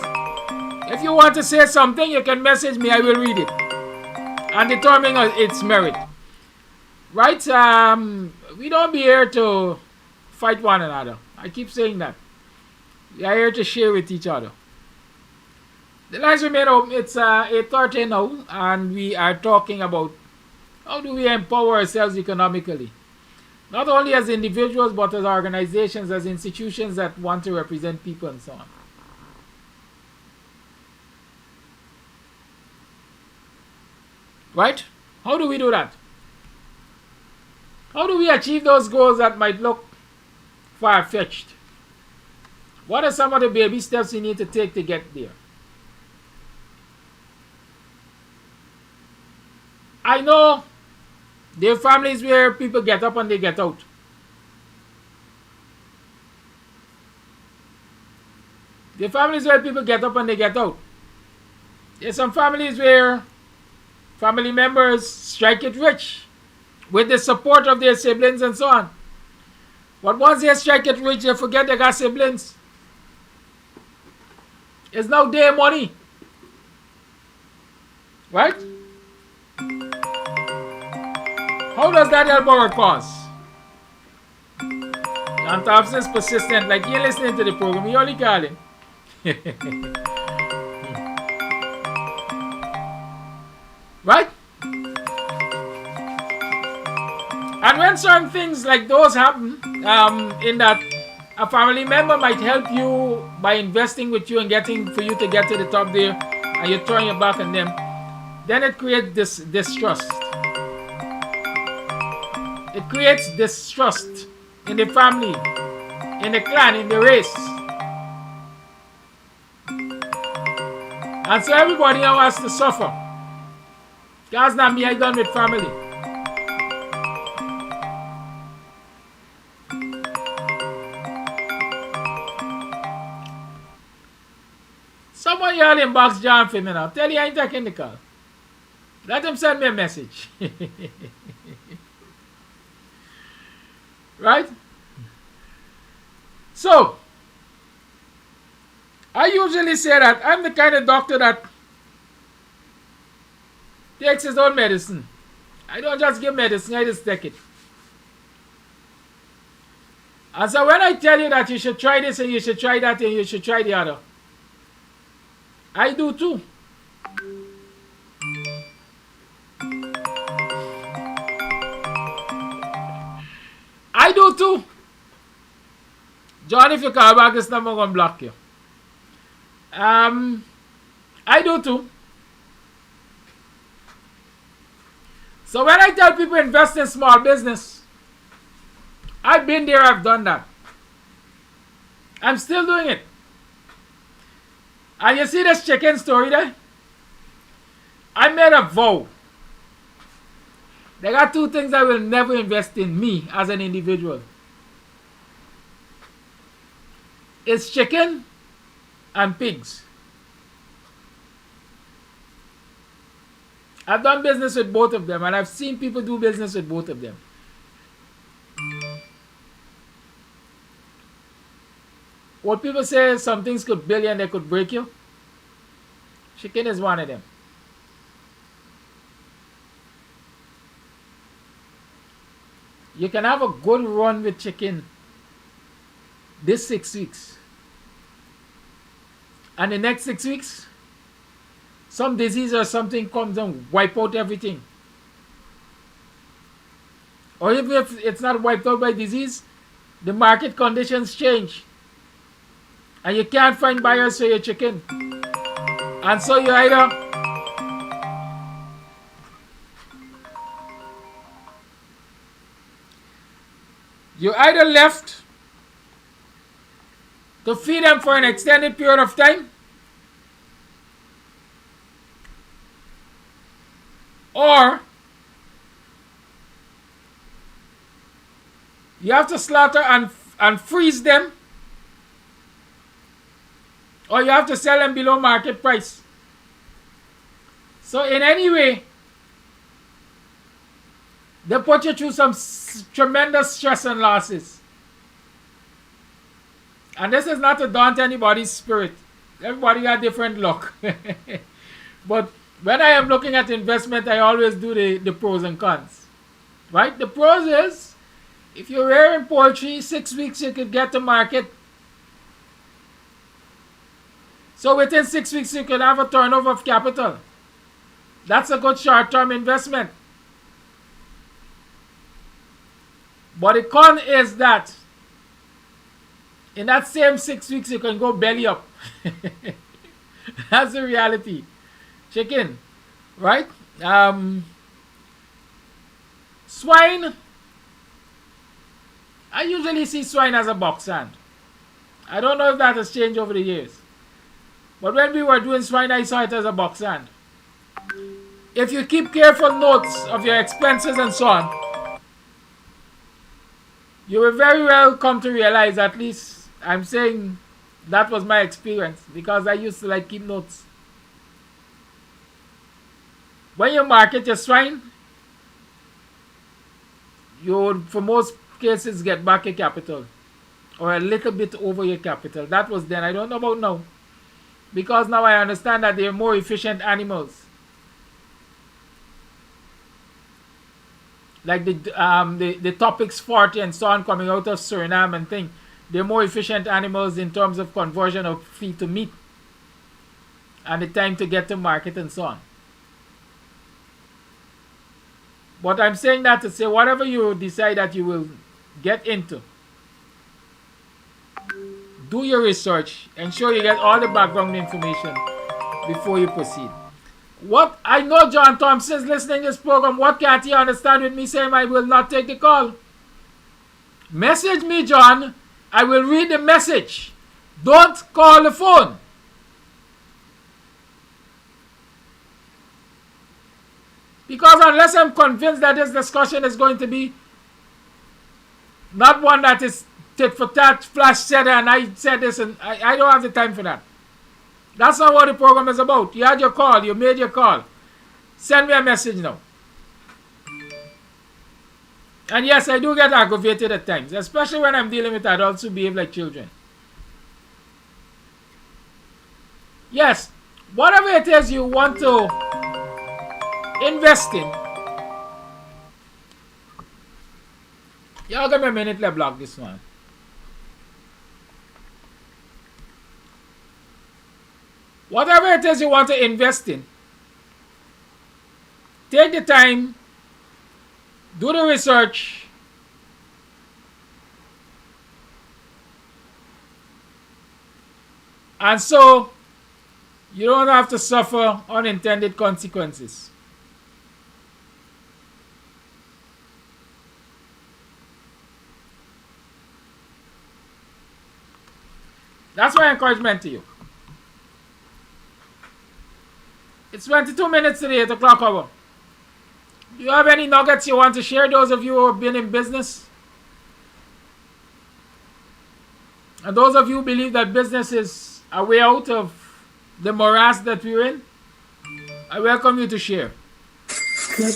If you want to say something, you can message me. I will read it and determine its merit. Right? We don't be here to fight one another. I keep saying that. We are here to share with each other. The lines remain open. It's 8:30 now, and we are talking about how do we empower ourselves economically. Not only as individuals, but as organizations, as institutions that want to represent people and so on. Right? How do we do that? How do we achieve those goals that might look far-fetched? What are some of the baby steps we need to take to get there? I know there are families where people get up and they get out. There are families where people get up and they get out. There are some families where family members strike it rich with the support of their siblings and so on. But once they strike it rich, they forget they got siblings. It's now their money. Right? How does that help our cause? John Thompson is persistent, like you're listening to the program, you're only calling. Right? And when certain things like those happen, in that a family member might help you by investing with you and getting for you to get to the top there, and you turn your back on them, then it creates this distrust. It creates distrust in the family, in the clan, in the race. And so everybody now has to suffer. God's not me, I done with family. Someone y'all inbox John for me now. Tell you I ain't taking the call. Let him send me a message. Right? So, I usually say that I'm the kind of doctor that takes his own medicine. I don't just give medicine, I just take it. And so when I tell you that you should try this and you should try that and you should try the other, I do too. I do too. John, if you call back this number, I'm going to block you. I do too. So when I tell people invest in small business, I've been there, I've done that. I'm still doing it. And you see this chicken story there? I made a vow. There are two things I will never invest in me as an individual. It's chicken and pigs. I've done business with both of them and I've seen people do business with both of them. What people say, some things could build you and they could break you. Chicken is one of them. You can have a good run with chicken this 6 weeks. And the next 6 weeks, some disease or something comes and wipe out everything. Or even if it's not wiped out by disease, the market conditions change. And you can't find buyers for your chicken. And so you either left to feed them for an extended period of time, or you have to slaughter and freeze them, or you have to sell them below market price. So in any way, they put you through some tremendous stress and losses. And this is not to daunt anybody's spirit. Everybody got different luck. But when I am looking at investment, I always do the pros and cons. Right? The pros is, if you're rearing poultry, 6 weeks you could get to market. So within 6 weeks you could have a turnover of capital. That's a good short-term investment. But the con is that in that same 6 weeks you can go belly up. That's the reality. Chicken, right? Swine. I usually see swine as a box hand. I don't know if that has changed over the years. But when we were doing swine, I saw it as a box hand. If you keep careful notes of your expenses and so on, you will very well come to realize, at least I'm saying that was my experience, because I used to keep notes. When you market your swine, you would, for most cases, get back your capital, or a little bit over your capital. That was then. I don't know about now, because now I understand that they are more efficient animals. Like the Topics 40 and so on coming out of Suriname and thing. They're more efficient animals in terms of conversion of feed to meat and the time to get to market and so on. But I'm saying that to say, whatever you decide that you will get into, do your research, ensure you get all the background information before you proceed. What I know John Thompson is listening to this program. What can't he understand with me saying I will not take the call? Message me, John. I will read the message. Don't call the phone. Because unless I'm convinced that this discussion is going to be not one that is tit for tat, flash said and I said this, and I don't have the time for that. That's not what the program is about. You had your call. You made your call. Send me a message now. And yes, I do get aggravated at times, especially when I'm dealing with adults who behave like children. Yes, whatever it is you want to invest in. Y'all give me a minute, let's block this one. Whatever it is you want to invest in, take the time, do the research, and so you don't have to suffer unintended consequences. That's my encouragement to you. It's 22 minutes to the 8 o'clock hour. Do you have any nuggets you want to share, those of you who have been in business? And those of you who believe that business is a way out of the morass that we're in? I welcome you to share. Good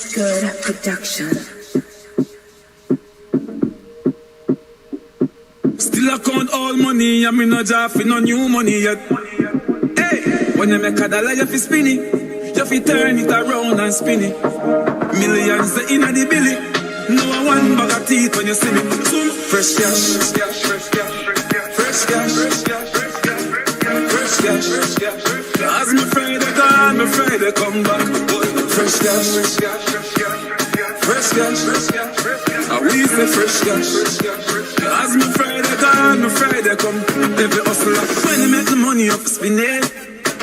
production. Still I count all money, and me no job for no new money yet. Hey, when you make a dollar, you fi spin it. You fi turn it around and spin it. Millions the inna the billy. No one bag of teeth when you see me. Soon fresh cash, fresh cash, fresh cash. As me Friday gone, me Friday come back. Fresh cash, fresh cash. I we say fresh cash. As me Friday gone, me Friday come. Every hustler when you make the money up, spin it.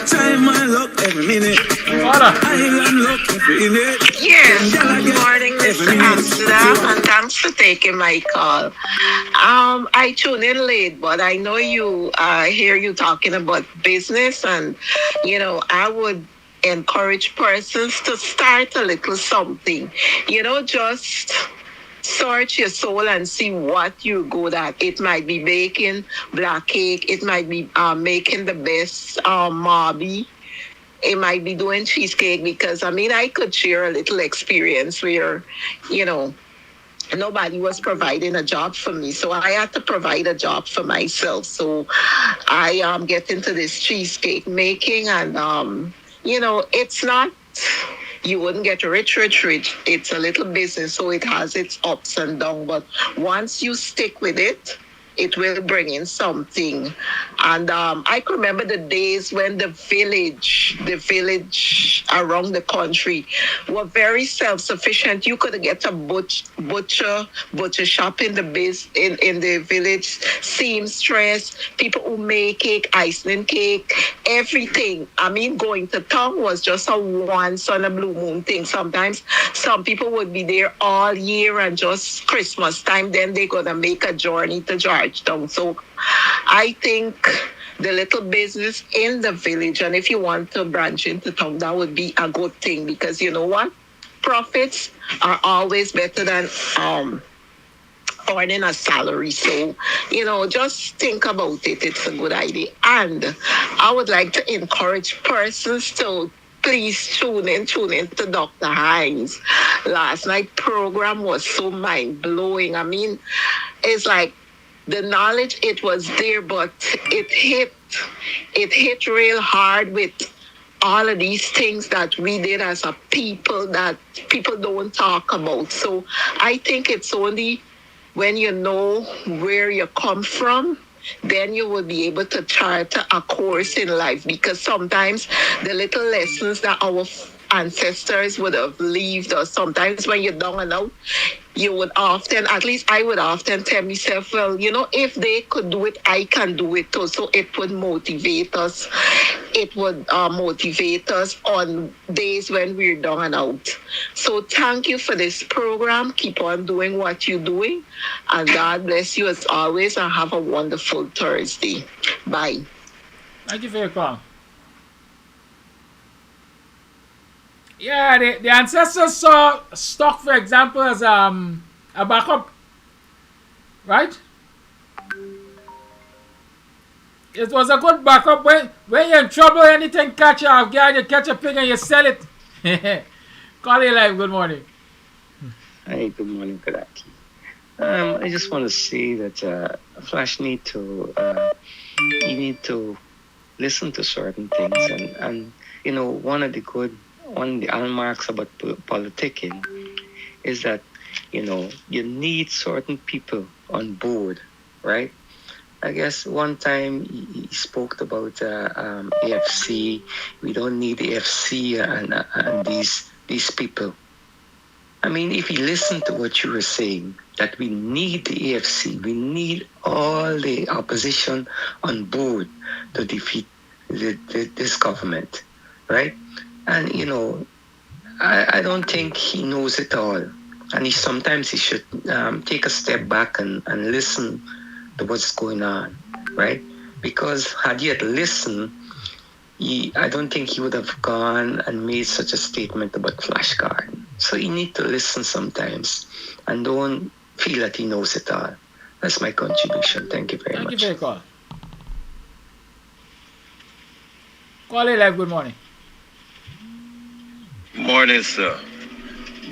Time my luck every minute. Island luck every minute. Yes, good morning, Mr. Amsterdam, and thanks for taking my call. I tune in late, but I know you hear you talking about business, and I would encourage persons to start a little something. Just search your soul and see what you're good at. It might be baking black cake. It might be making the best mobby. It might be doing cheesecake, because I could share a little experience where, nobody was providing a job for me, so I had to provide a job for myself. So I get into this cheesecake making, and it's not, you wouldn't get rich. It's a little business, so it has its ups and downs, but once you stick with it, it will bring in something. And I can remember the days when the village around the country were very self-sufficient. You could get a butcher shop in the village, seamstress, people who make cake, icing cake, everything. I mean, going to town was just a once on a blue moon thing. Sometimes some people would be there all year, and just Christmas time, then they're gonna make a journey to Georgetown. So I think the little business in the village, and if you want to branch into town, that would be a good thing, because you know what? Profits are always better than earning a salary. So, just think about it. It's a good idea. And I would like to encourage persons to please tune in to Dr. Hines. Last night program was so mind-blowing. I mean, it's like the knowledge, it was there, but it hit real hard with all of these things that we did as a people that people don't talk about. So I think it's only when you know where you come from, then you will be able to chart a course in life, because sometimes the little lessons that our ancestors would have lived, or sometimes when you're down and out, you would often, at least I would often tell myself, well, if they could do it, I can do it too. So it would motivate us. It would motivate us on days when we're down and out. So thank you for this program. Keep on doing what you're doing. And God bless you as always, and have a wonderful Thursday. Bye. Thank you for your call. Yeah, the ancestors saw stock, for example, as a backup, right? It was a good backup when you're in trouble, anything catch you off guard, you catch a pig and you sell it. Call it live. Good morning. Hi, good morning, Kadaki. I just want to say that Flash need to listen to certain things, and one of the hallmarks about politicking is that you need certain people on board, right? I guess one time he spoke about AFC. We don't need the AFC and these people. I mean, if you listen to what you were saying, that we need the AFC, we need all the opposition on board to defeat this government, right? And, I don't think he knows it all. And sometimes he should take a step back and listen to what's going on, right? Because had he had listened, I don't think he would have gone and made such a statement about Flash Garden. So you need to listen sometimes and don't feel that he knows it all. That's my contribution. Thank you very much. Thank you for your call. Call it live. Good morning. Morning, sir.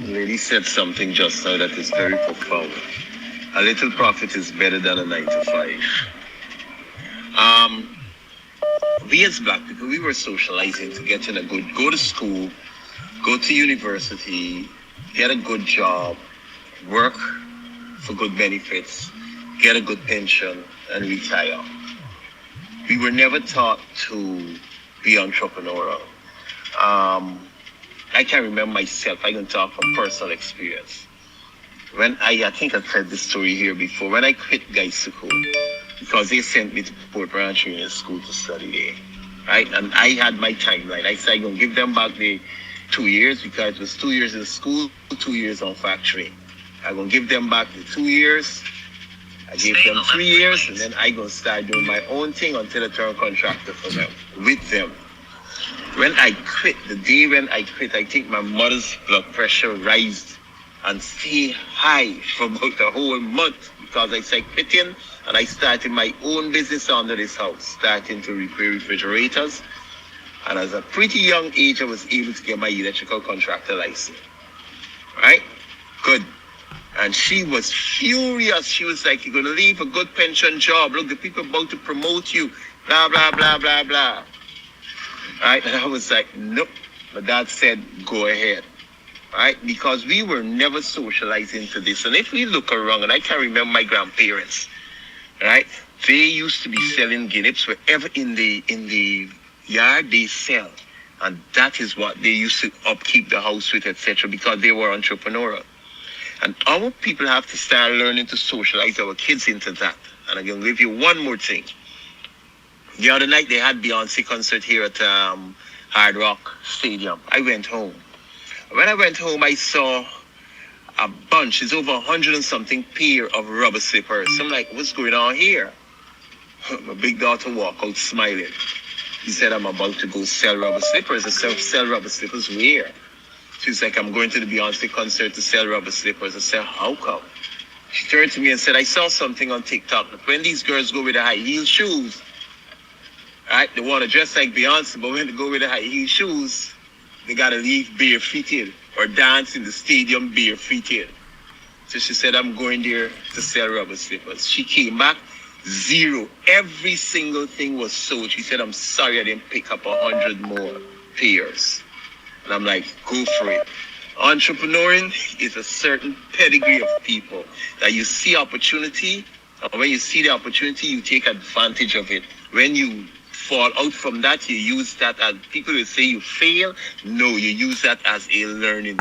The lady said something just now that is very profound. A little profit is better than a 9 to 5. We as black people, we were socializing to get in go to school, go to university, get a good job, work for good benefits, get a good pension, and retire. We were never taught to be entrepreneurial. I can remember myself, I can talk from personal experience. When I think I've said this story here before, when I quit Guy School, because they sent me to Port Ranch Union School to study there, right? And I had my timeline. I said I'm going to give them back the 2 years, because it was 2 years in school, 2 years on factory. I'm going to give them back the 2 years. I gave them 3 years, and then I'm going to start doing my own thing until I turn contractor for them, with them. When I quit, the day when I quit, I think my mother's blood pressure rised and stayed high for about a whole month, because I started quitting and I started my own business under this house, starting to repair refrigerators. And at a pretty young age, I was able to get my electrical contractor license. Right? Good. And she was furious. She was like, you're going to leave a good pension job. Look, the people about to promote you. Blah, blah, blah, blah, blah. Right? And I was like, nope. My dad said, go ahead. Right? Because we were never socialized into this. And if we look around, and I can remember my grandparents, right? They used to be selling guineas wherever in the yard they sell. And that is what they used to upkeep the house with, etc., because they were entrepreneurial. And our people have to start learning to socialize our kids into that. And I'm going to give you one more thing. The other night, they had Beyonce concert here at Hard Rock Stadium. I went home. When I went home, I saw a bunch. It's over 100 and something pair of rubber slippers. I'm like, what's going on here? My big daughter walked out smiling. He said, I'm about to go sell rubber slippers. I said, sell rubber slippers where? She's like, I'm going to the Beyonce concert to sell rubber slippers. I said, how come? She turned to me and said, I saw something on TikTok. When these girls go with the high heel shoes, right, they want to dress like Beyonce, but when they go with the high heel shoes, they got to leave barefooted or dance in the stadium barefooted. So she said, I'm going there to sell rubber slippers. She came back, zero. Every single thing was sold. She said, I'm sorry I didn't pick up 100 more pairs. And I'm like, go for it. Entrepreneuring is a certain pedigree of people that you see opportunity, and when you see the opportunity, you take advantage of it. When you fall out from that, you use that as, people will say you fail. No, you use that as a learning.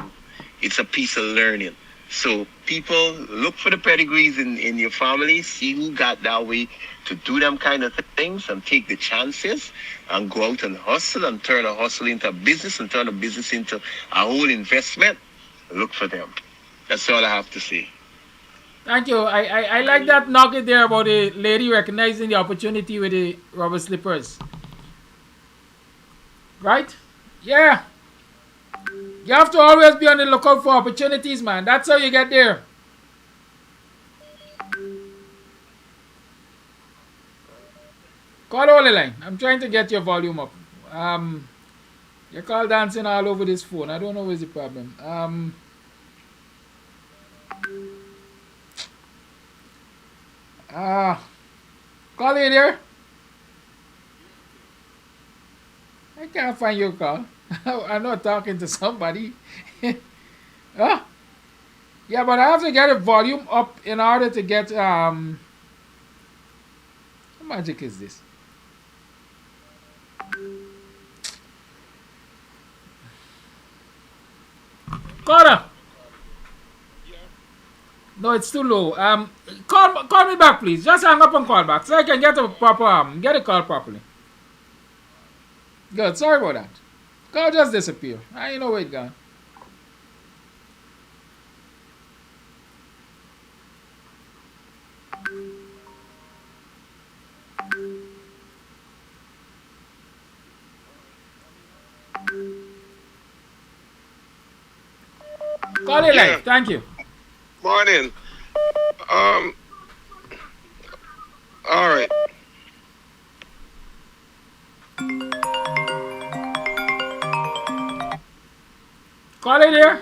It's a piece of learning. So people, look for the pedigrees in your family, see who got that way to do them kind of things and take the chances and go out and hustle and turn a hustle into a business and turn a business into a whole investment. Look for them. That's all I have to say. Thank you. I like that nugget there about the lady recognizing the opportunity with the rubber slippers. Right? Yeah. You have to always be on the lookout for opportunities, man. That's how you get there. Call only line. I'm trying to get your volume up. Your call dancing all over this phone. I don't know what's the problem. Call in there. I can't find your call. I'm not talking to somebody. Huh? Yeah, but I have to get the volume up in order to get what magic is this? Connor. No, it's too low. Call me back, please. Just hang up and call back so I can get a proper get a call properly. Good. Sorry about that. Call just disappear. I know where it gone. Call it live. Thank you. Morning. All right. Call it here.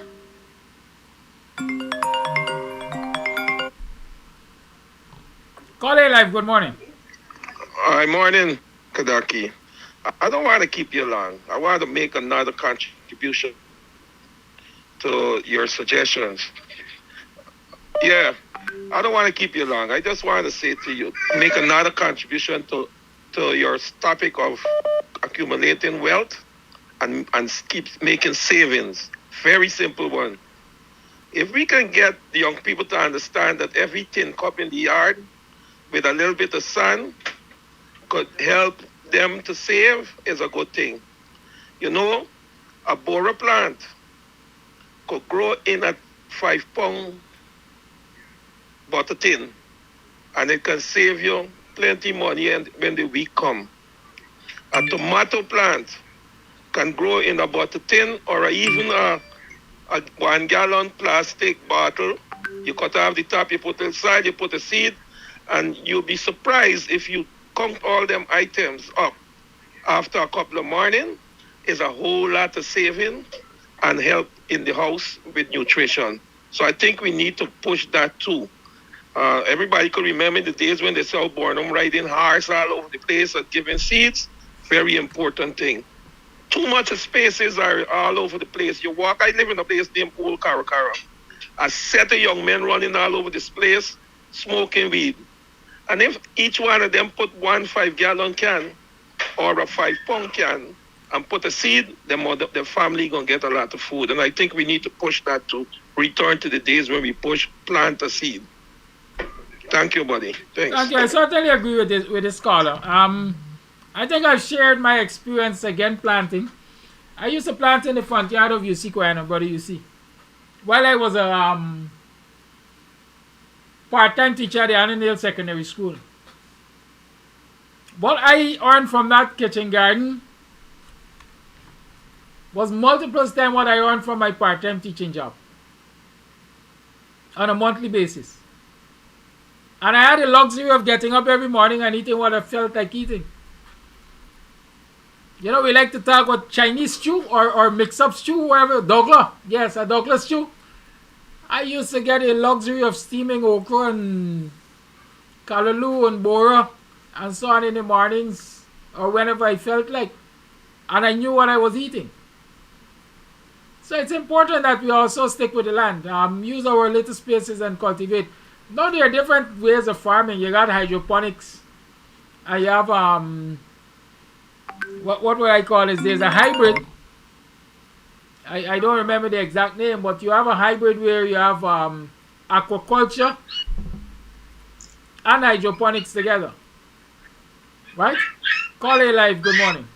Call it live. Good morning. All right, morning, Kadaki. I don't want to keep you long. I want to make another contribution to your suggestions. Yeah, I don't want to keep you long. I just want to say to you, make another contribution to your topic of accumulating wealth and keep making savings. Very simple one. If we can get the young people to understand that every tin cup in the yard with a little bit of sun could help them to save, is a good thing. You know, a bora plant could grow in a 5-pound butter tin, and it can save you plenty money when the week come. A tomato plant can grow in a butter tin or even a 1-gallon plastic bottle. You cut off the top, you put it inside, you put a seed, and you'll be surprised if you count all them items up after a couple of mornings. Is a whole lot of saving and help in the house with nutrition. So I think we need to push that too. Everybody could remember the days when they saw Bornum riding horse all over the place and giving seeds. Very important thing. Too much spaces are all over the place. You walk, I live in a place named Old Karakara. A set of young men running all over this place, smoking weed. And if each one of them put 1 5-gallon can or a 5-pound can and put a seed, the family gonna get a lot of food. And I think we need to push that to return to the days when we plant a seed. Thank you, buddy. Thanks. Thank you. I certainly agree with this caller. I think I've shared my experience again planting. I used to plant in the front yard of UC Guyana, brother UC. While I was a part-time teacher at the Annandale Secondary School. What I earned from that kitchen garden was multiples times what I earned from my part-time teaching job on a monthly basis. And I had the luxury of getting up every morning and eating what I felt like eating. You know, we like to talk about Chinese stew or mix-up stew, whatever. Douglas. Yes, a Douglas stew. I used to get a luxury of steaming okra and callaloo and bora and so on in the mornings or whenever I felt like. And I knew what I was eating. So it's important that we also stick with the land. Use our little spaces and cultivate. Now there are different ways of farming. You got hydroponics. And you have what would I call it? There's a hybrid. I don't remember the exact name, but you have a hybrid where you have aquaculture and hydroponics together. Right? Call A Live, good morning.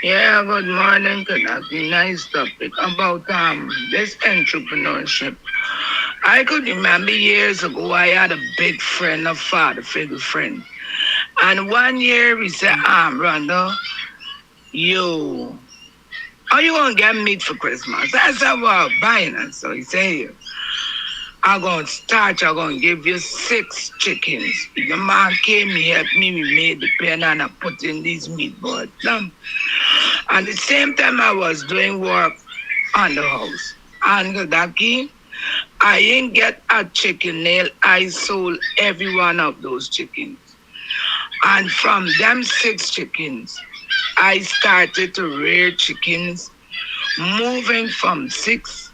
Yeah, good morning. Nice topic about this entrepreneurship. I could remember years ago I had a big friend, a father figure friend. And one year he said, Rhonda, are you going to get meat for Christmas? I said, well, buying it. So he said, I'm going to give you 6 chickens. The man came, he helped me, we made the pen and I put in these meatballs. At the same time I was doing work on the house. And Gadaki, I ain't get a chicken nail. I sold every one of those chickens. And from them 6 chickens, I started to rear chickens, moving from 6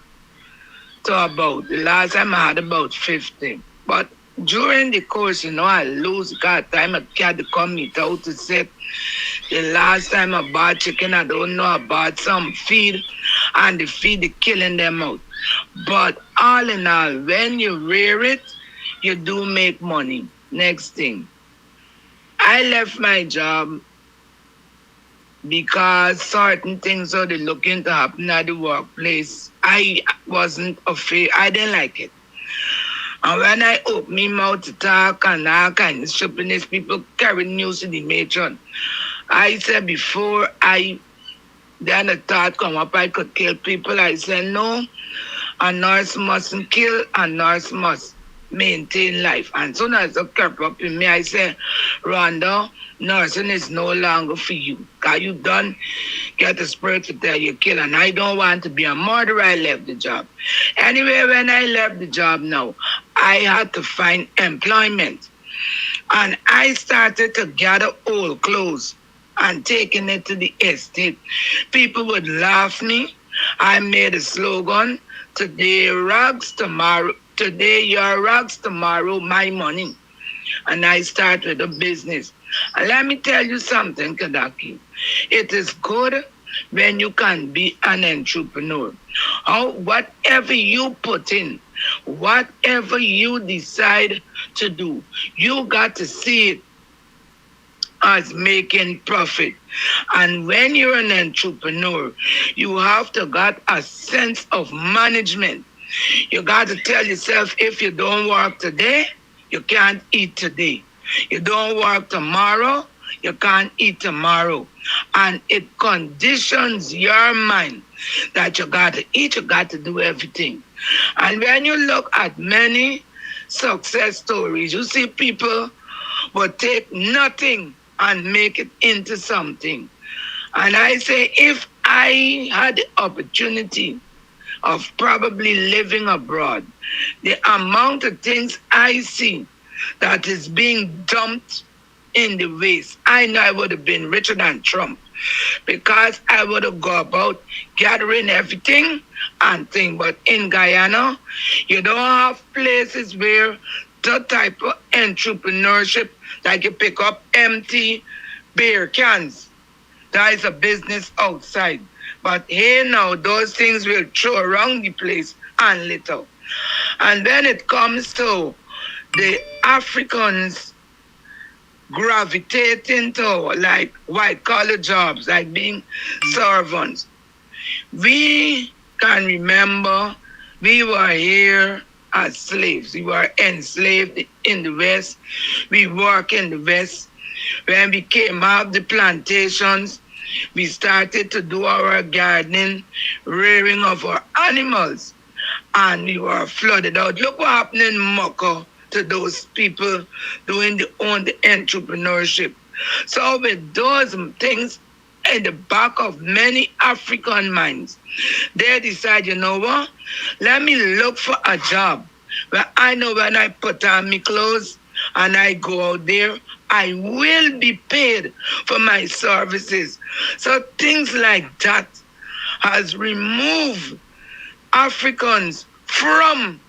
to about, the last time I had about 50. But during the course, I lose got time I had to come meet out to set. The last time I bought chicken, I don't know, I bought some feed, and the feed is killing them out. But all in all, when you rear it, you do make money. Next thing. I left my job because certain things are looking to happen at the workplace. I wasn't afraid. I didn't like it. And when I opened my mouth to talk and all kind of stupidness, people carry news to the matron. I said before then a thought come up I could kill people. I said no, a nurse mustn't kill, a nurse must maintain life. And soon as it kept up in me, I said, Rhonda, nursing is no longer for you. Because you done get the spirit to tell you kill, and I don't want to be a murderer. I left the job. Anyway, when I left the job now, I had to find employment. And I started to gather old clothes and taking it to the estate. People would laugh me. I made a slogan, today rags, tomorrow. Today your rags, tomorrow my money. And I started a business. And let me tell you something, Kadaki. It is good when you can be an entrepreneur. Whatever you put in, whatever you decide to do, you got to see it as making profit. And when you're an entrepreneur, you have to got a sense of management. You got to tell yourself, if you don't work today, you can't eat today. You don't work tomorrow, you can't eat tomorrow. And it conditions your mind that you got to eat, you got to do everything. And when you look at many success stories, you see people will take nothing and make it into something. And I say, if I had the opportunity of probably living abroad, the amount of things I see that is being dumped in the waste, I know I would have been richer than Trump because I would have gone about gathering everything and thing. But in Guyana, you don't have places where the type of entrepreneurship, like you pick up empty beer cans. That is a business outside. But here now, those things will throw around the place and little. And when it comes to the Africans gravitating to like white collar jobs, like being servants, we can remember we were here as slaves. We were enslaved in the West. We work in the West. When we came off the plantations, we started to do our gardening, rearing of our animals, and we were flooded out. Look what happened in Moko to those people doing the entrepreneurship. So with those things in the back of many African minds, they decide, you know what? Let me look for a job where I know when I put on my clothes and I go out there, I will be paid for my services. So things like that has removed Africans from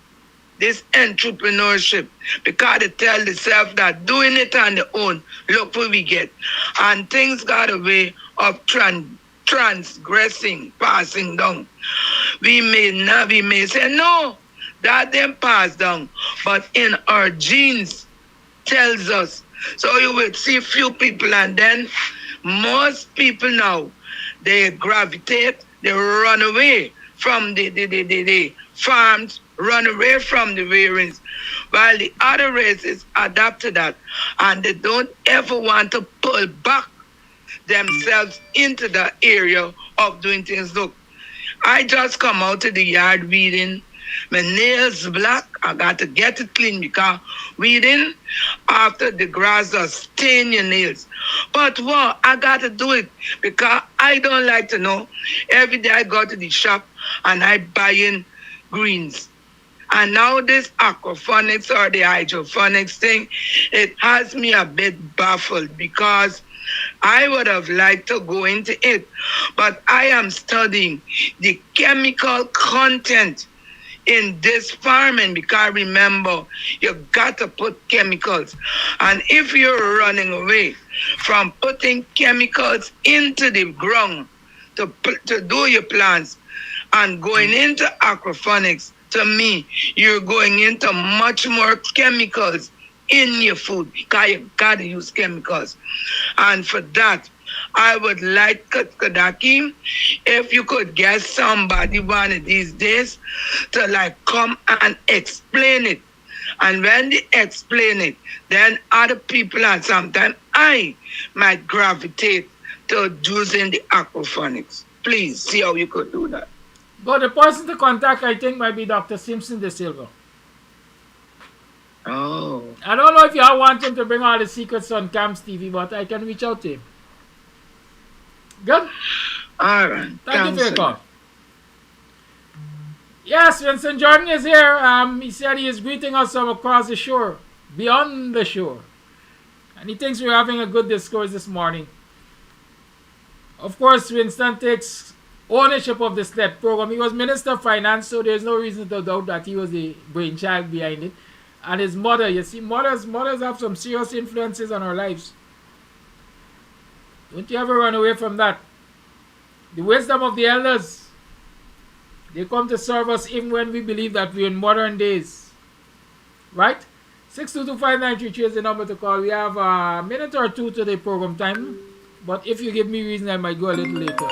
this entrepreneurship because they tell themselves that doing it on their own, look what we get. And things got a way of transgressing, passing down. We may say, no, that them pass down. But in our genes tells us. So you will see few people and then most people now, they gravitate, they run away from the farms, run away from the rearings, while the other races adapt to that and they don't ever want to pull back themselves into the area of doing things. Look, I just come out of the yard weeding. My nails black. I got to get it clean because weeding after the grass does stain your nails. But what? I got to do it because I don't like to know. Every day I go to the shop and I buy in greens. And now this aquaponics or the hydroponics thing, it has me a bit baffled because I would have liked to go into it, but I am studying the chemical content in this farming because remember, you got to put chemicals. And if you're running away from putting chemicals into the ground to do your plants and going into aquaponics, to me, you're going into much more chemicals in your food because you got to use chemicals. And for that, I would like, Kadaki, if you could get somebody one of these days to like come and explain it. And when they explain it, then other people and sometimes I might gravitate to using the aquaponics. Please see how you could do that. But the person to contact, I think, might be Dr. Simpson De Silva. Oh. I don't know if y'all want him to bring all the secrets on Camps TV, but I can reach out to him. Good? All right. Thank you for your call. Yes, Vincent Jordan is here. He said he is greeting us from across the shore, beyond the shore. And he thinks we're having a good discourse this morning. Of course, Winston takes ownership of the SLEP program. He was Minister of Finance, so there's no reason to doubt that he was the brainchild behind it. And his mother, you see, mothers have some serious influences on our lives. Don't you ever run away from that. The wisdom of the elders, they come to serve us even when we believe that we're in modern days. Right? 6225933 is the number to call. We have a minute or two to the program time. But if you give me reason, I might go a little later.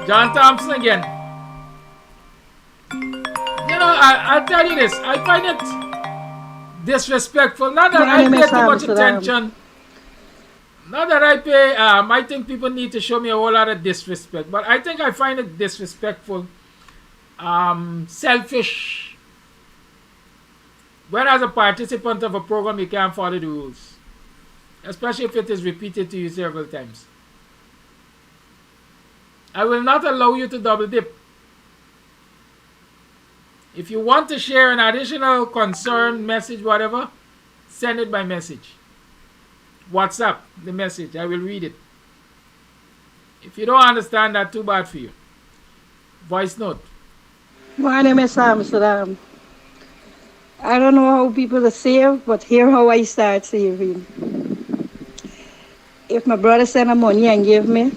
John Thompson again. You know, I'll tell you this. I find it disrespectful. Not that I pay too much attention. Not that I pay, I think people need to show me a whole lot of disrespect. But I think I find it disrespectful, selfish. When as a participant of a program, you can't follow the rules. Especially if it is repeated to you several times. I will not allow you to double dip. If you want to share an additional concern, message, whatever, send it by message. WhatsApp the message. I will read it. If you don't understand that, too bad for you. Voice note. My name is Amsterdam. I don't know how people save, but here how I start saving. If my brother send a money and give me,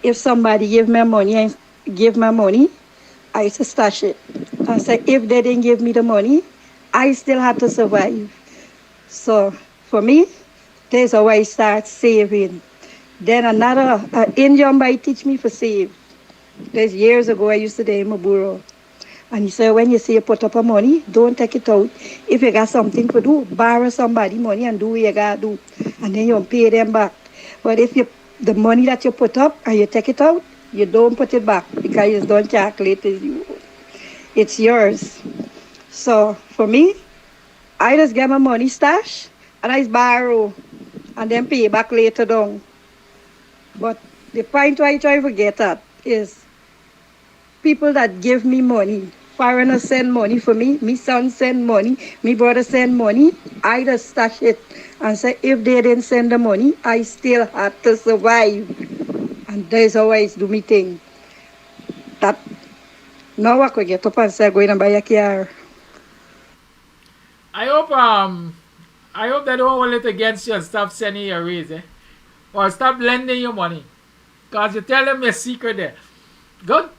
if somebody give me money and give me money, I used to stash it. I said, if they didn't give me the money, I still have to survive. So for me, that's how I start saving. Then another Indian boy teach me to save. There's years ago I used to do in my bureau. And he said, when you say you put up a money, don't take it out. If you got something to do, borrow somebody money and do what you got to do. And then you pay them back. But if you the money that you put up and you take it out, you don't put it back because you don't calculate it. It's yours. So for me, I just get my money stash and I borrow and then pay back later down. But the point I try to get at is people that give me money. Foreigners send money for me. Me son send money. Me brother send money. I just stash it and say if they didn't send the money, I still have to survive. And that's how I do me thing. That now I could get up and say go in and buy a car. I hope they don't hold it against you and stop sending you a raise, or stop lending you money, cause you tell them your secret there. Good.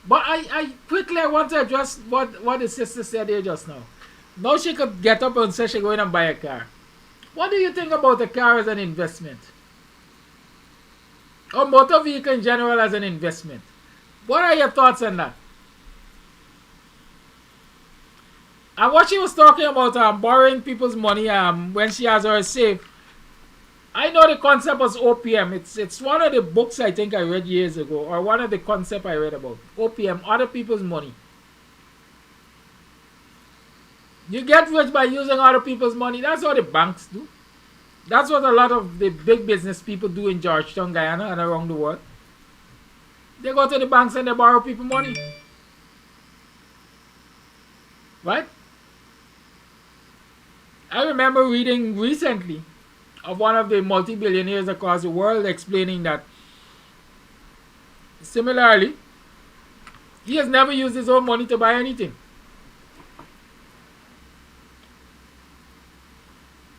But I quickly want to address what the sister said here just now. Now she could get up and say she's going and buy a car. What do you think about a car as an investment? Or motor vehicle in general as an investment? What are your thoughts on that? And what she was talking about borrowing people's money when she has her saved. I know the concept was OPM. It's one of the books I think I read years ago, or one of the concepts I read about. OPM, other people's money. You get rich by using other people's money. That's what the banks do. That's what a lot of the big business people do in Georgetown, Guyana, and around the world. They go to the banks and they borrow people money. Right? I remember reading recently of one of the multi-billionaires across the world explaining that similarly, he has never used his own money to buy anything.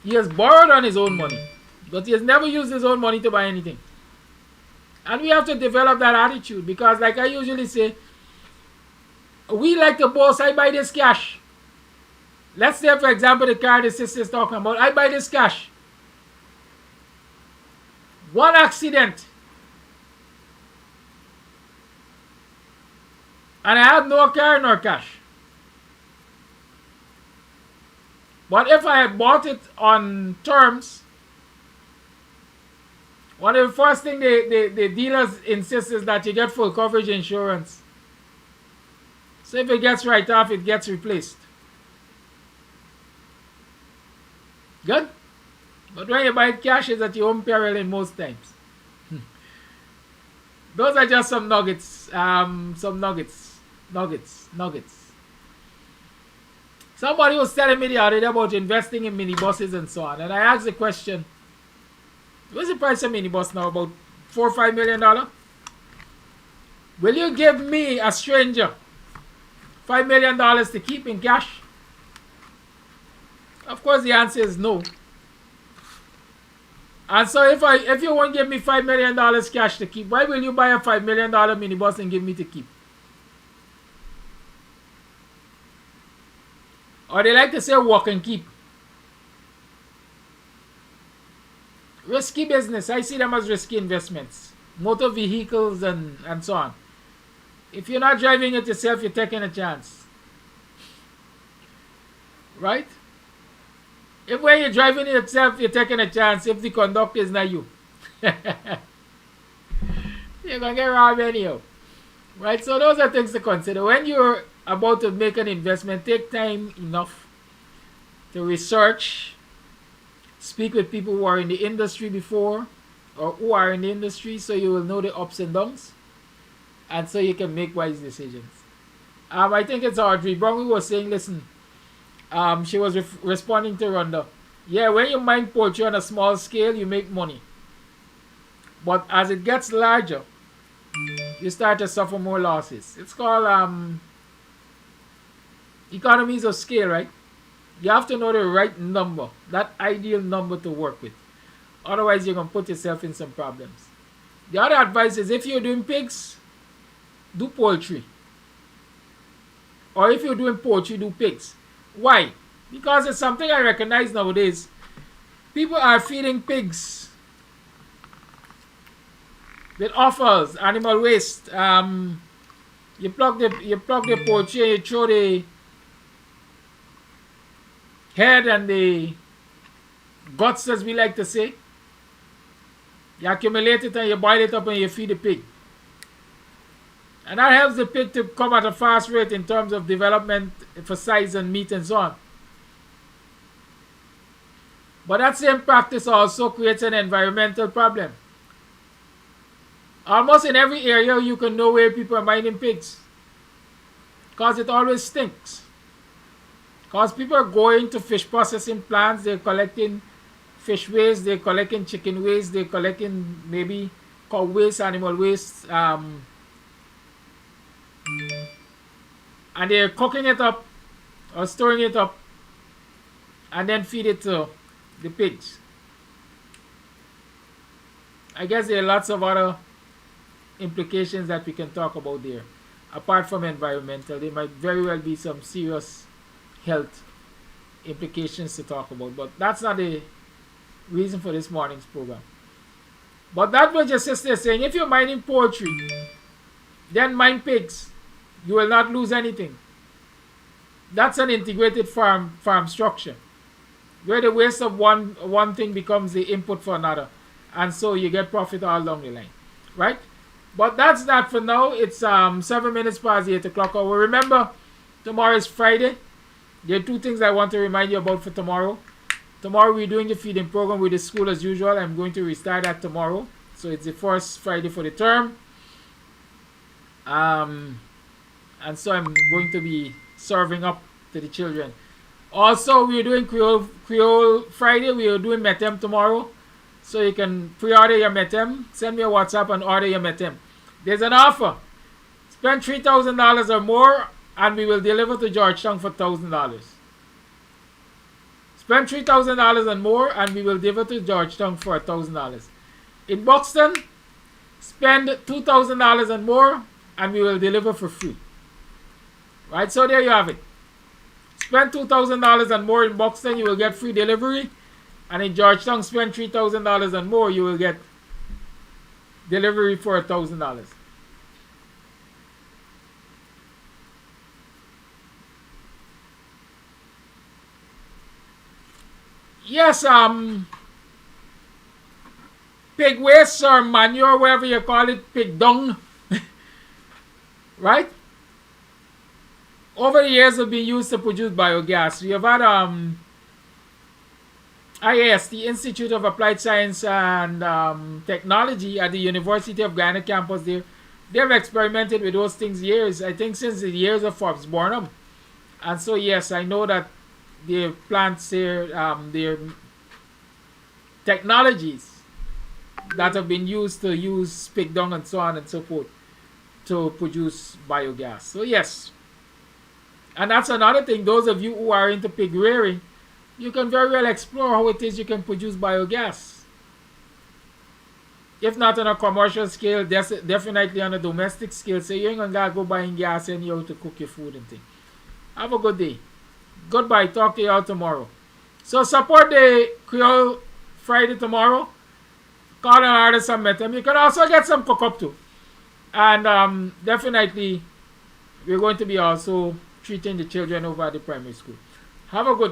He has borrowed on his own money, but he has never used his own money to buy anything. And we have to develop that attitude because, like I usually say, we like to boast, I buy this cash. Let's say, for example, the car the sister is talking about, I buy this cash. One accident and I have no car nor cash. But if I had bought it on terms, one of the first thing the dealers insist is that you get full coverage insurance. So if it gets right off, it gets replaced. Good? But when you buy cash, it's at your own peril in most times. Those are just some nuggets. Nuggets. Somebody was telling me the other day about investing in minibuses and so on. And I asked the question, what's the price of minibus now? About $4 or $5 million? Will you give me, a stranger, $5 million to keep in cash? Of course, the answer is no. And so if you won't give me $5 million cash to keep, why will you buy a $5 million minibus and give me to keep? Or they like to say walk and keep. Risky business. I see them as risky investments. Motor vehicles and so on. If you're not driving it yourself, you're taking a chance. Right? If when you're driving it yourself, you're taking a chance if the conductor is not you. You're going to get robbed anyhow. Right? So those are things to consider. When you're about to make an investment, take time enough to research, speak with people who are in the industry before or who are in the industry so you will know the ups and downs and so you can make wise decisions. I think it's Audrey Brown who was saying, listen, she was responding to Rhonda. Yeah, when you mine poultry on a small scale, you make money. But as it gets larger, you start to suffer more losses. It's called economies of scale, right? You have to know the right number, that ideal number to work with. Otherwise, you're going to put yourself in some problems. The other advice is if you're doing pigs, do poultry. Or if you're doing poultry, do pigs. Why? Because it's something I recognize nowadays. People are feeding pigs with offals, animal waste. You plug the poultry and you throw the head and the guts, as we like to say. You accumulate it and you boil it up and you feed the pig. And that helps the pig to come at a fast rate in terms of development for size and meat and so on. But that same practice also creates an environmental problem. Almost in every area you can know where people are mining pigs. Because it always stinks. Because people are going to fish processing plants, they're collecting fish waste, they're collecting chicken waste, they're collecting maybe cow waste, animal waste, and they're cooking it up or storing it up and then feed it to the pigs. I guess there are lots of other implications that we can talk about there. Apart from environmental, there might very well be some serious health implications to talk about, but that's not the reason for this morning's program. But that was your sister saying, if you're mining poultry, then mine pigs. You will not lose anything. That's an integrated farm structure, where the waste of one thing becomes the input for another, and so you get profit all along the line, right? But that's that for now. It's 7 minutes past the 8 o'clock hour. Remember, tomorrow is Friday. There are two things I want to remind you about for tomorrow. Tomorrow we're doing the feeding program with the school as usual. I'm going to restart that tomorrow. So it's the first Friday for the term. And so I'm going to be serving up to the children. Also, we're doing Creole Friday. We are doing Metem tomorrow. So you can pre-order your Metem. Send me a WhatsApp and order your Metem. There's an offer. Spend $3,000 or more and we will deliver to Georgetown for $1,000. Spend $3,000 and more and we will deliver to Georgetown for $1,000. In Buxton, spend $2,000 and more and we will deliver for free. Right, so there you have it. Spend $2,000 and more in Buxton, you will get free delivery. And in Georgetown, spend $3,000 and more, you will get delivery for $1,000. Yes, pig waste or manure, whatever you call it, pig dung, right? Over the years have been used to produce biogas. We have had IAS, the Institute of Applied Science and Technology at the University of Guyana campus there. They have experimented with those things years, I think since the years of Forbes Burnham. And so yes, I know that the plants here, their technologies that have been used to use pig dung and so on and so forth to produce biogas. So yes. And that's another thing, those of you who are into pig rearing, you can very well explore how it is you can produce biogas. If not on a commercial scale, definitely on a domestic scale. So you ain't gonna go buying gas anyhow to cook your food and things. Have a good day. Goodbye. Talk to you all tomorrow. So support the Creole Friday tomorrow. Call and order some Metem. You can also get some cook up too. And definitely we're going to be also treating the children over at the primary school. Have a good day.